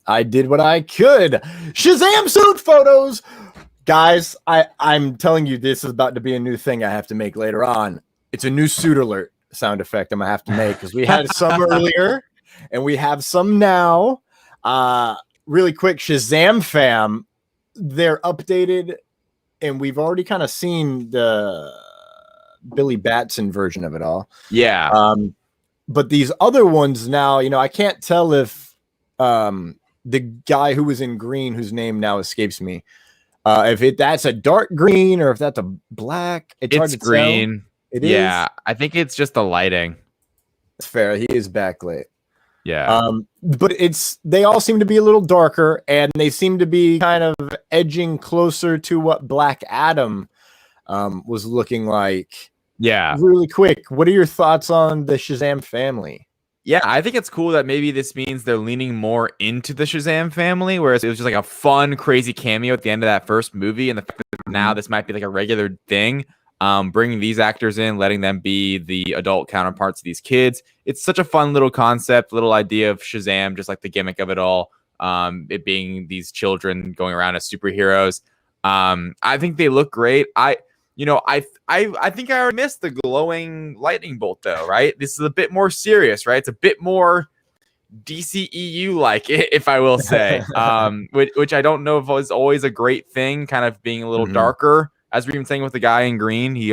I did what I could. Shazam suit photos. Guys, I'm telling you, this is about to be a new thing I have to make later on. It's a new suit alert sound effect I'm going to have to make, because we had some earlier and we have some now. Really quick, Shazam fam, they're updated, and we've already kind of seen the Billy Batson version of it all. Yeah. But these other ones now, I can't tell if the guy who was in green, whose name now escapes me, if that's a dark green or if that's a black. It's hard to green. Tell. It is. Is. I think it's just the lighting. It's fair. He is backlit. Yeah. But they all seem to be a little darker, and they seem to be kind of edging closer to what Black Adam was looking like. Yeah. Really quick, what are your thoughts on the Shazam family? Yeah, I think it's cool that maybe this means they're leaning more into the Shazam family, whereas it was just like a fun, crazy cameo at the end of that first movie, and the fact that now this might be like a regular thing. Bringing these actors in, letting them be the adult counterparts of these kids. It's such a fun little concept, little idea of Shazam, just like the gimmick of it all. It being these children going around as superheroes. I think they look great. I think I already missed the glowing lightning bolt, though, right? This is a bit more serious, right? It's a bit more DCEU like, if I will say, which I don't know if was always a great thing, kind of being a little darker. As we've been saying with the guy in green, he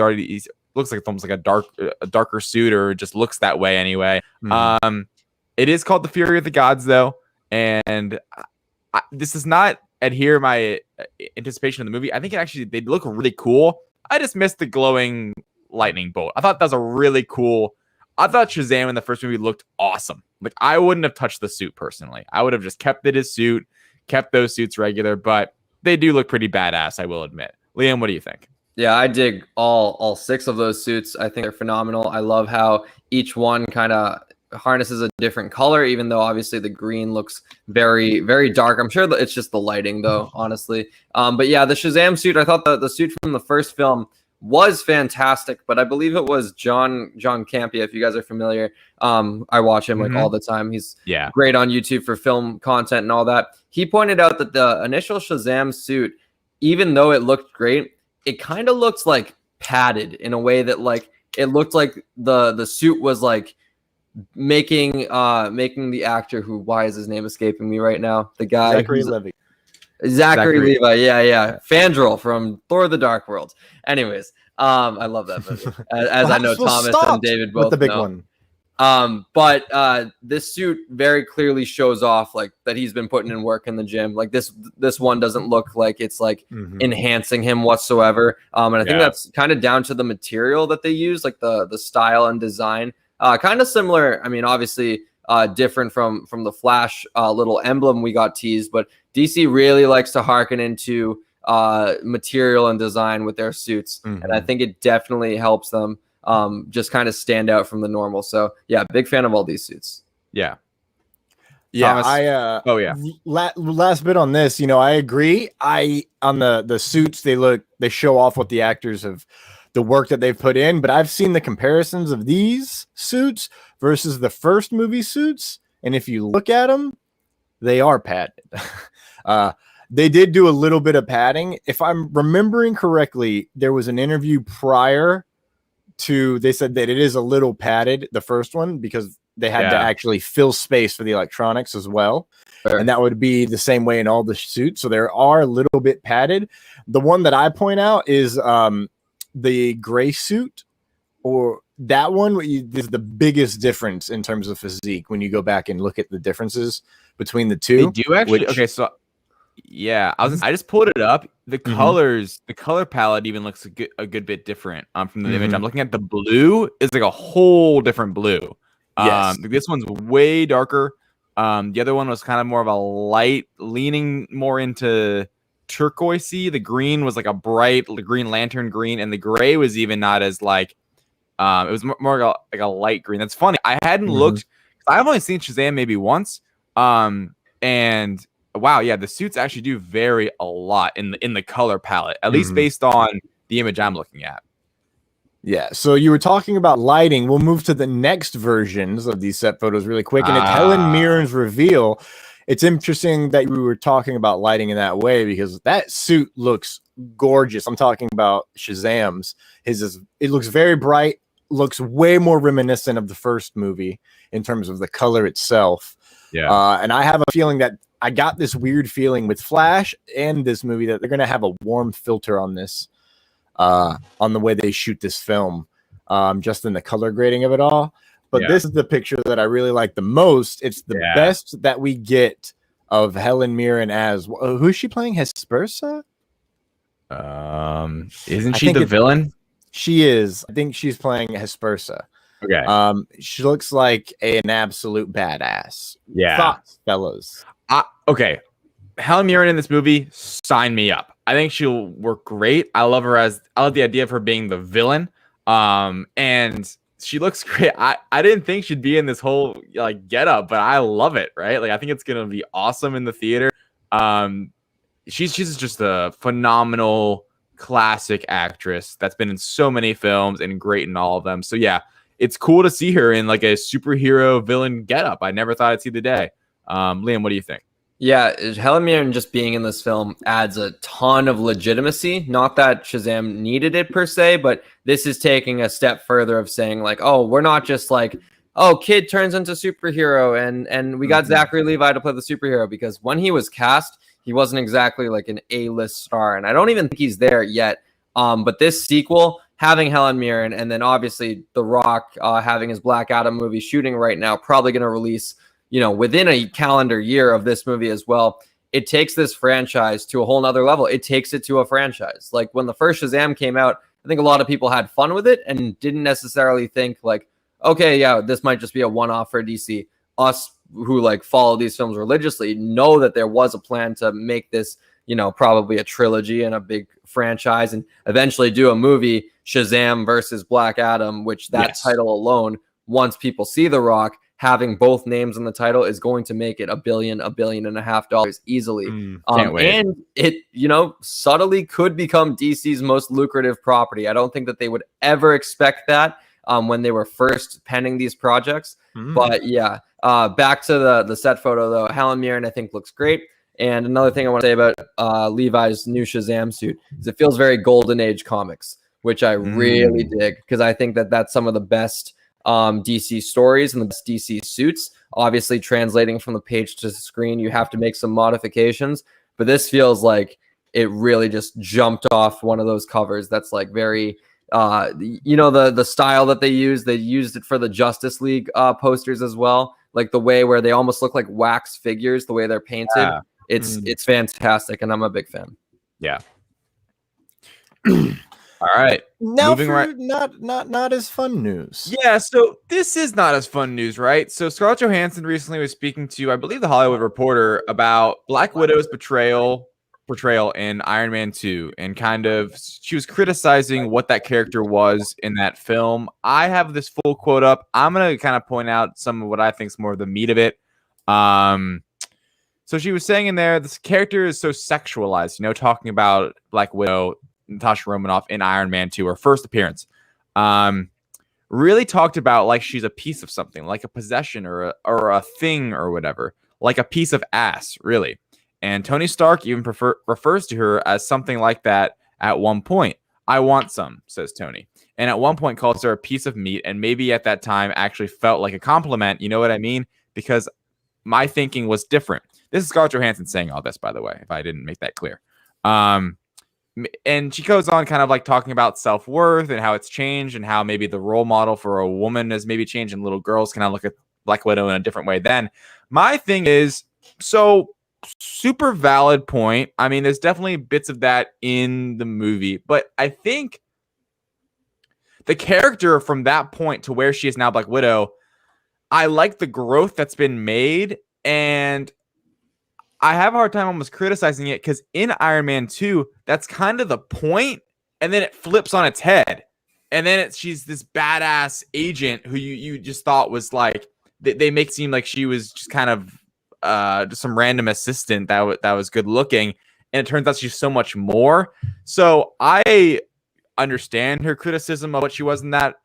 looks like almost like a darker suit, or just looks that way anyway. It is called the Fury of the Gods, though, and this does not adhere my anticipation of the movie. I think they look really cool. I just missed the glowing lightning bolt. I thought that was a really cool. I thought Shazam in the first movie looked awesome. Like, I wouldn't have touched the suit personally. I would have just kept it his suit, kept those suits regular, but they do look pretty badass, I will admit. Liam, what do you think? Yeah, I dig all 6 of those suits. I think they're phenomenal. I love how each one kind of harnesses a different color, even though obviously the green looks very, very dark. I'm sure that it's just the lighting, though, honestly. But yeah, the Shazam suit, I thought the suit from the first film was fantastic, but I believe it was John Campia, if you guys are familiar. I watch him like all the time. He's great on YouTube for film content and all that. He pointed out that the initial Shazam suit, even though it looked great, it kind of looked like padded in a way that, like, it looked like the suit was like making the actor who, why is his name escaping me right now? The guy Zachary Levi. Zachary Levi, yeah. Fandral from Thor: The Dark World. Anyways, I love that movie, as I know Thomas and David both with the big know. one. But this suit very clearly shows off like that he's been putting in work in the gym. Like this one doesn't look like it's like enhancing him whatsoever. And I think that's kind of down to the material that they use, like the style and design. Kind of similar. I mean, obviously different from the Flash little emblem we got teased, but DC really likes to hearken into material and design with their suits, and I think it definitely helps them just kind of stand out from the normal. So yeah, big fan of all these suits. Yeah. Yeah, last bit on this, I agree. On the suits, they show off what the actors have, the work that they've put in, but I've seen the comparisons of these suits versus the first movie suits, and if you look at them, they are padded. They did do a little bit of padding. If I'm remembering correctly, there was an interview prior to, they said that it is a little padded, the first one, because they had to actually fill space for the electronics as well. Sure. And that would be the same way in all the suits. So there are a little bit padded. The one that I point out is the gray suit, or that one is the biggest difference in terms of physique when you go back and look at the differences between the two. They do actually. Okay, so yeah, I just pulled it up. The colors, the color palette even looks a good bit different from the image. I'm looking at the blue is like a whole different blue. Yes. This one's way darker. The other one was kind of more of a light, leaning more into turquoisey. The green was like a bright Green Lantern green, and the gray was even not as like. It was more like a light green. That's funny. I hadn't looked. I've only seen Shazam maybe once. And wow, yeah, the suits actually do vary a lot in the color palette, at least based on the image I'm looking at. Yeah, so you were talking about lighting. We'll move to the next versions of these set photos really quick. And it's Helen Mirren's reveal. It's interesting that we were talking about lighting in that way, because that suit looks gorgeous. I'm talking about Shazam's. It looks very bright, looks way more reminiscent of the first movie in terms of the color itself. Yeah. And I have a feeling that I got this weird feeling with Flash and this movie that they're going to have a warm filter on this, on the way they shoot this film, just in the color grading of it all. But this is the picture that I really like the most. It's the best that we get of Helen Mirren as who's she playing? Hespersa? Isn't she the villain? She is. I think she's playing Hespersa. Okay. She looks like an absolute badass. Yeah. Thoughts, fellas? Okay. Helen Mirren in this movie, sign me up. I think she'll work great. I love the idea of her being the villain. And she looks great. I didn't think she'd be in this whole like getup, but I love it, right? Like I think it's gonna be awesome in the theater. She's just a phenomenal classic actress that's been in so many films and great in all of them. So yeah, it's cool to see her in like a superhero villain getup. I never thought I'd see the day. Liam, what do you think? Yeah, Helen Mirren just being in this film adds a ton of legitimacy. Not that Shazam needed it per se, but this is taking a step further of saying like, oh, we're not just like, oh, kid turns into superhero and we got Zachary Levi to play the superhero, because when he was cast, he wasn't exactly like an A-list star, and I don't even think he's there yet. But this sequel, having Helen Mirren, and then obviously The Rock having his Black Adam movie shooting right now, probably going to release, within a calendar year of this movie as well. It takes this franchise to a whole nother level. It takes it to a franchise. Like when the first Shazam came out, I think a lot of people had fun with it and didn't necessarily think like, okay, yeah, this might just be a one-off for DC. Us who like follow these films religiously know that there was a plan to make this, probably a trilogy and a big franchise, and eventually do a movie, Shazam versus Black Adam, which that title alone, once people see The Rock, having both names in the title is going to make it $1 billion-1.5 billion easily. Can't wait. And it, subtly could become DC's most lucrative property. I don't think that they would ever expect that when they were first penning these projects. But yeah, back to the set photo though. Helen Mirren, I think, looks great. And another thing I want to say about Levi's new Shazam suit is it feels very Golden Age comics, which I really dig, because I think that that's some of the best DC stories and the best DC suits. Obviously, translating from the page to the screen, you have to make some modifications, but this feels like it really just jumped off one of those covers that's like very, the style that they used it for the Justice League posters as well, like the way where they almost look like wax figures, the way they're painted. It's fantastic, and I'm a big fan. Yeah. All right. Now not as fun news. Yeah, so this is not as fun news, right? So Scarlett Johansson recently was speaking to, I believe, the Hollywood Reporter about Black Widow's portrayal in Iron Man 2, and kind of she was criticizing what that character was in that film. I have this full quote up. I'm going to kind of point out some of what I think is more of the meat of it. So she was saying in there, this character is so sexualized, talking about Black Widow, Natasha Romanoff in Iron Man 2, her first appearance. Really talked about like she's a piece of something, like a possession or a thing or whatever, like a piece of ass, really. And Tony Stark even refers to her as something like that at one point. I want some, says Tony. And at one point calls her a piece of meat, and maybe at that time actually felt like a compliment. You know what I mean? Because my thinking was different. This is Scarlett Johansson saying all this, by the way, if I didn't make that clear. And she goes on kind of like talking about self-worth and how it's changed, and how maybe the role model for a woman has maybe changed, and little girls kind of look at Black Widow in a different way then. My thing is, so super valid point. I mean, there's definitely bits of that in the movie, but I think the character from that point to where she is now, Black Widow, I like the growth that's been made, and I have a hard time almost criticizing it because in Iron Man 2, that's kind of the point, and then it flips on its head, and then she's this badass agent who you just thought was like, they make it seem like she was just kind of just some random assistant that was good looking, and it turns out she's so much more. So I understand her criticism of what she was in that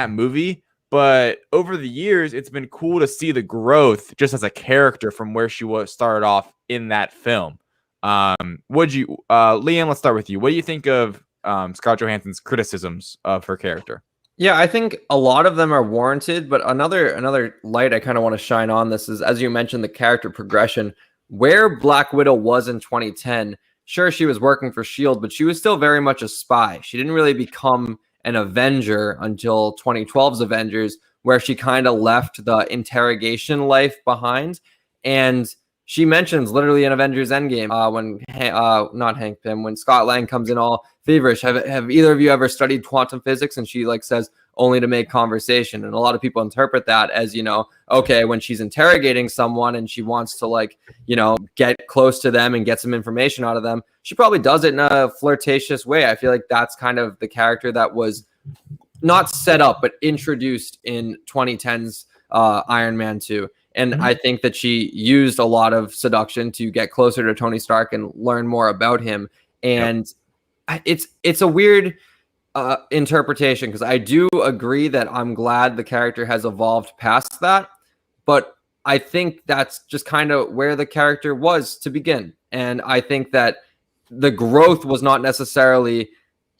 movie. But over the years, it's been cool to see the growth just as a character from where she started off in that film. Liam, let's start with you. What do you think of Scarlett Johansson's criticisms of her character? Yeah, I think a lot of them are warranted, but another light I kind of want to shine on this is, as you mentioned, the character progression. Where Black Widow was in 2010, sure, she was working for S.H.I.E.L.D., but she was still very much a spy. She didn't really become an Avenger until 2012's Avengers, where she kind of left the interrogation life behind. And she mentions literally in Avengers Endgame when Scott Lang comes in all feverish, have either of you ever studied quantum physics? And she like says, only to make conversation. And a lot of people interpret that as, okay, when she's interrogating someone and she wants to get close to them and get some information out of them, she probably does it in a flirtatious way. I feel like that's kind of the character that was not set up, but introduced in 2010's Iron Man 2. And I think that she used a lot of seduction to get closer to Tony Stark and learn more about him. And it's a weird interpretation, because I do agree that I'm glad the character has evolved past that, but I think that's just kind of where the character was to begin. And I think that the growth was not necessarily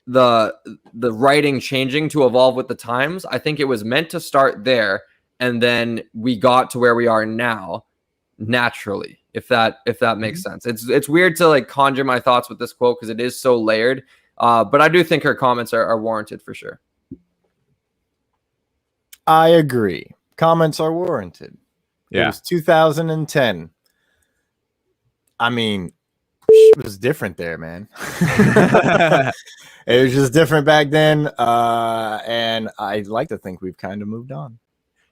the writing changing to evolve with the times. I think it was meant to start there, and then we got to where we are now naturally, if that makes sense. It's weird to conjure my thoughts with this quote because it is so layered. But I do think her comments are warranted for sure. I agree. Comments are warranted. Yeah. It was 2010. I mean, it was different there, man. It was just different back then. And I like to think we've kind of moved on.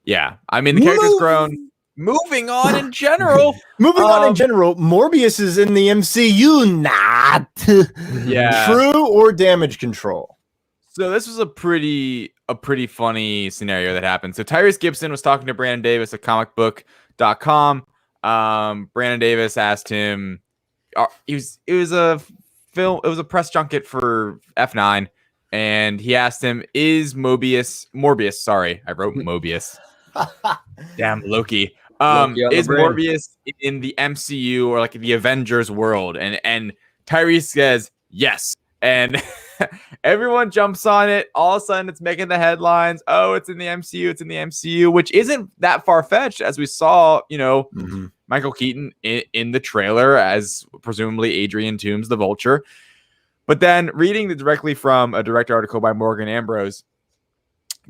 Yeah. I mean, the character's grown. Moving on in general. Morbius is in the MCU, not. Yeah. True or Damage Control? So this was a pretty funny scenario that happened. So Tyrese Gibson was talking to Brandon Davis at comicbook.com. Brandon Davis asked him, it was a press junket for F9, and he asked him, is Morbius, sorry, I wrote Mobius. Damn, Loki. Is Morbius in the MCU or the Avengers world? And Tyrese says yes. And everyone jumps on it. All of a sudden, it's making the headlines. Oh, it's in the MCU. It's in the MCU, which isn't that far-fetched, as we saw, Michael Keaton in the trailer as presumably Adrian Toomes, the Vulture. But then reading directly from a direct article by Morgan Ambrose,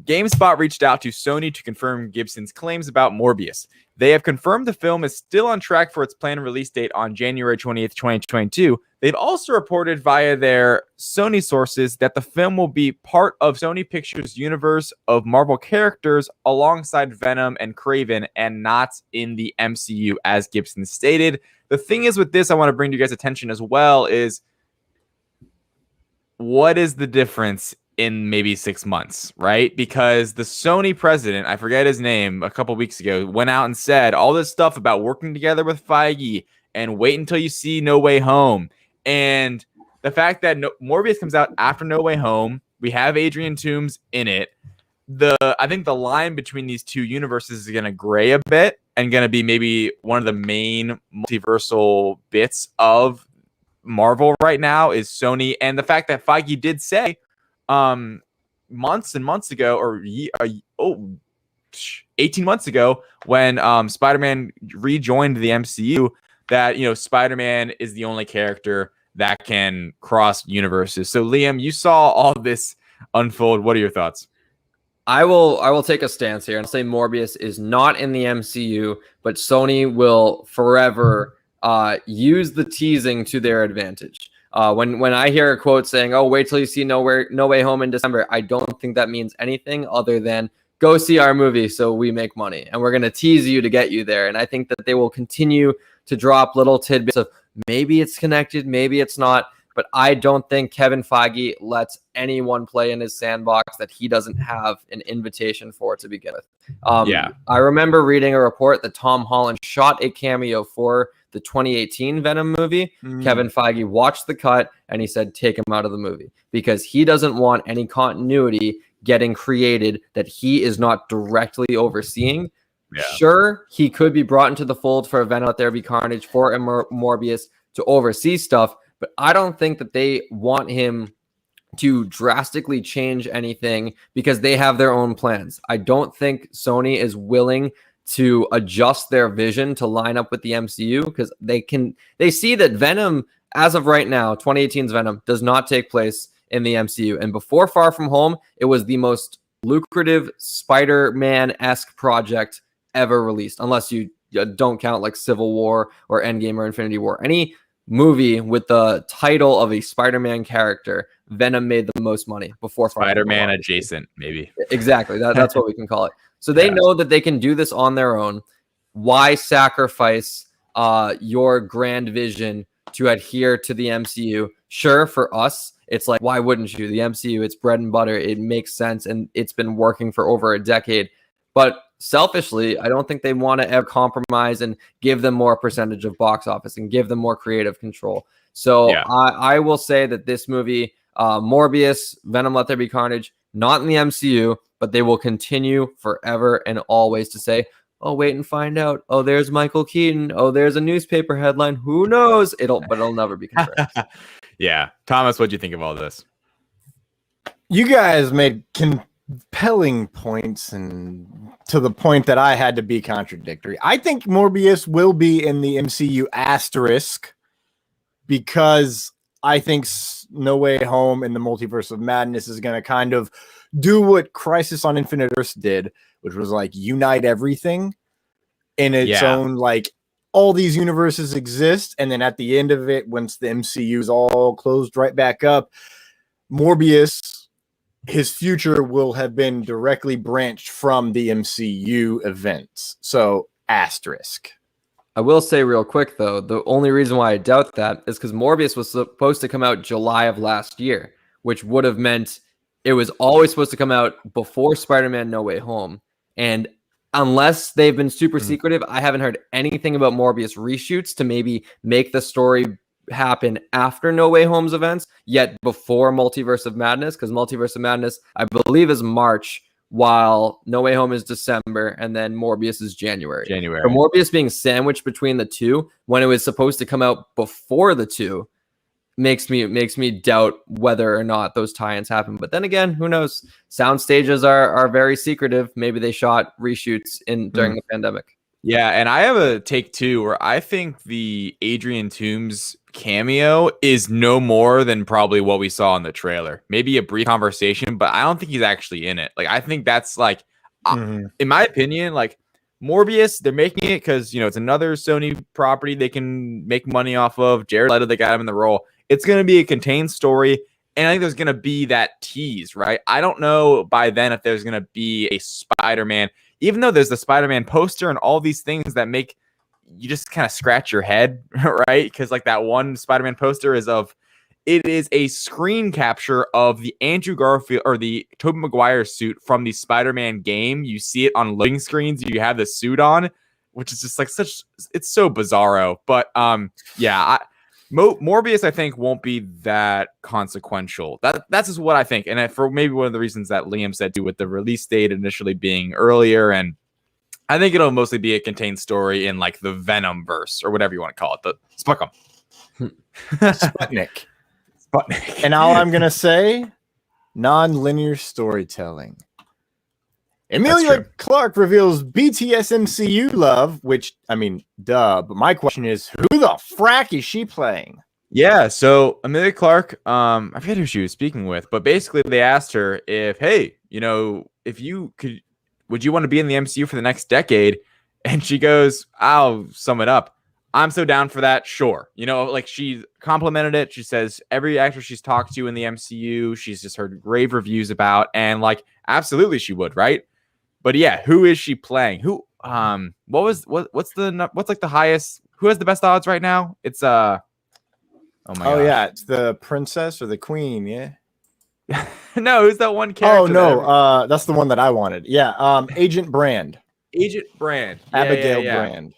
GameSpot reached out to Sony to confirm Gibson's claims about Morbius. They have confirmed the film is still on track for its planned release date on January 20th, 2022. They've also reported via their Sony sources that the film will be part of Sony Pictures' universe of Marvel characters alongside Venom and Kraven and not in the MCU, as Gibson stated. The thing is with this, I want to bring to you guys' attention as well, is what is the difference in maybe 6 months, right? Because the Sony president, I forget his name, a couple weeks ago, went out and said all this stuff about working together with Feige and wait until you see No Way Home. And the fact that Morbius comes out after No Way Home, we have Adrian Toomes in it. I think the line between these two universes is going to gray a bit and going to be maybe one of the main multiversal bits of Marvel right now is Sony. And the fact that Feige did say months and months ago, or 18 months ago, when Spider-Man rejoined the MCU, that Spider-Man is the only character that can cross universes. So Liam, you saw all this unfold. What are your thoughts? I will take a stance here and say Morbius is not in the MCU, but Sony will forever use the teasing to their advantage. When I hear a quote saying, "Oh, wait till you see No Way Home in December," I don't think that means anything other than go see our movie so we make money, and we're going to tease you to get you there. And I think that they will continue to drop little tidbits of maybe it's connected, maybe it's not. But I don't think Kevin Feige lets anyone play in his sandbox that he doesn't have an invitation for to begin with. I remember reading a report that Tom Holland shot a cameo for the 2018 Venom movie. Kevin Feige watched the cut and he said, take him out of the movie because he doesn't want any continuity getting created that he is not directly overseeing. Yeah. Sure, he could be brought into the fold for a Venom Let There Be Carnage, for a Morbius to oversee stuff, but I don't think that they want him to drastically change anything because they have their own plans. I don't think Sony is willing to adjust their vision to line up with the MCU because they see that Venom, as of right now, 2018's Venom, does not take place in the MCU. And before Far From Home, it was the most lucrative Spider-Man-esque project ever released, unless you don't count like Civil War or Endgame or Infinity War. Any movie with the title of a Spider-Man character, Venom made the most money before Spider-Man adjacent, maybe. Exactly. That's what we can call it. So they know that they can do this on their own. Why sacrifice your grand vision to adhere to the MCU? Sure, for us, it's like, why wouldn't you? The MCU, it's bread and butter. It makes sense, and it's been working for over a decade. But selfishly, I don't think they want to ever compromise and give them more percentage of box office and give them more creative control. So I will say that this movie, Morbius, Venom Let There Be Carnage, not in the MCU, but they will continue forever and always to say, oh, wait and find out. Oh, there's Michael Keaton. Oh, there's a newspaper headline. Who knows? But it'll never be confirmed. Yeah. Thomas, what do you think of all this? You guys made compelling points, and to the point that I had to be contradictory. I think Morbius will be in the MCU asterisk because I think No Way Home in the Multiverse of Madness is going to kind of do what Crisis on Infinite Earths did, which was like unite everything in its own, like all these universes exist. And then at the end of it, once the MCU is all closed right back up, Morbius, his future will have been directly branched from the MCU events. So asterisk. I will say real quick, though, the only reason why I doubt that is because Morbius was supposed to come out July of last year, which would have meant it was always supposed to come out before Spider-Man No Way Home. And unless they've been super secretive, I haven't heard anything about Morbius reshoots to maybe make the story happen after No Way Home's events, yet before Multiverse of Madness, because Multiverse of Madness, I believe, is March, while No Way Home is December, and then Morbius is January. For Morbius being sandwiched between the two when it was supposed to come out before the two, makes me doubt whether or not those tie-ins happen. But then again, who knows? Sound stages are very secretive. Maybe they shot reshoots during the pandemic. Yeah, and I have a take too, where I think the Adrian Toomes cameo is no more than probably what we saw in the trailer. Maybe a brief conversation, but I don't think he's actually in it. Like, I think that's like, in my opinion, like Morbius, they're making it because, you know, it's another Sony property they can make money off of. Jared Leto, they got him in the role. It's going to be a contained story, and I think there's going to be that tease, right? I don't know by then if there's going to be a Spider-Man, even though there's the Spider-Man poster and all these things that make you just kind of scratch your head, right? Because like that one Spider-Man poster is a screen capture of the Andrew Garfield or the Tobey Maguire suit from the Spider-Man game. You see it on loading screens. You have the suit on, which is just like it's so bizarro. But Morbius, I think, won't be that consequential. That's just what I think. And for maybe one of the reasons that Liam said too, with the release date initially being earlier, and I think it'll mostly be a contained story in like the Venom verse or whatever you want to call it. The Sputnik. And all I'm going to say, non-linear storytelling. Emilia Clarke reveals BTS MCU love, which, I mean, duh. But my question is, who the frack is she playing? Yeah, so Emilia Clarke, I forget who she was speaking with, but basically they asked her if, hey, you know, if you could, would you want to be in the MCU for the next decade? And she goes, I'll sum it up. I'm so down for that. Sure. You know, like she complimented it. She says every actor she's talked to in the MCU, she's just heard rave reviews about, and like, absolutely she would. Right. But yeah, who is she playing? What's like the highest, who has the best odds right now? It's oh yeah, it's the princess or the queen. Yeah. No, who's that one character? Oh no, that's the one that I wanted. Yeah. Agent Brand. Abigail Brand.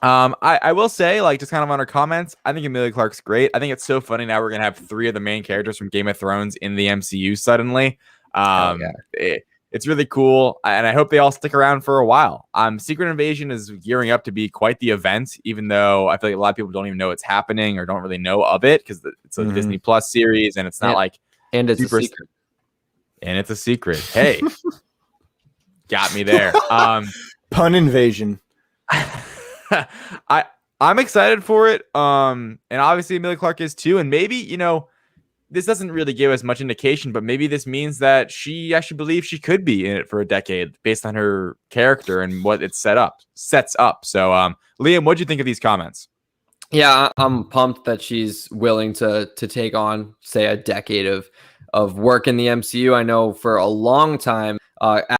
I will say, like, just kind of on her comments, I think Emilia Clarke's great. I think it's so funny now we're gonna have 3 of the main characters from Game of Thrones in the MCU suddenly. It's really cool, and I hope they all stick around for a while. Secret Invasion is gearing up to be quite the event, even though I feel like a lot of people don't even know it's happening or don't really know of it because it's a Disney Plus series, and it's not and it's a secret. And it's a secret. Hey, got me there. Pun invasion. I'm excited for it. And obviously Emilia Clarke is too. And maybe, you know, this doesn't really give us much indication, but maybe this means that she actually believes she could be in it for a decade based on her character and what it sets up. So, Liam, what'd you think of these comments? Yeah, I'm pumped that she's willing to take on, say, a decade of work in the MCU. I know for a long time,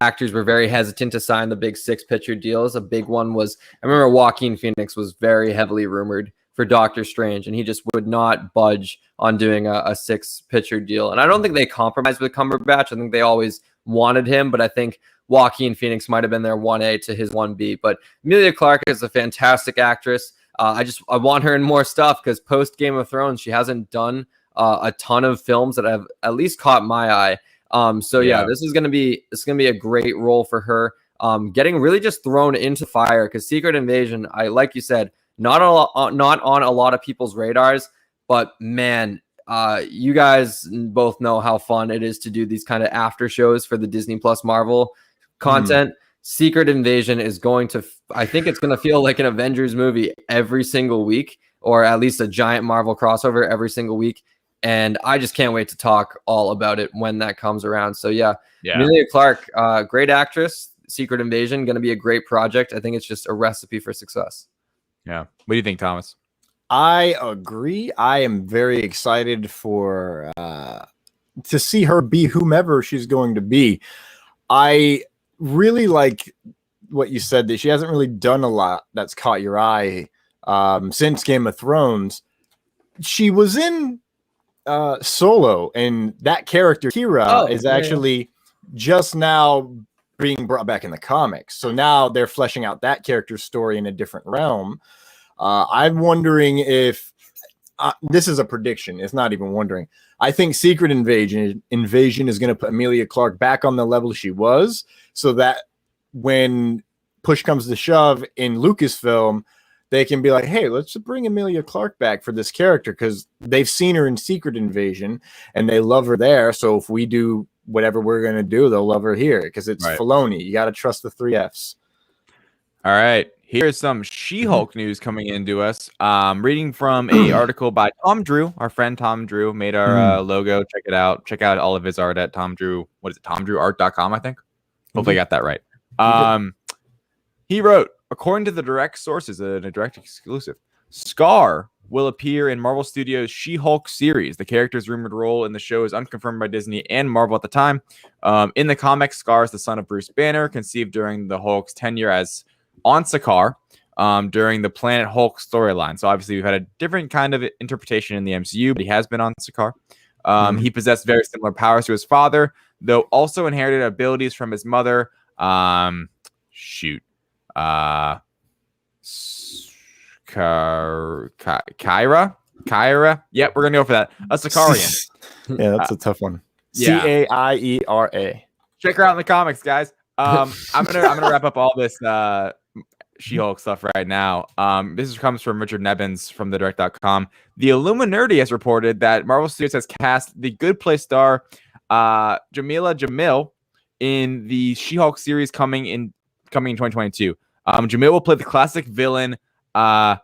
actors were very hesitant to sign the big 6-picture deals. A big one was, I remember Joaquin Phoenix was very heavily rumored for Doctor Strange, and he just would not budge on doing a 6-picture deal. And I don't think they compromised with Cumberbatch. I think they always wanted him, but I think Joaquin Phoenix might have been their 1A to his 1B. But Emilia Clarke is a fantastic actress. I want her in more stuff because post Game of Thrones, she hasn't done a ton of films that have at least caught my eye. This is gonna be a great role for her. Getting really just thrown into fire because Secret Invasion, like you said, not on a lot of people's radars, but man, you guys both know how fun it is to do these kind of after shows for the Disney Plus Marvel content. Secret Invasion is I think it's going to feel like an Avengers movie every single week, or at least a giant Marvel crossover every single week. And I just can't wait to talk all about it when that comes around. So yeah. Emilia Clarke, great actress. Secret Invasion, going to be a great project. I think it's just a recipe for success. Yeah. What do you think, Thomas? I agree. I am very excited for to see her be whomever she's going to be. I really like what you said, that she hasn't really done a lot that's caught your eye since Game of Thrones. She was in Solo, and that character Kira is actually just now being brought back in the comics. So now they're fleshing out that character's story in a different realm. I'm wondering if this is a prediction. It's not even wondering. I think Secret Invasion is going to put Emilia Clarke back on the level she was, so that when push comes to shove in Lucasfilm, they can be like, hey, let's bring Emilia Clarke back for this character because they've seen her in Secret Invasion and they love her there. So if we do whatever we're going to do, they'll love her here because it's Filoni. You got to trust the 3 Fs. All right. Here's some She-Hulk news coming into us. Reading from a article by Tom Drew. Our friend Tom Drew made our logo. Check it out. Check out all of his art at Tom Drew. What is it? TomDrewArt.com, I think. Hopefully I got that right. He wrote, according to the direct sources, a direct exclusive, Scar will appear in Marvel Studios' She-Hulk series. The character's rumored role in the show is unconfirmed by Disney and Marvel at the time. In the comics, Scar is the son of Bruce Banner, conceived during the Hulk's tenure as on Sakaar during the Planet Hulk storyline. So obviously we've had a different kind of interpretation in the MCU, but he has been on Sakaar. He possessed very similar powers to his father, though also inherited abilities from his mother. Kyra. Yep, we're gonna go for that. A Sakaarian. Yeah, that's a tough one. Caiera. Check her out in the comics, guys. I'm gonna wrap up all this She-Hulk stuff right now. This comes from Richard Nebbins from the direct.com. The Illuminati has reported that Marvel Studios has cast the Good Place star Jamila Jamil in the She-Hulk series coming in 2022. Jamil will play the classic villain Titania.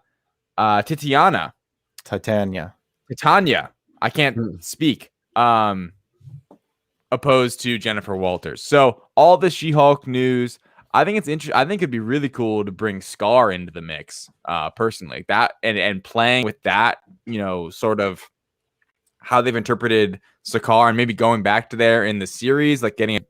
I can't speak. Opposed to Jennifer Walters. So all the She-Hulk news, I think it's interesting. I think it'd be really cool to bring Scar into the mix, personally. That and playing with that, sort of how they've interpreted Sakaar and maybe going back to there in the series, like getting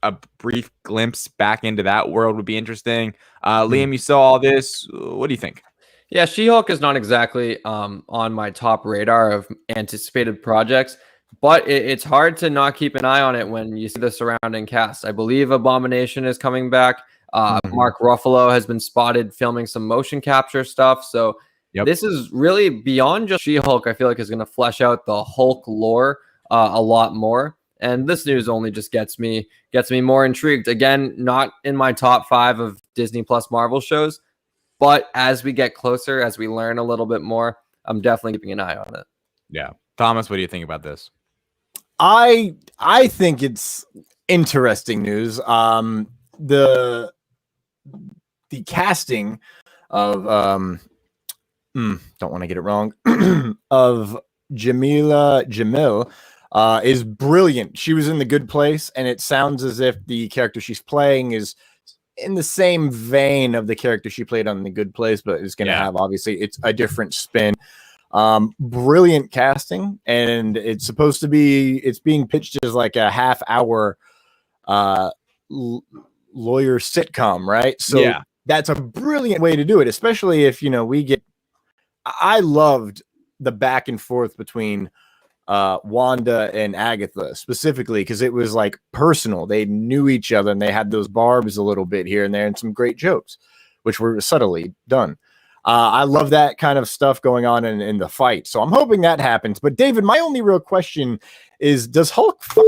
a brief glimpse back into that world would be interesting. Liam, you saw all this. What do you think? Yeah, She-Hulk is not exactly on my top radar of anticipated projects, but it's hard to not keep an eye on it when you see the surrounding cast. I believe Abomination is coming back. Mark Ruffalo has been spotted filming some motion capture stuff. So this is really beyond just She-Hulk. I feel like is going to flesh out the Hulk lore a lot more. And this news only just gets me more intrigued. Again, not in my top 5 of Disney Plus Marvel shows, but as we get closer, as we learn a little bit more, I'm definitely keeping an eye on it. Yeah. Thomas, what do you think about this? I think it's interesting news. The casting of don't want to get it wrong of Jamila Jamil is brilliant. She was in The Good Place, and it sounds as if the character she's playing is in the same vein of the character she played on The Good Place, but it's going to have, obviously, it's a different spin. Brilliant casting, and it's supposed to be, it's being pitched as like a half-hour lawyer sitcom, right? So that's a brilliant way to do it, especially if, I loved the back and forth between Wanda and Agatha specifically because it was like personal. They knew each other and they had those barbs a little bit here and there and some great jokes, which were subtly done. I love that kind of stuff going on in the fight. So I'm hoping that happens. But David, my only real question is, does Hulk fuck?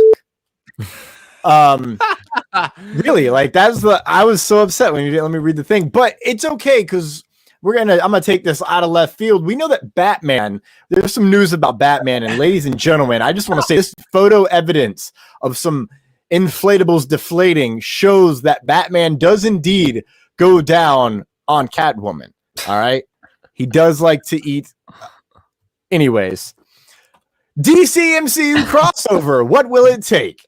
Really, like I was so upset when you didn't let me read the thing, but it's okay because I'm gonna take this out of left field. We know that Batman, there's some news about Batman, and ladies and gentlemen, I just want to say this photo evidence of some inflatables deflating shows that Batman does indeed go down on Catwoman. All right. He does like to eat. Anyways, DC MCU crossover. What will it take?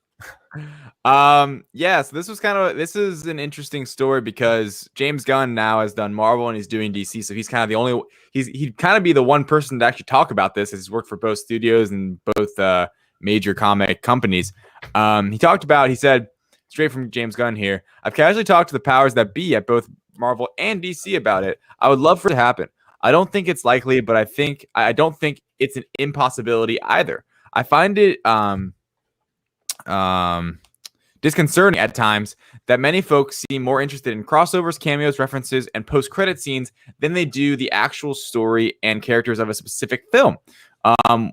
So this is an interesting story because James Gunn now has done Marvel and he's doing DC. So he's kind of the only, he'd kind of be the one person to actually talk about this, as he's worked for both studios and both major comic companies. He said, straight from James Gunn here, I've casually talked to the powers that be at both Marvel and DC about it. I would love for it to happen. I don't think it's likely, but I don't think it's an impossibility either. I find it disconcerting at times that many folks seem more interested in crossovers, cameos, references, and post-credit scenes than they do the actual story and characters of a specific film.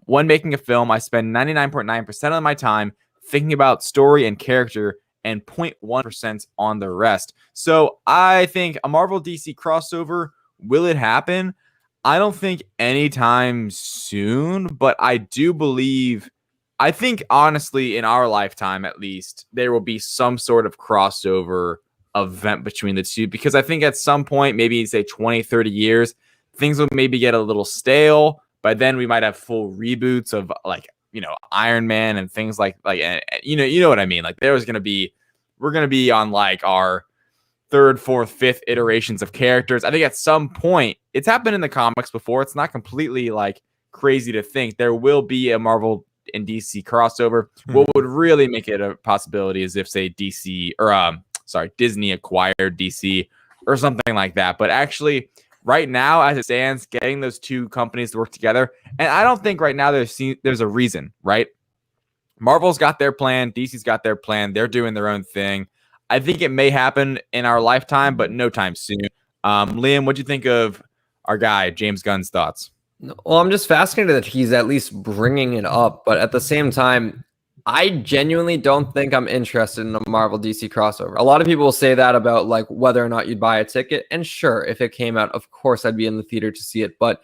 When making a film, I spend 99.9% of my time thinking about story and character and 0.1% on the rest. So I think a Marvel DC crossover Will it happen? I don't think anytime soon, but I do believe, I think honestly in our lifetime at least, there will be some sort of crossover event between the two, because I think at some point, maybe say 20, 30 years, things will maybe get a little stale, but then we might have full reboots of like, you know, Iron Man and things like you know what I mean? Like we're going to be on like our third, fourth, fifth iterations of characters. I think at some point, it's happened in the comics before. It's not completely like crazy to think there will be a Marvel and DC crossover. What would really make it a possibility is if, say, Disney acquired DC or something like that. But actually, right now, as it stands, getting those two companies to work together, and I don't think right now there's a reason, right? Marvel's got their plan, DC's got their plan. They're doing their own thing. I think it may happen in our lifetime, but no time soon. Liam, what'd you think of our guy, James Gunn's thoughts? Well, I'm just fascinated that he's at least bringing it up, but at the same time, I genuinely don't think I'm interested in a Marvel DC crossover. A lot of people will say that about like whether or not you'd buy a ticket, and sure, if it came out, of course I'd be in the theater to see it, but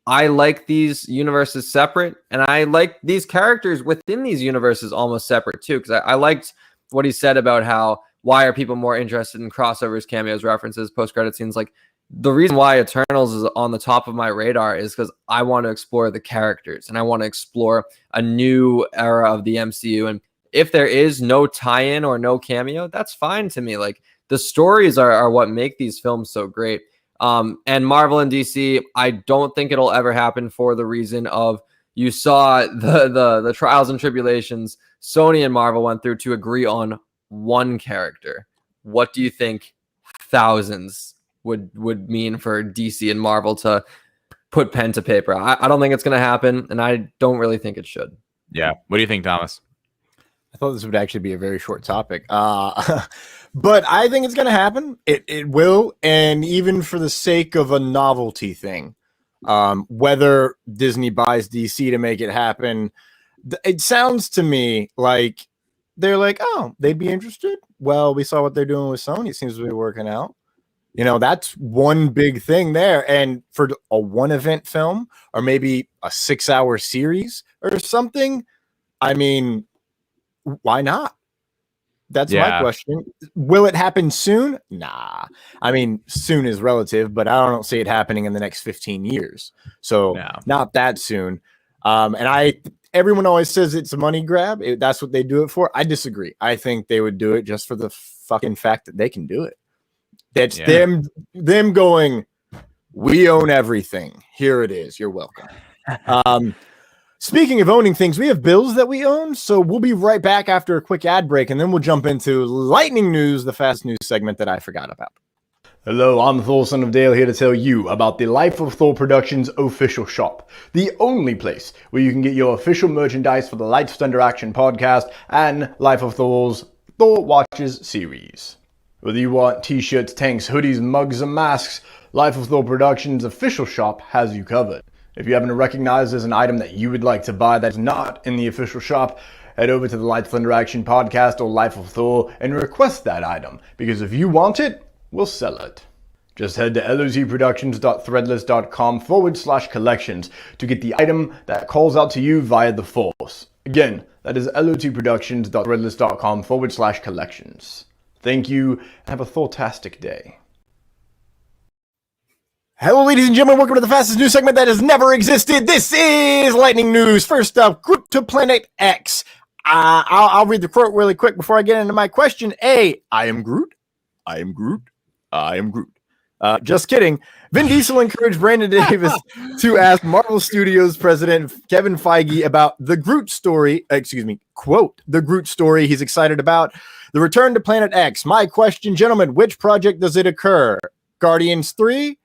I like these universes separate, and I like these characters within these universes almost separate too, because I liked what he said about how, why are people more interested in crossovers, cameos, references, post-credit scenes? Like, the reason why Eternals is on the top of my radar is because I want to explore the characters and I want to explore a new era of the MCU. And if there is no tie-in or no cameo, that's fine to me. Like, the stories are what make these films so great. And Marvel and DC, I don't think it'll ever happen for the reason of, you saw the trials and tribulations Sony and Marvel went through to agree on one character. What do you think thousands would mean for DC and Marvel to put pen to paper? I don't think it's going to happen, and I don't really think it should. Yeah. What do you think, Thomas? I thought this would actually be a very short topic. But I think it's going to happen. It will, and even for the sake of a novelty thing, whether Disney buys DC to make it happen, it sounds to me like they're like, oh, they'd be interested. Well, we saw what they're doing with Sony. It seems to be working out. You know, that's one big thing there. And for a one event film or maybe a 6-hour series or something, I mean, why not? That's my question. Will it happen soon? Nah. I mean, soon is relative, but I don't see it happening in the next 15 years. So not that soon. And everyone always says it's a money grab. That's what they do it for. I disagree. I think they would do it just for the fucking fact that they can do it. That's them going, we own everything. Here it is. You're welcome. Speaking of owning things, we have bills that we own, so we'll be right back after a quick ad break, and then we'll jump into lightning news, the fast news segment that I forgot about. Hello, I'm Thor, son of Dale, here to tell you about the Life of Thor Productions official shop, the only place where you can get your official merchandise for the Lights Thunder Action podcast and Life of Thor's Thor Watches series. Whether you want t-shirts, tanks, hoodies, mugs, and masks, Life of Thor Productions official shop has you covered. If you happen to recognize there's an item that you would like to buy that's not in the official shop, head over to the Lights Thunder Action podcast or Life of Thor and request that item, because if you want it, we'll sell it. Just head to lotproductions.threadless.com/collections to get the item that calls out to you via the Force. Again, that is lotproductions.threadless.com/collections. Thank you, and have a Thortastic day. Hello, ladies and gentlemen. Welcome to the fastest news segment that has never existed. This is Lightning News. First up, Groot to Planet X. I'll read the quote really quick before I get into my question. I am Groot. I am Groot. I am Groot. Just kidding. Vin Diesel encouraged Brandon Davis to ask Marvel Studios president Kevin Feige about the Groot story. Quote, the Groot story he's excited about. The return to Planet X. My question, gentlemen, which project does it occur? Guardians 3?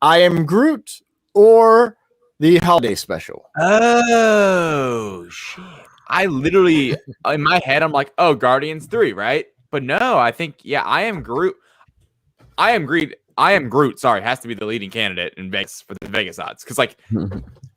I Am Groot, or the holiday special? Oh, shit. I literally, in my head, I'm like, oh, Guardians 3, right? But no, I think, I Am Groot. I Am Groot, sorry, has to be the leading candidate in Vegas for the Vegas odds. Because, like,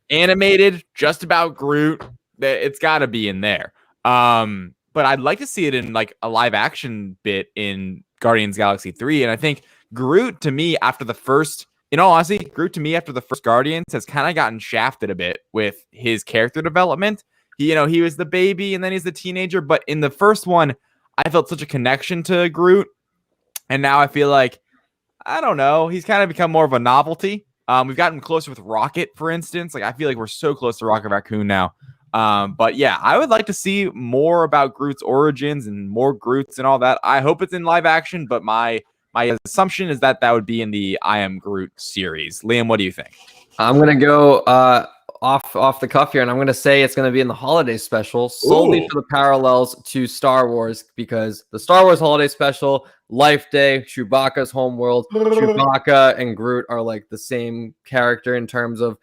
animated, just about Groot, it's got to be in there. But I'd like to see it in, like, a live action bit in Guardians Galaxy 3. And I think Groot, to me, after the first in all honesty, Groot to me after the first Guardians has kind of gotten shafted a bit with his character development. He was the baby and then he's the teenager. But in the first one, I felt such a connection to Groot. And now I feel like, I don't know, he's kind of become more of a novelty. We've gotten closer with Rocket, for instance. Like, I feel like we're so close to Rocket Raccoon now. But yeah, I would like to see more about Groot's origins and more Groots and all that. I hope it's in live action, but my assumption is that would be in the I Am Groot series. Liam, what do you think? I'm going to go off the cuff here, and I'm going to say it's going to be in the holiday special solely for the parallels to Star Wars, because the Star Wars holiday special, Life Day, Chewbacca's homeworld, Chewbacca and Groot are like the same character in terms of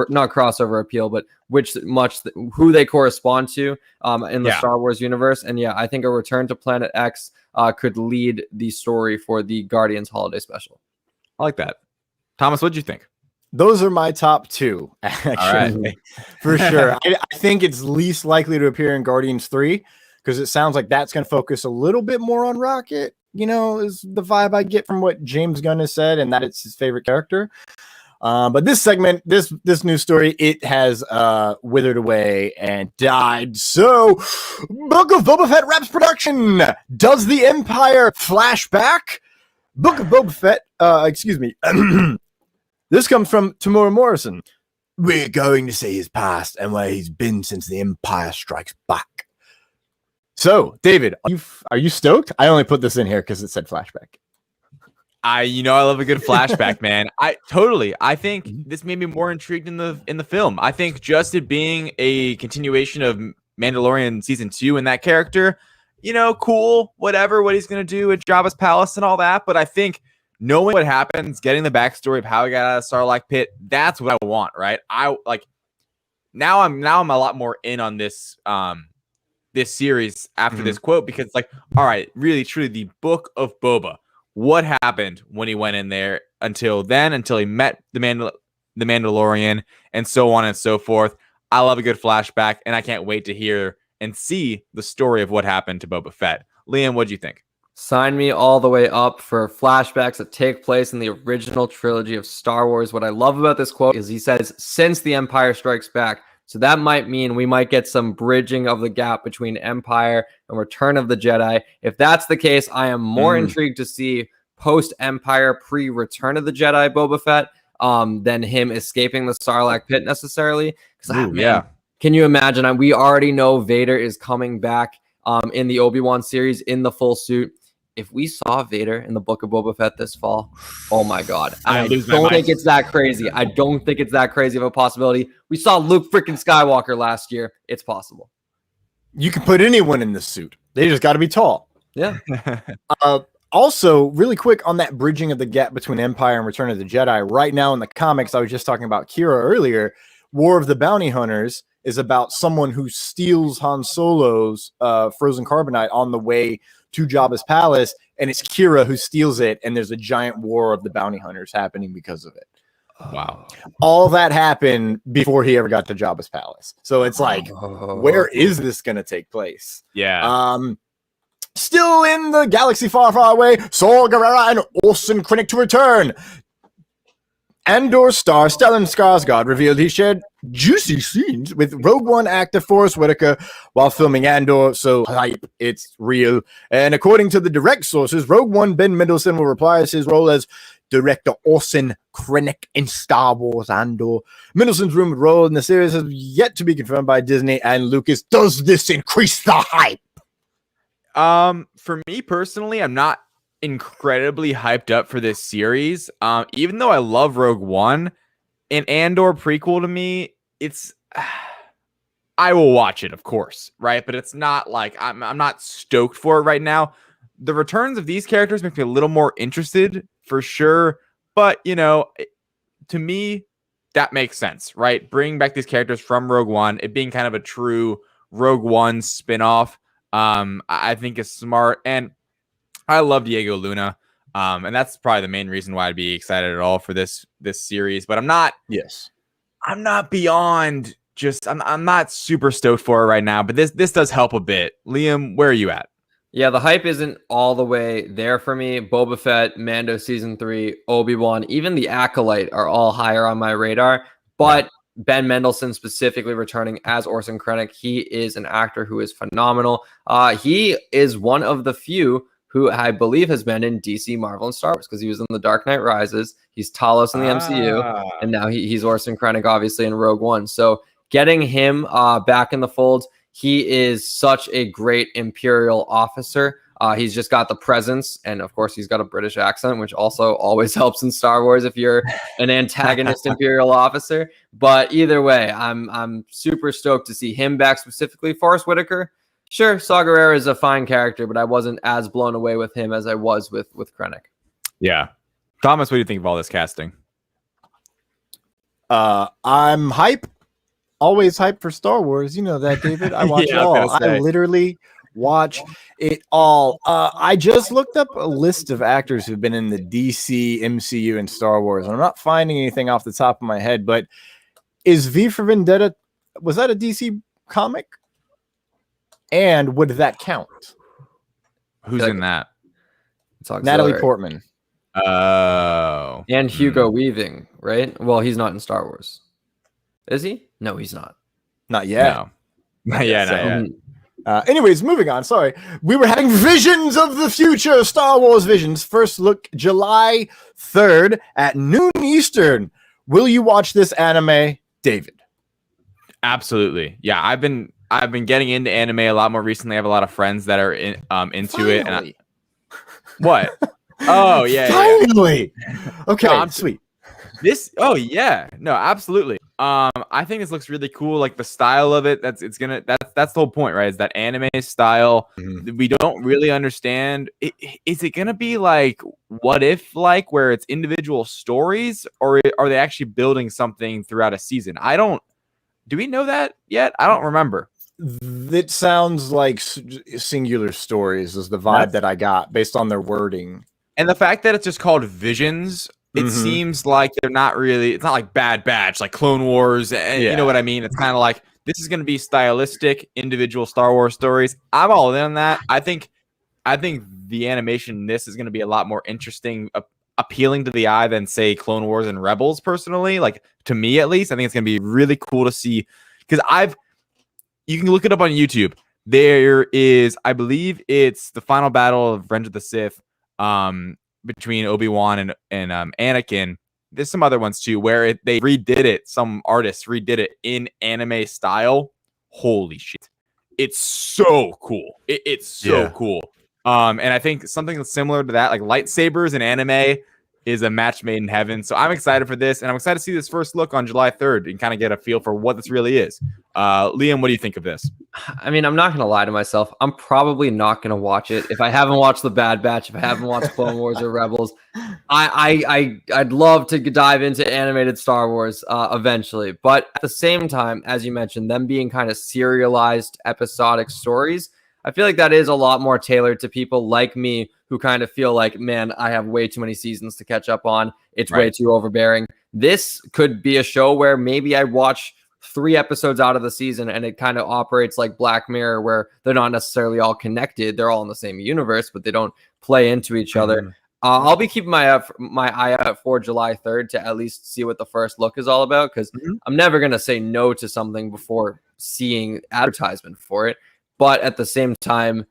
not crossover appeal, but who they correspond to in the Star Wars universe. And yeah, I think a return to Planet X could lead the story for the Guardians holiday special. I like that. Thomas, what'd you think? Those are my top two, actually, for sure. I think it's least likely to appear in Guardians 3 because it sounds like that's going to focus a little bit more on Rocket, is the vibe I get from what James Gunn has said, and that it's his favorite character. But this segment, this news story, it has withered away and died. So, Book of Boba Fett wraps production. Does the Empire flashback? Book of Boba Fett, excuse me. This comes from Tamura Morrison. We're going to see his past and where he's been since the Empire Strikes Back. So, David, are you stoked? I only put this in here because it said flashback. I love a good flashback, man. I think this made me more intrigued in the film. I think just it being a continuation of Mandalorian season 2 and that character, cool, whatever, what he's gonna do at Jabba's palace and all that. But I think knowing what happens, getting the backstory of how he got out of Sarlacc pit, that's what I want, right? Now I'm a lot more in on this this series after this quote, because all right, really truly the Book of Boba. What happened when he went in there until he met the Mandalorian and so on and so forth. I love a good flashback, and I can't wait to hear and see the story of what happened to Boba Fett. Liam, what'd you think? Sign me all the way up for flashbacks that take place in the original trilogy of Star Wars. What I love about this quote is he says, since the Empire Strikes Back. So that might mean we might get some bridging of the gap between Empire and Return of the Jedi. If that's the case, I am more intrigued to see post-Empire, pre-Return of the Jedi Boba Fett than him escaping the Sarlacc pit necessarily. Can you imagine? We already know Vader is coming back in the Obi-Wan series in the full suit. If we saw Vader in the Book of Boba Fett this fall, oh my God. I don't think it's that crazy. I don't think it's that crazy of a possibility. We saw Luke freaking Skywalker last year. It's possible. You can put anyone in this suit. They just got to be tall. Yeah. Also, really quick on that bridging of the gap between Empire and Return of the Jedi. Right now in the comics, I was just talking about Kira earlier. War of the Bounty Hunters is about someone who steals Han Solo's frozen carbonite on the way to Jabba's palace, and it's Kira who steals it, and there's a giant war of the bounty hunters happening because of it. Wow. All that happened before he ever got to Jabba's palace. So it's like, where is this going to take place? Yeah. Still in the galaxy far, far away, Saul Guerrera and Orson Krennic to return. Andor star Stellan Skarsgård revealed he shared juicy scenes with Rogue One actor Forrest Whitaker while filming Andor, so hype, it's real. And according to the direct sources, Rogue One Ben Mendelsohn will reprise his role as director Orson Krennic in Star Wars Andor. Mendelsohn's rumored role in the series has yet to be confirmed by Disney and Lucas. Does this increase the hype? For me personally, I'm not incredibly hyped up for this series. Even though I love Rogue One, an Andor prequel to me, it's I will watch it, of course, right? But it's not like I'm not stoked for it right now. The returns of these characters make me a little more interested for sure, but to me that makes sense, right? Bringing back these characters from Rogue One, it being kind of a true Rogue One spin-off, I think is smart. And I love Diego Luna, and that's probably the main reason why I'd be excited at all for this series. But I'm not beyond just I'm not super stoked for it right now. But this does help a bit. Liam, where are you at? Yeah, the hype isn't all the way there for me. Boba Fett, Mando Season 3, Obi-Wan, even The Acolyte are all higher on my radar. But Ben Mendelsohn specifically returning as Orson Krennic, he is an actor who is phenomenal. He is one of the few who I believe has been in DC, Marvel, and Star Wars, because he was in The Dark Knight Rises. He's Talos in the MCU, and now he's Orson Krennic, obviously, in Rogue One. So getting him back in the fold, he is such a great Imperial officer. He's just got the presence, and of course, he's got a British accent, which also always helps in Star Wars if you're an antagonist Imperial officer. But either way, I'm super stoked to see him back, specifically Forrest Whitaker. Sure, Saw Gerrera is a fine character, but I wasn't as blown away with him as I was with Krennic. Yeah. Thomas, what do you think of all this casting? I'm hype. Always hype for Star Wars. You know that, David. I watch it all. I literally watch it all. I just looked up a list of actors who've been in the DC, MCU, and Star Wars. And I'm not finding anything off the top of my head, but is V for Vendetta, was that a DC comic? And would that count? Who's in that? Natalie Portman. Oh. And Hugo Weaving, right? Well, he's not in Star Wars. Is he? No, he's not. Not yet. No. Not yet. Anyways, moving on. Sorry. We were having visions of the future. Star Wars visions. First look July 3rd at noon Eastern. Will you watch this anime, David? Absolutely. Yeah, I've been getting into anime a lot more recently. I have a lot of friends that are into it. And what? Oh, yeah. Finally. Yeah. Okay, no, sweet. No, absolutely. I think this looks really cool. Like the style of it, that's the whole point, right? Is that anime style we don't really understand. Is it gonna be like What If, like where it's individual stories, or are they actually building something throughout a season? Do we know that yet? I don't remember. It sounds like singular stories is the vibe that I got based on their wording. And the fact that it's just called Visions, it seems like they're not really, it's not like Bad Batch, like Clone Wars, and you know what I mean? It's kind of like, this is going to be stylistic, individual Star Wars stories. I'm all in on that. I think the animation in this is going to be a lot more interesting, appealing to the eye than, say, Clone Wars and Rebels, personally. Like, to me, at least, I think it's going to be really cool to see, because you can look it up on YouTube. There is, I believe it's the final battle of Revenge of the Sith, between Obi-Wan and Anakin. There's some other ones too where they redid it. Some artists redid it in anime style. Holy shit. It's so cool. It's so cool. And I think something similar to that, like lightsabers in anime, is a match made in heaven. So I'm excited for this, and I'm excited to see this first look on July 3rd and kind of get a feel for what this really is. Liam, what do you think of this? I mean, I'm not going to lie to myself. I'm probably not going to watch it. If I haven't watched The Bad Batch, if I haven't watched Clone Wars or Rebels, I'd love to dive into animated Star Wars eventually. But at the same time, as you mentioned, them being kind of serialized episodic stories, I feel like that is a lot more tailored to people like me who kind of feel like, man, I have way too many seasons to catch up on. It's way too overbearing. This could be a show where maybe I watch 3 episodes out of the season and it kind of operates like Black Mirror, where they're not necessarily all connected. They're all in the same universe, but they don't play into each other. I'll be keeping my eye out for July 3rd to at least see what the first look is all about, because I'm never going to say no to something before seeing advertisement for it. But at the same time,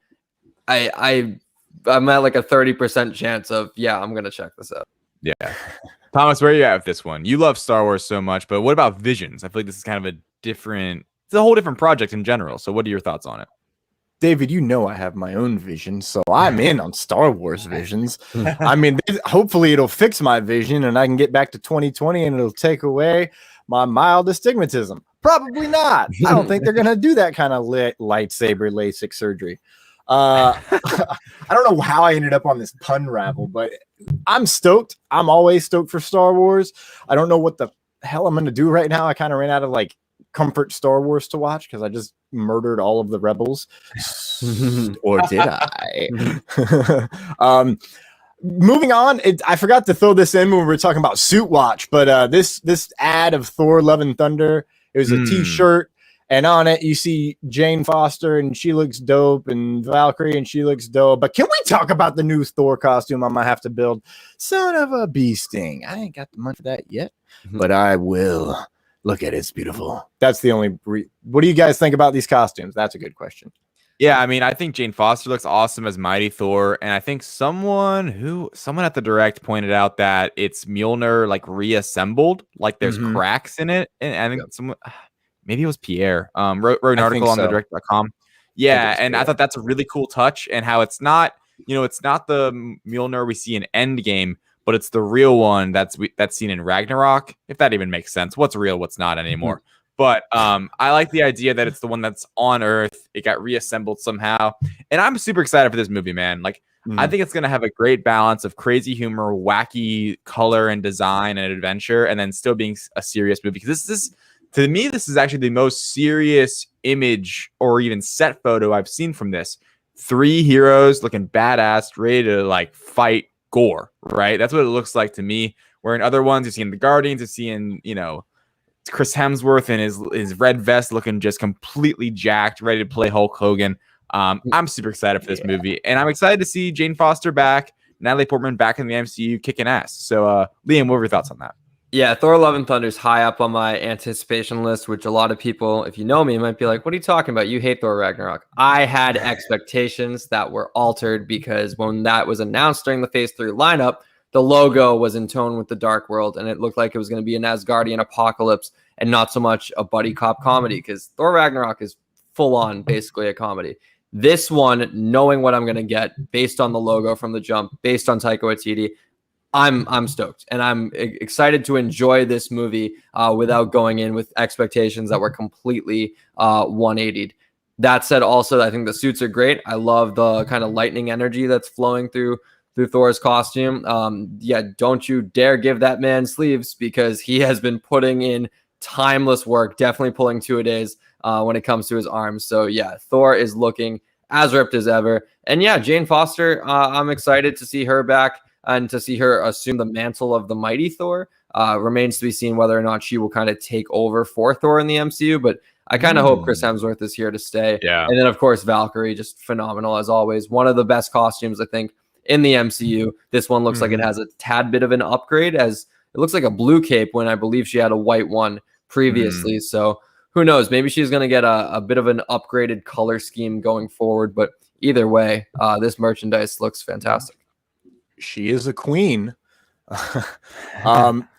I'm at like a 30% chance of, I'm going to check this out. Yeah. Thomas, where are you at with this one? You love Star Wars so much, but what about Visions? I feel like this is kind of it's a whole different project in general. So what are your thoughts on it? David, you know I have my own vision, so I'm in on Star Wars visions. I mean, hopefully it'll fix my vision and I can get back to 2020 and it'll take away my mild astigmatism. Probably not. I don't think they're going to do that kind of lightsaber LASIK surgery. I don't know how I ended up on this pun ravel, but I'm stoked. I'm always stoked for Star Wars. I don't know what the hell I'm going to do right now. I kind of ran out of like comfort Star Wars to watch because I just murdered all of the rebels. Or did I? Moving on, I forgot to throw this in when we were talking about Suit Watch, but this ad of Thor Love and Thunder, it was a t-shirt, And on it, you see Jane Foster, and she looks dope, and Valkyrie, and she looks dope. But can we talk about the new Thor costume I might have to build? Son of a bee sting. I ain't got the money for that yet, but I will. Look at it. It's beautiful. That's the only... What do you guys think about these costumes? That's a good question. Yeah, I mean, I think Jane Foster looks awesome as Mighty Thor, and I think someone at the Direct pointed out that it's Mjolnir like reassembled, like there's cracks in it, and I think someone... Maybe it was Pierre, wrote an article on the direct.com. Yeah, and I thought that's a really cool touch, and how it's not, it's not the Mjolnir we see in Endgame, but it's the real one that's seen in Ragnarok, if that even makes sense. What's real, what's not anymore. But I like the idea that it's the one that's on Earth. It got reassembled somehow, and I'm super excited for this movie, man. Like, I think it's going to have a great balance of crazy humor, wacky color and design and adventure, and then still being a serious movie. Because to me, this is actually the most serious image or even set photo I've seen from this. 3 heroes looking badass, ready to like fight gore, right? That's what it looks like to me. Where in other ones, you're seeing the Guardians, you're seeing, Chris Hemsworth in his red vest looking just completely jacked, ready to play Hulk Hogan. I'm super excited for this movie, and I'm excited to see Jane Foster back, Natalie Portman back in the MCU kicking ass. So, Liam, what were your thoughts on that? Yeah, Thor: Love and Thunder is high up on my anticipation list, which a lot of people, if you know me, might be like, what are you talking about? You hate Thor Ragnarok. I had expectations that were altered because when that was announced during the Phase 3 lineup, the logo was in tone with the Dark World, and it looked like it was going to be an Asgardian apocalypse and not so much a buddy cop comedy, because Thor Ragnarok is full-on basically a comedy. This one, knowing what I'm going to get based on the logo from the jump, based on Taika Waititi, I'm stoked, and I'm excited to enjoy this movie without going in with expectations that were completely 180'd. That said, also, I think the suits are great. I love the kind of lightning energy that's flowing through Thor's costume. Yeah, don't you dare give that man sleeves, because he has been putting in timeless work, definitely pulling 2-a-days when it comes to his arms. So yeah, Thor is looking as ripped as ever. And yeah, Jane Foster, I'm excited to see her back and to see her assume the mantle of the Mighty Thor. Remains to be seen whether or not she will kind of take over for Thor in the MCU, but I kind of hope Chris Hemsworth is here to stay. Yeah. And then, of course, Valkyrie, just phenomenal as always. One of the best costumes, I think, in the MCU. This one looks like it has a tad bit of an upgrade, as it looks like a blue cape when I believe she had a white one previously. So who knows? Maybe she's going to get a bit of an upgraded color scheme going forward. But either way, this merchandise looks fantastic. She is a queen.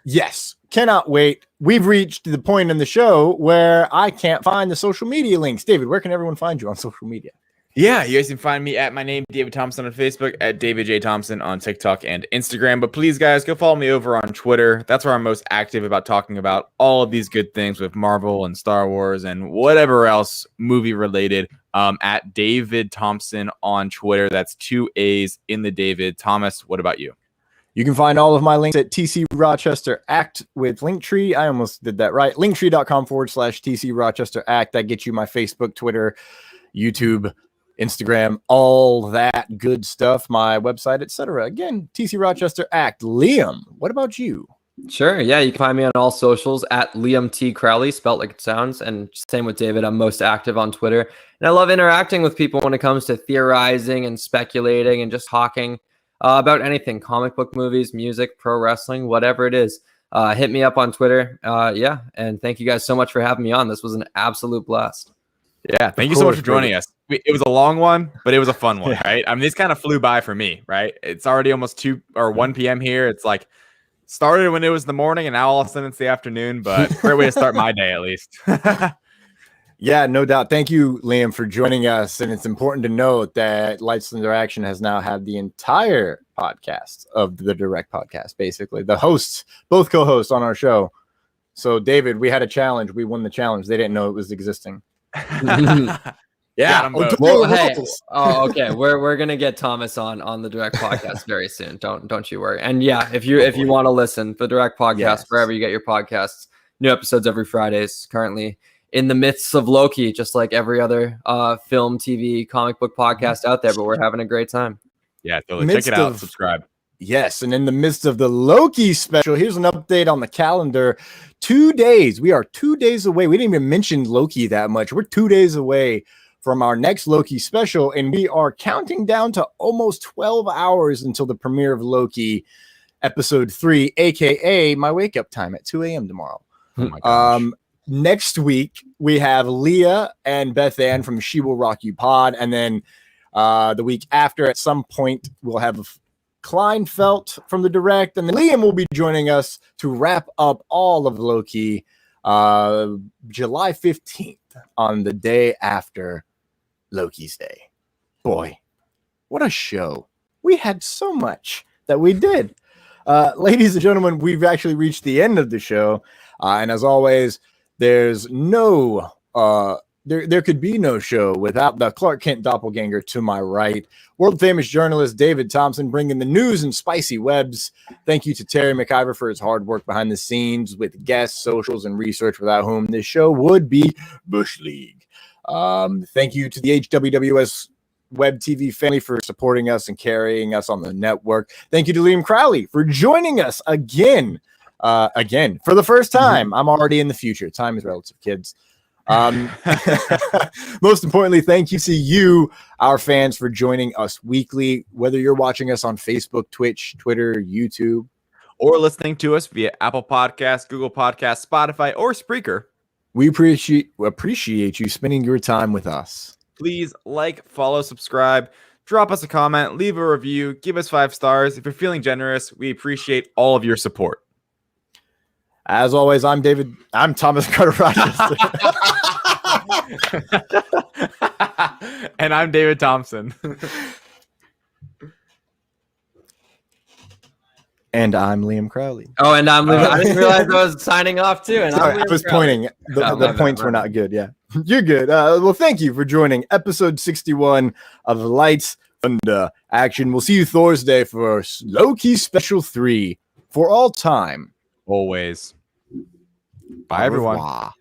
Yes, cannot wait. We've reached the point in the show where I can't find the social media links. David, where can everyone find you on social media? Yeah, you guys can find me at my name, David Thompson, on Facebook, at David J. Thompson on TikTok and Instagram. But please, guys, go follow me over on Twitter. That's where I'm most active about talking about all of these good things with Marvel and Star Wars and whatever else movie related. At David Thompson on Twitter. That's 2 A's in the David. Thomas, what about you? You can find all of my links at TCRochesterACT with Linktree. I almost did that right. Linktree.com/TCRochesterACT. That gets you my Facebook, Twitter, YouTube, Instagram, all that good stuff, my website, etc. Again, TCRochesterACT. Liam, what about you? Sure. Yeah, you can find me on all socials at Liam T. Crowley, spelt like it sounds. And same with David. I'm most active on Twitter. And I love interacting with people when it comes to theorizing and speculating and just talking about anything, comic book, movies, music, pro wrestling, whatever it is. Hit me up on Twitter. Yeah. And thank you guys so much for having me on. This was an absolute blast. Yeah. Thank you so much for joining us. It was a long one, but it was a fun one, right? I mean, these kind of flew by for me, right? It's already almost 2 or 1 p.m. here. It's like started when it was the morning, and now all of a sudden it's the afternoon, but great way to start my day, at least. Yeah, no doubt. Thank you, Liam, for joining us. And it's important to note that LightsThunderAction has now had the entire podcast of the Direct podcast, basically. The hosts, both co-hosts on our show. So, David, we had a challenge. We won the challenge. They didn't know it was existing. Yeah. Well, hey, okay. We're gonna get Thomas on the Direct podcast very soon. Don't you worry. And yeah, if you want to listen, the Direct podcast, wherever you get your podcasts, new episodes every Fridays. Currently in the midst of Loki, just like every other film, TV, comic book podcast out there. But we're having a great time. Yeah, totally. Check it out. Subscribe. Yes, and in the midst of the Loki special, here's an update on the calendar. 2 days. We are 2 days away. We didn't even mention Loki that much. We're 2 days away from our next Loki special, and we are counting down to almost 12 hours until the premiere of Loki episode 3, aka my wake-up time at 2 a.m. tomorrow. Oh my gosh. Next week, we have Leah and Beth Ann from She Will Rock You Pod, and then the week after, at some point, we'll have Kleinfeld from the Direct, and then Liam will be joining us to wrap up all of Loki July 15th on the day after Loki's Day. Boy, what a show. We had so much that we did. Ladies and gentlemen, we've actually reached the end of the show, and as always, there's no there could be no show without the Clark Kent doppelganger to my right, world famous journalist David Thompson, bringing the news and spicy webs. Thank you to Terry McIver for his hard work behind the scenes with guests, socials, and research, without whom this show would be Bush League. Thank you to the HWWS WebTV family for supporting us and carrying us on the network. Thank you to Liam Crowley for joining us again for the first time. I'm already in the future. Time is relative, kids. Most importantly, thank you to you, our fans, for joining us weekly, whether you're watching us on Facebook, Twitch, Twitter, YouTube, or listening to us via Apple Podcasts, Google Podcasts, Spotify, or Spreaker. We appreciate you spending your time with us. Please like, follow, subscribe, drop us a comment, leave a review, give us 5 stars. If you're feeling generous, we appreciate all of your support. As always, I'm Thomas Carter Rochester. And I'm David Thompson. And I'm Liam Crowley. Oh, and I'm Liam. I didn't realize I was signing off too. And sorry, I was pointing. The points were not good. Yeah, you're good. Well, thank you for joining episode 61 of Lights Thunder Action. We'll see you Thursday for Loki Special 3 for all time. Always. Bye, everyone.